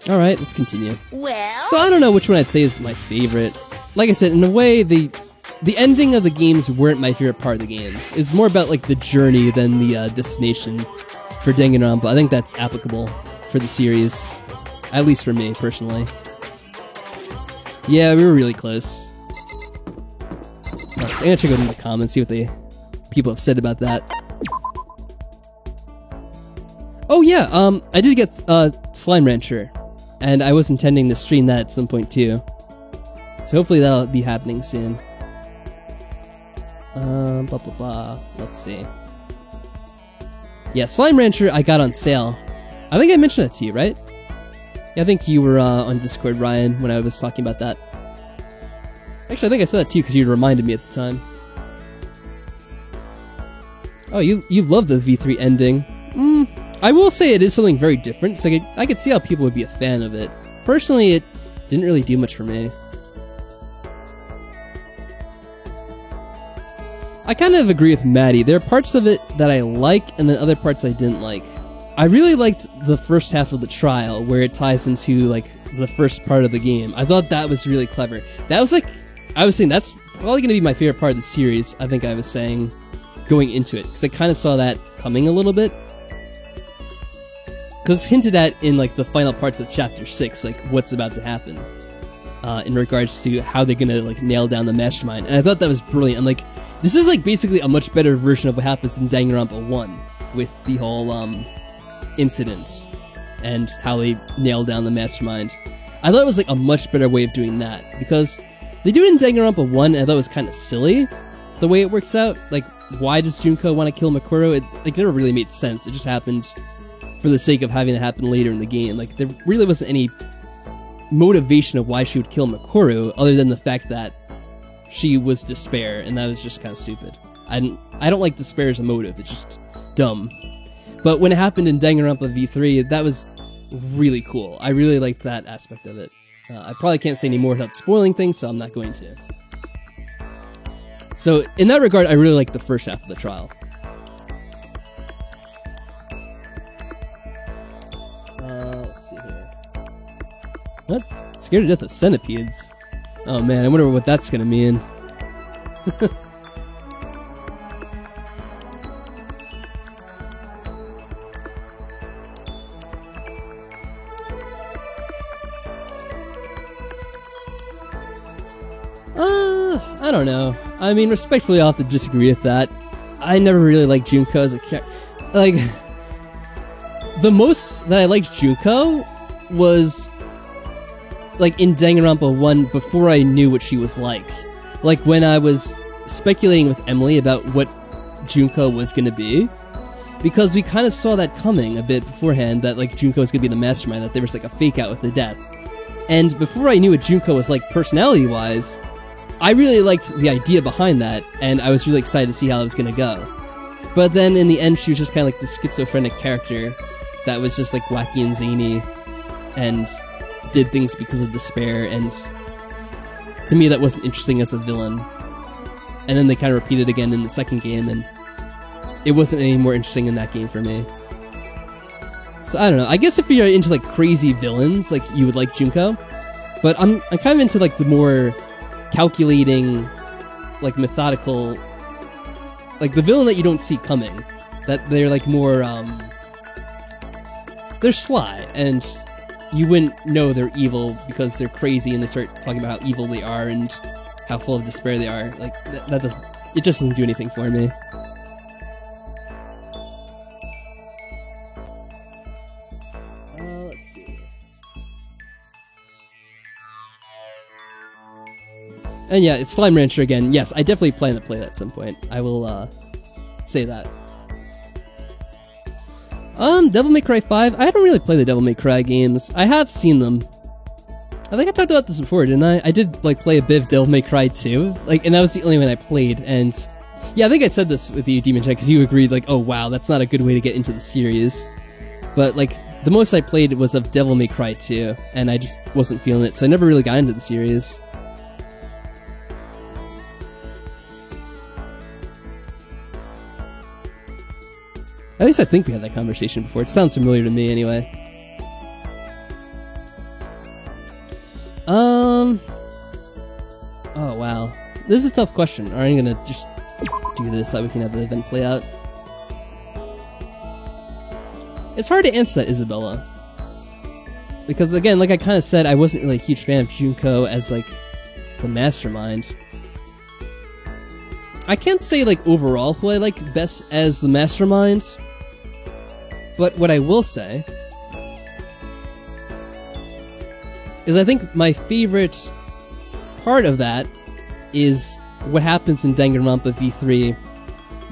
Alright, let's continue. Well? So I don't know which one I'd say is my favorite. Like I said, in a way, the ending of the games weren't my favorite part of the games. It's more about, like, the journey than the, destination for Danganronpa. I think that's applicable for the series. At least for me, personally. Yeah, we were really close. I'm gonna check out in the comments, see what people have said about that. Oh yeah, I did get Slime Rancher, and I was intending to stream that at some point too. So hopefully that'll be happening soon. Blah blah blah. Let's see. Yeah, Slime Rancher I got on sale. I think I mentioned that to you, right? Yeah, I think you were on Discord, Ryan, when I was talking about that. Actually, I think I said that to you because you reminded me at the time. Oh, you love the V3 ending. I will say it is something very different, so I could see how people would be a fan of it. Personally, it didn't really do much for me. I kind of agree with Maddie. There are parts of it that I like, and then other parts I didn't like. I really liked the first half of the trial, where it ties into, like, the first part of the game. I thought that was really clever. That was, like, I was saying that's probably going to be my favorite part of the series, I think I was saying, going into it. Because I kind of saw that coming a little bit. Because it's hinted at in, like, the final parts of Chapter 6, like, what's about to happen. In regards to how they're going to, like, nail down the mastermind. And I thought that was brilliant. I'm like, this is, like, basically a much better version of what happens in Danganronpa 1. With the whole, incident and how they nail down the mastermind. I thought it was like a much better way of doing that because they do it in Danganronpa 1 and I thought it was kind of silly the way it works out. Like, why does Junko want to kill Makuro? It like never really made sense. It just happened for the sake of having it happen later in the game. Like, there really wasn't any motivation of why she would kill Makuro other than the fact that she was despair, and that was just kind of stupid. I don't like despair as a motive. It's just dumb. But when it happened in Danganronpa V3, that was really cool. I really liked that aspect of it. I probably can't say any more without spoiling things, so I'm not going to. So, in that regard, I really liked the first half of the trial. Let's see here. What? Scared to death of centipedes? Oh man, I wonder what that's gonna mean. I don't know. I mean, respectfully, I'll have to disagree with that. I never really liked Junko as a character. Like, the most that I liked Junko was, like, in Danganronpa 1 before I knew what she was like. Like, when I was speculating with Emily about what Junko was gonna be. Because we kind of saw that coming a bit beforehand, that, like, Junko was gonna be the mastermind, that there was, like, a fake-out with the death. And before I knew what Junko was like personality-wise, I really liked the idea behind that, and I was really excited to see how it was gonna go. But then, in the end, she was just kind of like the schizophrenic character that was just, like, wacky and zany, and did things because of despair, and to me that wasn't interesting as a villain. And then they kind of repeated again in the second game, and it wasn't any more interesting in that game for me. So I don't know, I guess if you're into, like, crazy villains, like, you would like Junko, but I'm kind of into, like, the more calculating, like, methodical, like, the villain that you don't see coming, that they're, like, more, they're sly, and you wouldn't know they're evil because they're crazy and they start talking about how evil they are and how full of despair they are. Like, that doesn't, it just doesn't do anything for me. Let's see. And yeah, it's Slime Rancher again. Yes, I definitely plan to play that at some point. I will, say that. Devil May Cry 5? I haven't really played the Devil May Cry games. I have seen them. I think I talked about this before, didn't I? I did, like, play a bit of Devil May Cry 2. Like, and that was the only one I played, and yeah, I think I said this with you, Demon Check, because you agreed, like, oh wow, that's not a good way to get into the series. But, like, the most I played was of Devil May Cry 2, and I just wasn't feeling it, so I never really got into the series. At least I think we had that conversation before. It sounds familiar to me, anyway. Oh, wow. This is a tough question. Alright, I'm gonna just do this so we can have the event play out. It's hard to answer that, Isabella. Because, again, like I kind of said, I wasn't really a huge fan of Junko as, like, the mastermind. I can't say, like, overall who I like best as the mastermind, but what I will say is I think my favorite part of that is what happens in Danganronpa V3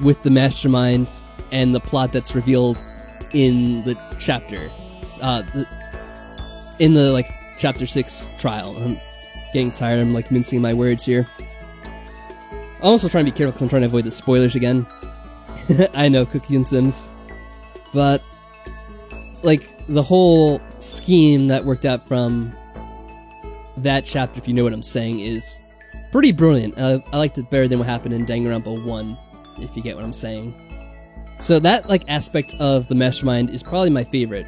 with the mastermind and the plot that's revealed in the chapter, in the, like, chapter 6 trial. I'm getting tired, I'm, like, mincing my words here. I'm also trying to be careful because I'm trying to avoid the spoilers again. I know, Cookie and Sims. But, like, the whole scheme that worked out from that chapter, if you know what I'm saying, is pretty brilliant. I liked it better than what happened in Danganronpa 1, if you get what I'm saying. So that, like, aspect of the mastermind is probably my favorite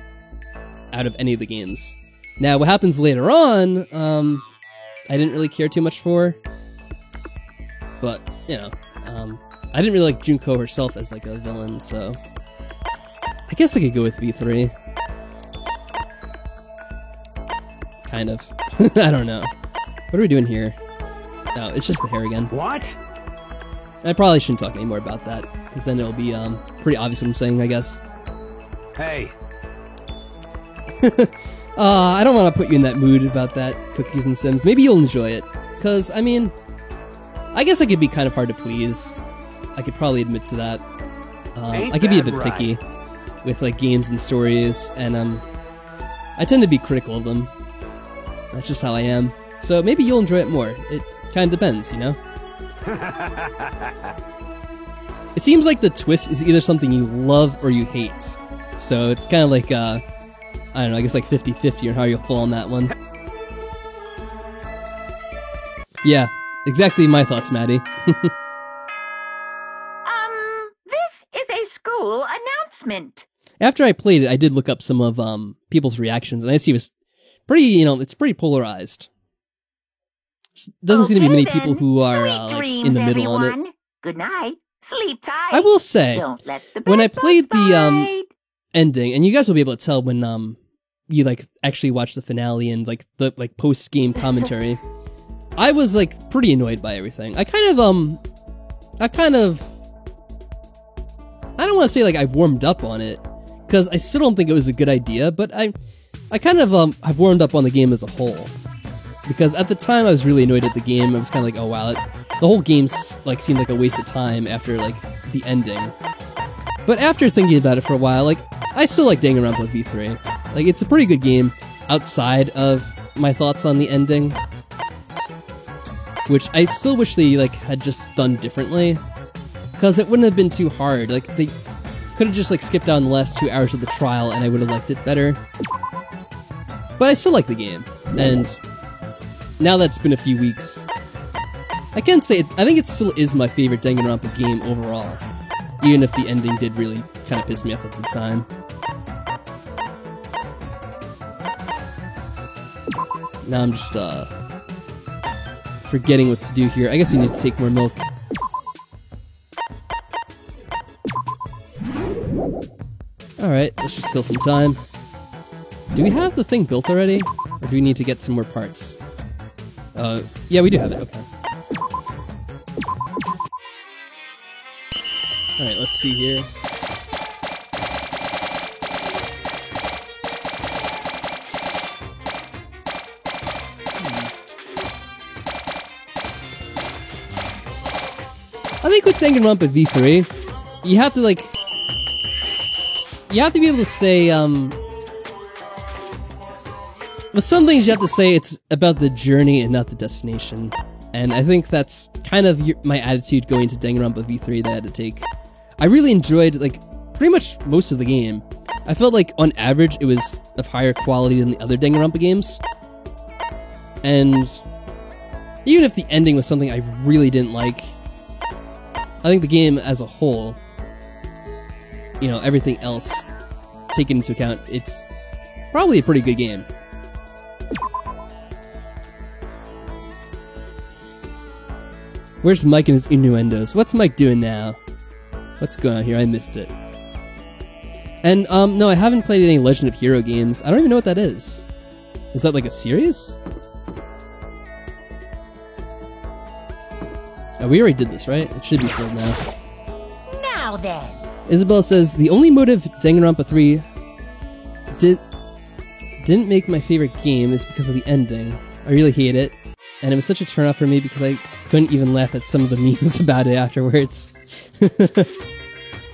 out of any of the games. Now, what happens later on, I didn't really care too much for. But, you know, I didn't really like Junko herself as, like, a villain, so I guess I could go with V3. Kind of. I don't know. What are we doing here? No, it's just the hair again. What? I probably shouldn't talk anymore about that, because then it'll be, pretty obvious what I'm saying, I guess. Hey. I don't want to put you in that mood about that, Cookies and Sims. Maybe you'll enjoy it, because, I mean, I guess I could be kind of hard to please. I could probably admit to that. I could be a bit picky with, like, games and stories, and I tend to be critical of them. That's just how I am. So maybe you'll enjoy it more. It kind of depends, you know? It seems like the twist is either something you love or you hate. So it's kind of like, I don't know, I guess like 50-50 on how you'll fall on that one. Yeah. Exactly my thoughts, Maddie. This is a school announcement. After I played it, I did look up some of people's reactions, and I see it was pretty, you know, it's pretty polarized. Doesn't seem to be many people who are like in the middle on it. Good night. Sleep tight. I will say, Don't let the when I bed played bugs the bite. ending, and you guys will be able to tell when you like actually watch the finale and like the like post game commentary. I was, like, pretty annoyed by everything. I don't want to say, like, I've warmed up on it, because I still don't think it was a good idea, but I kind of, I've warmed up on the game as a whole. Because at the time I was really annoyed at the game, I was kind of like, oh wow, the whole game, like, seemed like a waste of time after, like, the ending. But after thinking about it for a while, like, I still like Danganronpa V3. Like, it's a pretty good game outside of my thoughts on the ending. Which I still wish they, like, had just done differently. Because it wouldn't have been too hard. Like, they could have just, like, skipped down the last 2 hours of the trial and I would have liked it better. But I still like the game. And now that it's been a few weeks, I can't say it, I think it still is my favorite Danganronpa game overall. Even if the ending did really kind of piss me off at the time. Now I'm just, forgetting what to do here. I guess we need to take more milk. Alright, let's just kill some time. Do we have the thing built already? Or do we need to get some more parts? Yeah, we do have it, okay. Alright, let's see here. I think with Danganronpa V3, you have to, like, you have to be able to say, with some things you have to say it's about the journey and not the destination. And I think that's kind of my attitude going to Danganronpa V3 that I had to take. I really enjoyed, like, pretty much most of the game. I felt like, on average, it was of higher quality than the other Danganronpa games. And even if the ending was something I really didn't like, I think the game as a whole, you know, everything else taken into account, it's probably a pretty good game. Where's Mike and his innuendos? What's Mike doing now? What's going on here? I missed it. And, no, I haven't played any Legend of Hero games. I don't even know what that is. Is that like a series? Oh, we already did this, right? It should be filled now. Now then. Isabel says, the only motive Danganronpa 3 didn't make my favorite game is because of the ending. I really hate it, and it was such a turnoff for me because I couldn't even laugh at some of the memes about it afterwards.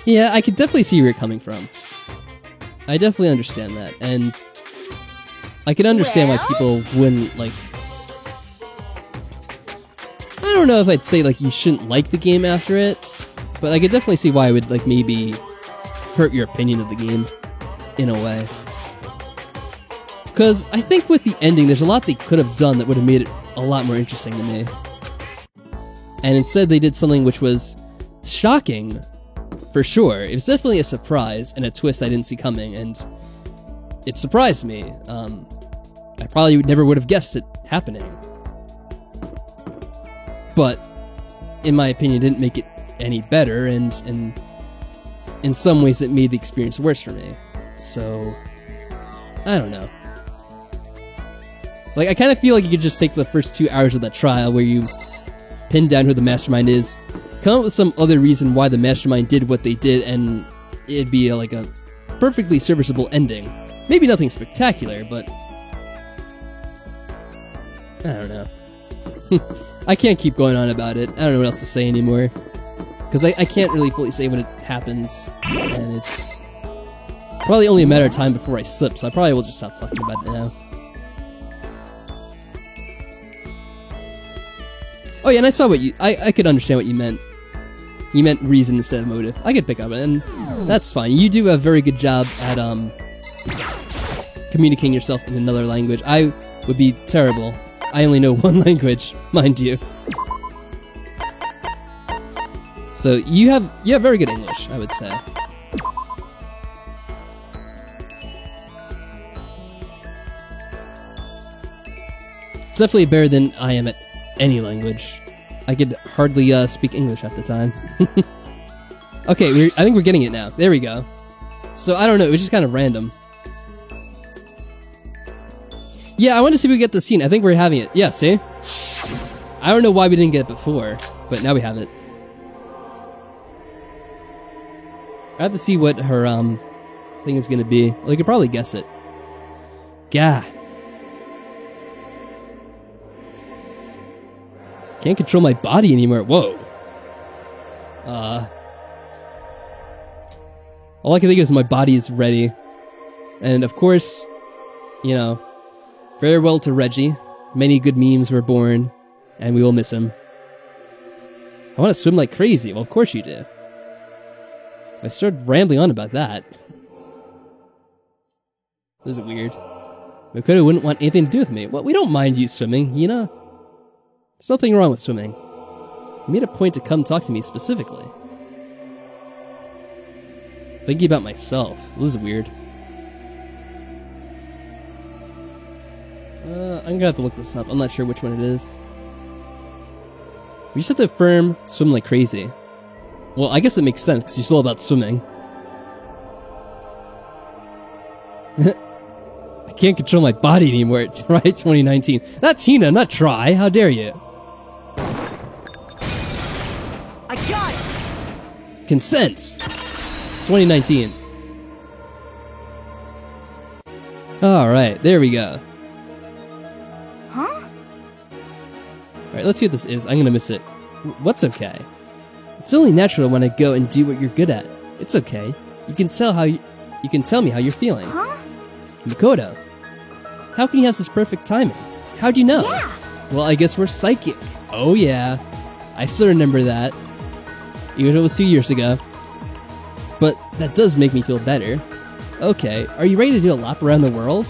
Yeah, I could definitely see where you're coming from. I definitely understand that, and I can understand why people wouldn't, like... I don't know if I'd say, like, you shouldn't like the game after it, but I could definitely see why it would, like, maybe hurt your opinion of the game, in a way. Because I think with the ending, there's a lot they could have done that would have made it a lot more interesting to me. And instead they did something which was shocking, for sure. It was definitely a surprise and a twist I didn't see coming, and it surprised me. I probably never would have guessed it happening. But, in my opinion, it didn't make it any better, and in some ways it made the experience worse for me. So, I don't know. Like, I kind of feel like you could just take the first 2 hours of that trial where you pin down who the mastermind is, come up with some other reason why the mastermind did what they did, and it'd be like a perfectly serviceable ending. Maybe nothing spectacular, but... I don't know. I can't keep going on about it. I don't know what else to say anymore. Because I can't really fully say when it happened, and it's probably only a matter of time before I slip, so I probably will just stop talking about it now. Oh yeah, and I saw what you... I could understand what you meant. You meant reason instead of motive. I could pick up it, and that's fine. You do a very good job at, communicating yourself in another language. I would be terrible. I only know one language, mind you. So, you have very good English, I would say. It's definitely better than I am at any language. I could hardly speak English half the time. Okay, I think we're getting it now. There we go. So, I don't know, it was just kind of random. Yeah, I wanted to see if we get the scene. I think we're having it. Yeah, see? I don't know why we didn't get it before, but now we have it. I have to see what her, thing is gonna be. Well, you could probably guess it. Gah. Can't control my body anymore. Whoa. All I can think is my body is ready. And of course, you know, farewell to Reggie. Many good memes were born, and we will miss him. I want to swim like crazy. Well, of course you do. I started rambling on about that. This is weird. Makoto wouldn't want anything to do with me. Well, we don't mind you swimming, you know? There's nothing wrong with swimming. You made a point to come talk to me specifically. Thinking about myself. This is weird. I'm gonna have to look this up. I'm not sure which one it is. We just have to affirm swim like crazy. Well, I guess it makes sense, because you're still about swimming. I can't control my body anymore, right? 2019. Not Tina, not Try. How dare you? I got it! Consent! 2019. Alright, there we go. Huh? Alright, let's see what this is. I'm gonna miss it. What's okay? It's only natural when I go and do what you're good at. It's okay. You can tell me how you're feeling. Huh? Makoto, how can you have such perfect timing? How'd you know? Yeah. Well, I guess we're psychic. Oh yeah. I still remember that. Even if it was 2 years ago. But that does make me feel better. Okay, are you ready to do a lap around the world?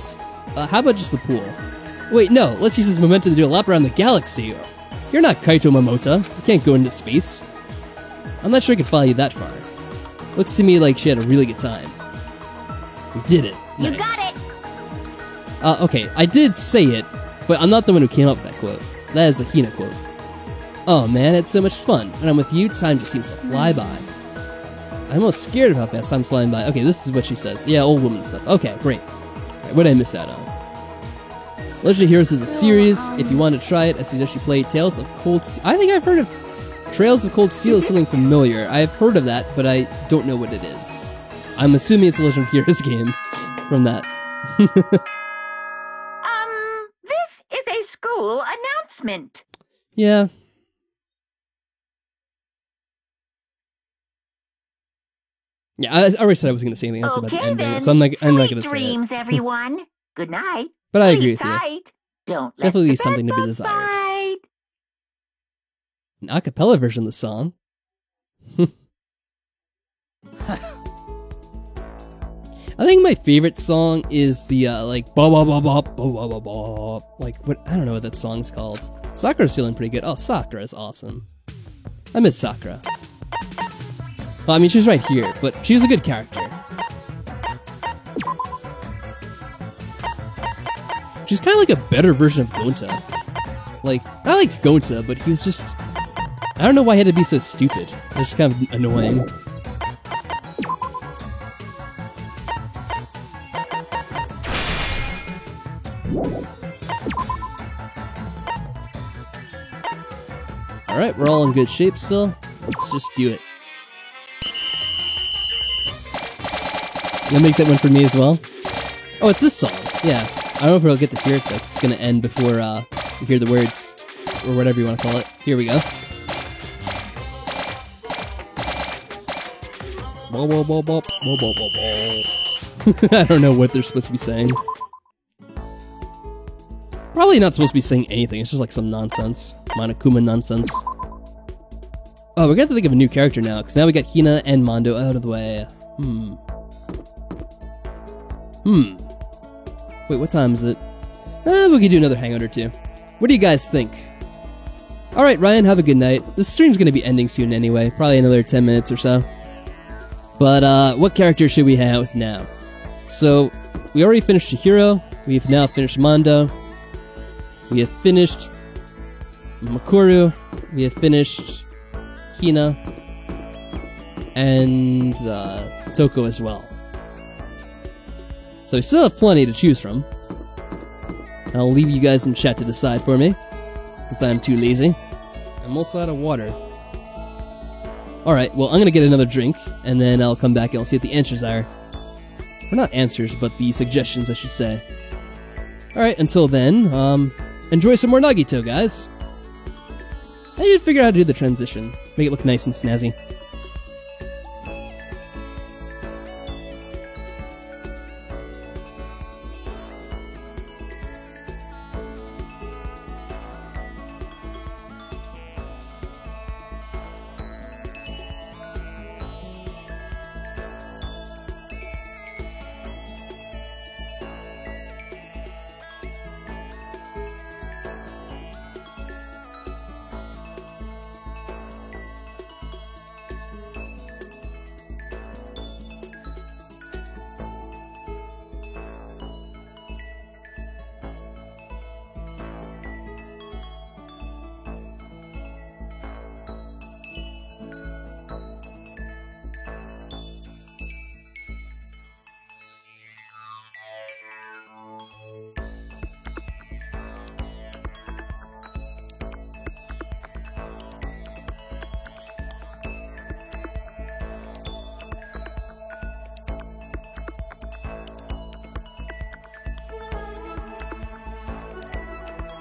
How about just the pool? Wait, no, let's use this momentum to do a lap around the galaxy. You're not Kaito Momota. You can't go into space. I'm not sure I could follow you that far. Looks to me like she had a really good time. We did it. You Nice. got it. Okay, I did say it, but I'm not the one who came up with that quote. That is a Hina quote. Oh man, it's so much fun. When I'm with you, time just seems to fly by. I'm almost scared of how fast time's flying by. Okay, this is what she says. Yeah, old woman stuff. Okay, great. Right, what did I miss out on? Legend of Heroes is a series. If you want to try it, I suggest you play Tales of Cold Steel. I think I've heard of Trails of Cold Steel is something familiar. I've heard of that, but I don't know what it is. I'm assuming it's a Legend of Heroes game from that. This is a school announcement. Yeah. Yeah, I already said I wasn't going to say anything else about the Okay, ending, then. so I'm not going Sweet to say it. dreams, everyone. Good night. But I Sleep agree with you. tight. Don't let Definitely the something to be bedbugs desired. bite. An a cappella version of the song. I think my favorite song is the like ba ba ba ba ba ba ba ba. Like what? I don't know what that song's called. Sakura's feeling pretty good. Oh, Sakura is awesome. I miss Sakura. Well, I mean, she's right here, but she's a good character. She's kind of like a better version of Gonta. Like, I liked Gonta, but he was just... I don't know why he had to be so stupid. It was just kind of annoying. Alright, we're all in good shape still. Let's just do it. You'll make that one for me as well? Oh, it's this song. Yeah. I don't know if we'll get to hear it, but it's gonna end before you hear the words. Or whatever you want to call it. Here we go. I don't know what they're supposed to be saying. Probably not supposed to be saying anything, it's just like some nonsense. Monokuma nonsense. Oh, we're gonna have to think of a new character now, because now we got Hina and Mondo out of the way. Wait, what time is it? We could do another hangout or two. What do you guys think? Alright, Ryan, have a good night. This stream's gonna be ending soon anyway, probably another 10 minutes or so. But, what character should we hang out with now? So, we already finished Chihiro, we've now finished Mondo, we have finished Makuru, we have finished Hina, and Toko as well. So we still have plenty to choose from. I'll leave you guys in chat to decide for me, because I'm too lazy. I'm also out of water. Alright, well I'm gonna get another drink, and then I'll come back and I'll see what the answers are. Or not answers, but the suggestions I should say. Alright, until then, enjoy some more Nagito, guys. I need to figure out how to do the transition. Make it look nice and snazzy.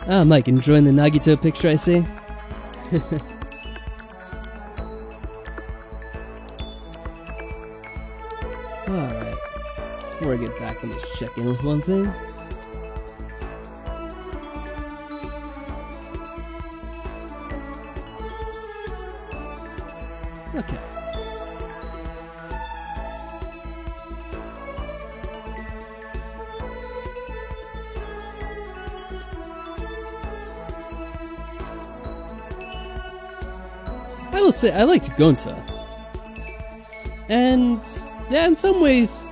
Ah, Mike, enjoying the Nagito picture, I see? Alright. Before I get back, let me just check in with one thing. Okay. I will say, I liked Gonta. And, yeah, in some ways,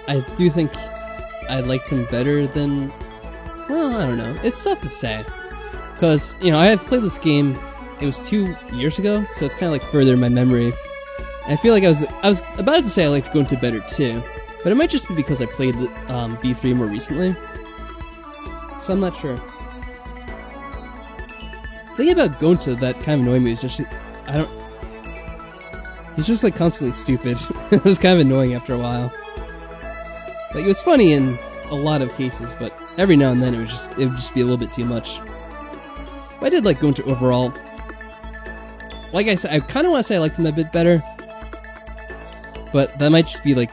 I do think I liked him better than... Well, I don't know. It's tough to say. Because, you know, I have played this game, it was 2 years ago, so it's kind of like further in my memory. And I feel like I was about to say I liked Gonta better too, but it might just be because I played B3 more recently. So I'm not sure. The thing about Gonta that kind of annoyed me is just, he's just like constantly stupid. It was kind of annoying after a while. Like, it was funny in a lot of cases, but every now and then it would just be a little bit too much. But I did like Gonta overall. Like I said, I kind of want to say I liked him a bit better, but that might just be like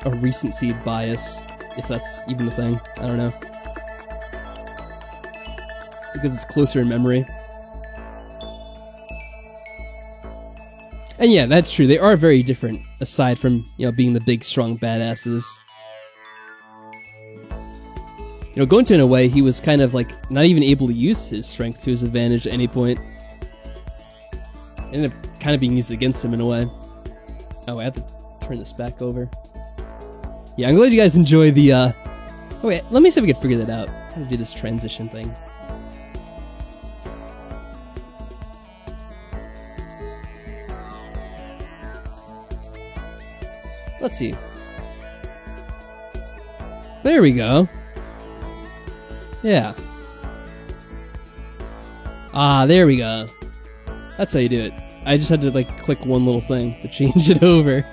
a recency bias, if that's even a thing. I don't know. Because it's closer in memory. And yeah, that's true. They are very different, aside from, you know, being the big, strong badasses. You know, Gonta, in a way, he was kind of like not even able to use his strength to his advantage at any point. It ended up kind of being used against him in a way. Oh, I have to turn this back over. Yeah, I'm glad you guys enjoy the, Oh wait, let me see if we can figure that out. How to do this transition thing. Let's see. There we go. Yeah. Ah, there we go. That's how you do it. I just had to, like, click one little thing to change it over.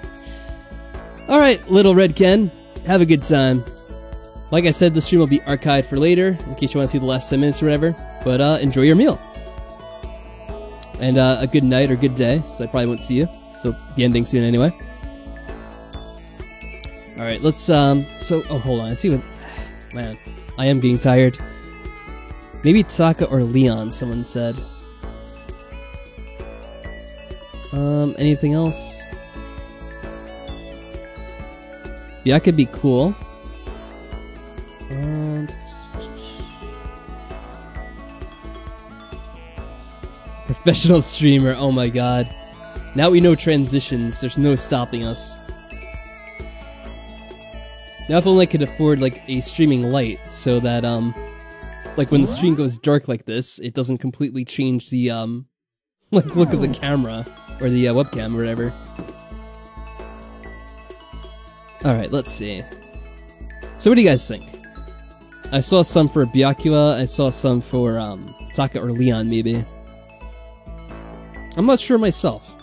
Alright, Little Red Ken. Have a good time. Like I said, the stream will be archived for later, in case you want to see the last 10 minutes or whatever. But, enjoy your meal. And, a good night or good day, since I probably won't see you. So, be ending soon anyway. Alright, let's, oh, hold on, I see what, man, I am getting tired. Maybe Taka or Leon, someone said. Anything else? Yeah, that could be cool. Professional streamer, oh my god. Now we know transitions, there's no stopping us. Now if only I could afford, like, a streaming light, so that, like, when the stream goes dark like this, it doesn't completely change the, like, look of the camera, or the, webcam, or whatever. Alright, let's see. So what do you guys think? I saw some for Byakuya, I saw some for, Taka or Leon, maybe. I'm not sure myself.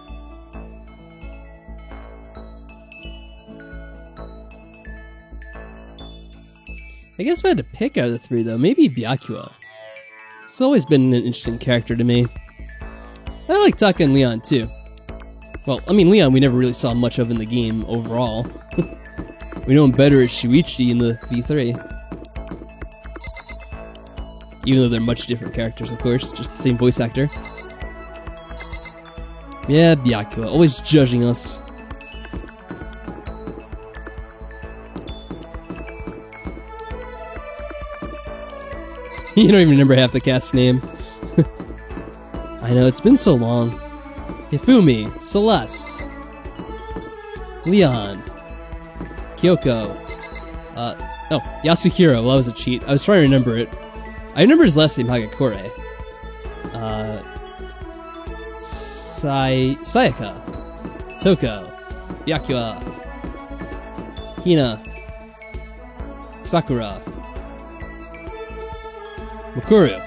I guess if I had to pick out of the three, though, maybe Byakuya. It's always been an interesting character to me. I like Taka and Leon, too. Well, I mean, Leon we never really saw much of in the game, overall. We know him better as Shuichi in the V3. Even though they're much different characters, of course, just the same voice actor. Yeah, Byakuya, always judging us. You don't even remember half the cast's name. I know, it's been so long. Hifumi, Celeste, Leon, Kyoko, oh, Yasuhiro, well that was a cheat. I was trying to remember it. I remember his last name, Hagakure. Sayaka, Toko, Byakuya, Hina, Sakura, Mukuru,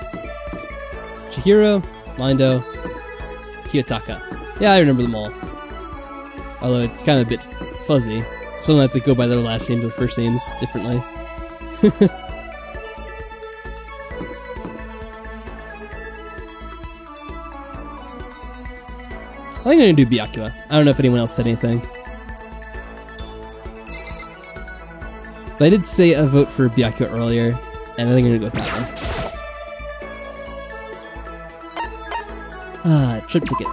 Chihiro, Lindo, Kiyotaka. Yeah, I remember them all. Although it's kind of a bit fuzzy. Some have to go by their last names or first names differently. I think I'm gonna do Byakuya. I don't know if anyone else said anything. But I did say a vote for Byakuya earlier, and I think I'm gonna go with that one. Ah, trip ticket.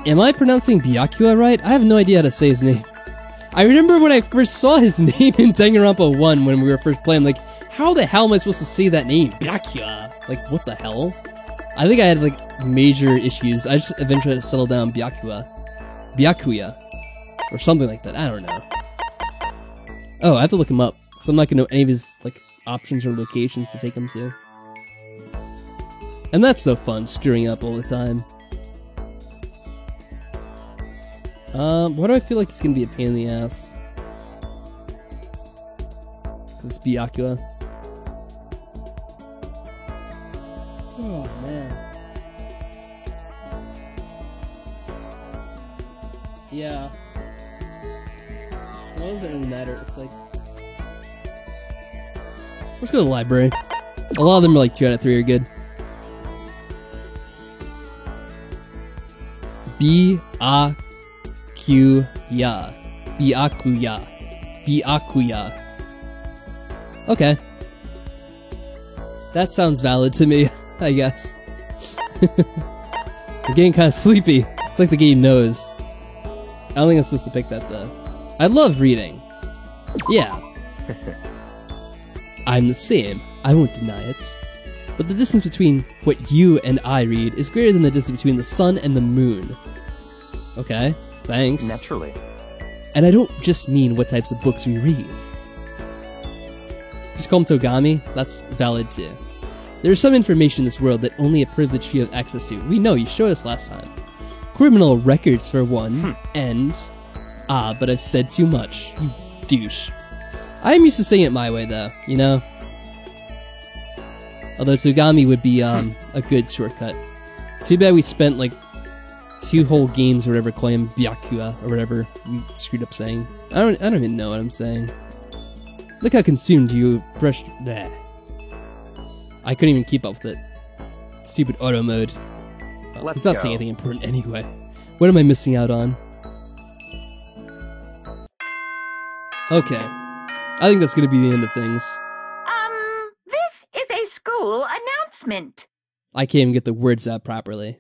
Am I pronouncing Byakuya right? I have no idea how to say his name. I remember when I first saw his name in Danganronpa 1 when we were first playing, like, how the hell am I supposed to say that name? Byakuya. Like, what the hell? I think I had, like, major issues. I just eventually had to settle down Byakuya. Byakuya. Or something like that. I don't know. Oh, I have to look him up. So I'm not going to know any of his, like, options or locations to take him to. And that's so fun, screwing up all the time. Why do I feel like it's gonna be a pain in the ass? It's Byakuya. Oh, man. Yeah. Well, it doesn't really matter, it looks like. Let's go to the library. A lot of them are like 2 out of 3 are good. Byakuya. Byakuya. Byakuya. Okay. That sounds valid to me, I guess. I'm getting kind of sleepy. It's like the game knows. I don't think I'm supposed to pick that though. I love reading. Yeah. I'm the same. I won't deny it. But the distance between what you and I read is greater than the distance between the sun and the moon. Okay, thanks. Naturally. And I don't just mean what types of books we read. Just call them Togami, that's valid too. There's some information in this world that only a privileged few have access to. We know, you showed us last time. Criminal records for one, and... but I've said too much, you douche. I am used to saying it my way though, you know? Although Togami would be a good shortcut. Too bad we spent like 2 whole games or whatever calling him Byakuya or whatever we screwed up saying. I don't even know what I'm saying. Look how consumed you brushed. Bleh. I couldn't even keep up with it. Stupid auto mode. Well, it's not saying anything important anyway. What am I missing out on? Okay. I think that's gonna be the end of things. This is a school announcement. I can't even get the words out properly.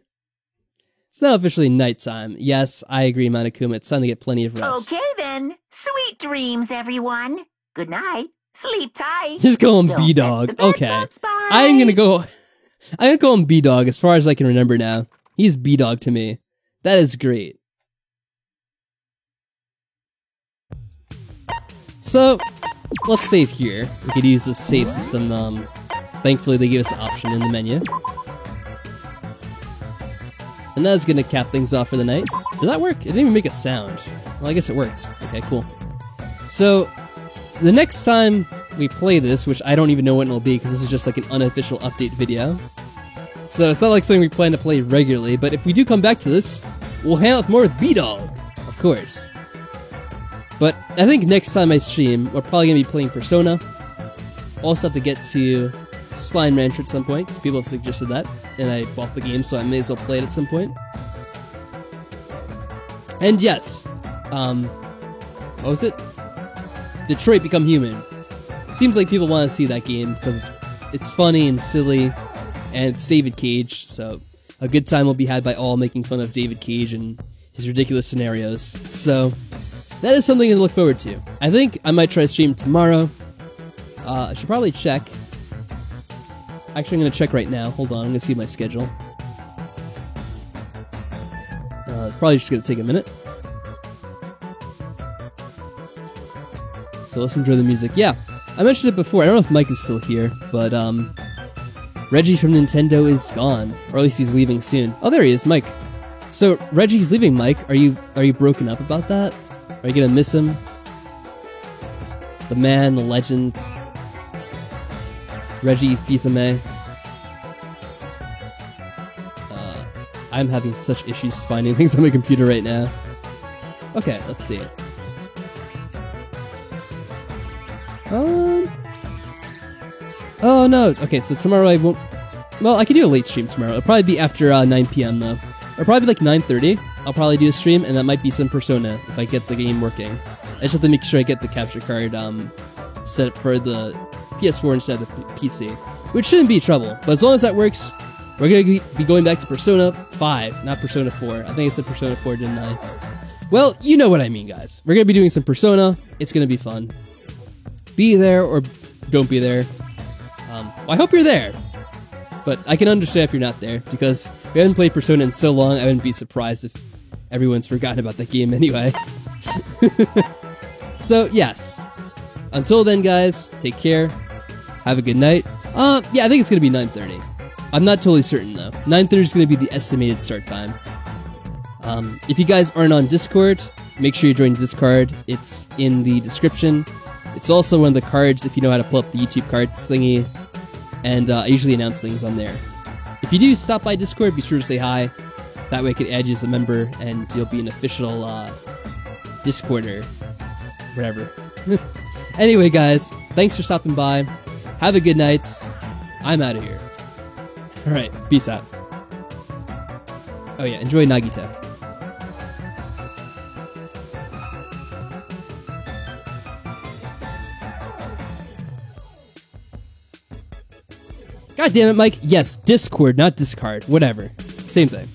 It's now officially nighttime. Yes, I agree, Monokuma. It's time to get plenty of rest. Okay then. Sweet dreams, everyone. Good night. Sleep tight. Just call him Don't B-Dog. let the bed Okay. bugs bite. I'm gonna call him B-Dog as far as I can remember now. He's B-Dog to me. That is great. So, let's save here. We could use the save system. Thankfully, they gave us an option in the menu. And that's gonna cap things off for the night. Did that work? It didn't even make a sound. Well, I guess it worked. Okay, cool. So, the next time we play this, which I don't even know when it'll be because this is just like an unofficial update video. So it's not like something we plan to play regularly, but if we do come back to this, we'll hang out with more with B-Dog, of course. But I think next time I stream, we're probably going to be playing Persona. Also have to get to Slime Rancher at some point, because people have suggested that, and I bought the game, so I may as well play it at some point. And yes, what was it? Detroit Become Human. Seems like people want to see that game, because it's funny and silly, and it's David Cage, so a good time will be had by all making fun of David Cage and his ridiculous scenarios. So, that is something to look forward to. I think I might try to stream tomorrow. I should probably check. Actually, I'm going to check right now. Hold on, I'm going to see my schedule. Probably just going to take a minute. So let's enjoy the music. Yeah, I mentioned it before. I don't know if Mike is still here, but Reggie from Nintendo is gone, or at least he's leaving soon. Oh, there he is, Mike. So Reggie's leaving, Mike. Are you broken up about that? Are you gonna miss him? The man, the legend, Reggie Fils-Aimé. I'm having such issues finding things on my computer right now. Okay, let's see it. Oh no, okay, so tomorrow I won't... Well, I could do a late stream tomorrow. It'll probably be after 9 p.m. though. It'll probably be like 9:30. I'll probably do a stream, and that might be some Persona, if I get the game working. I just have to make sure I get the capture card set up for the PS4 instead of the PC. Which shouldn't be trouble, but as long as that works, we're going to be going back to Persona 5, not Persona 4. I think I said Persona 4, didn't I? Well, you know what I mean, guys. We're going to be doing some Persona. It's going to be fun. Be there or don't be there. Well, I hope you're there. But I can understand if you're not there, because we haven't played Persona in so long, I wouldn't be surprised if everyone's forgotten about that game anyway. So, yes. Until then, guys, take care. Have a good night. Yeah, I think it's going to be 9:30. I'm not totally certain, though. 9:30 is going to be the estimated start time. If you guys aren't on Discord, make sure you join Discord. It's in the description. It's also one of the cards if you know how to pull up the YouTube cards thingy. And I usually announce things on there. you do stop by Discord, be sure to say hi. That way I can add you as a member, and you'll be an official Discorder. Whatever. Anyway, guys, thanks for stopping by. Have a good night. I'm out of here. Alright, peace out. Oh yeah, enjoy Nagito. God damn it, Mike. Yes, Discord, not discard. Whatever. Same thing.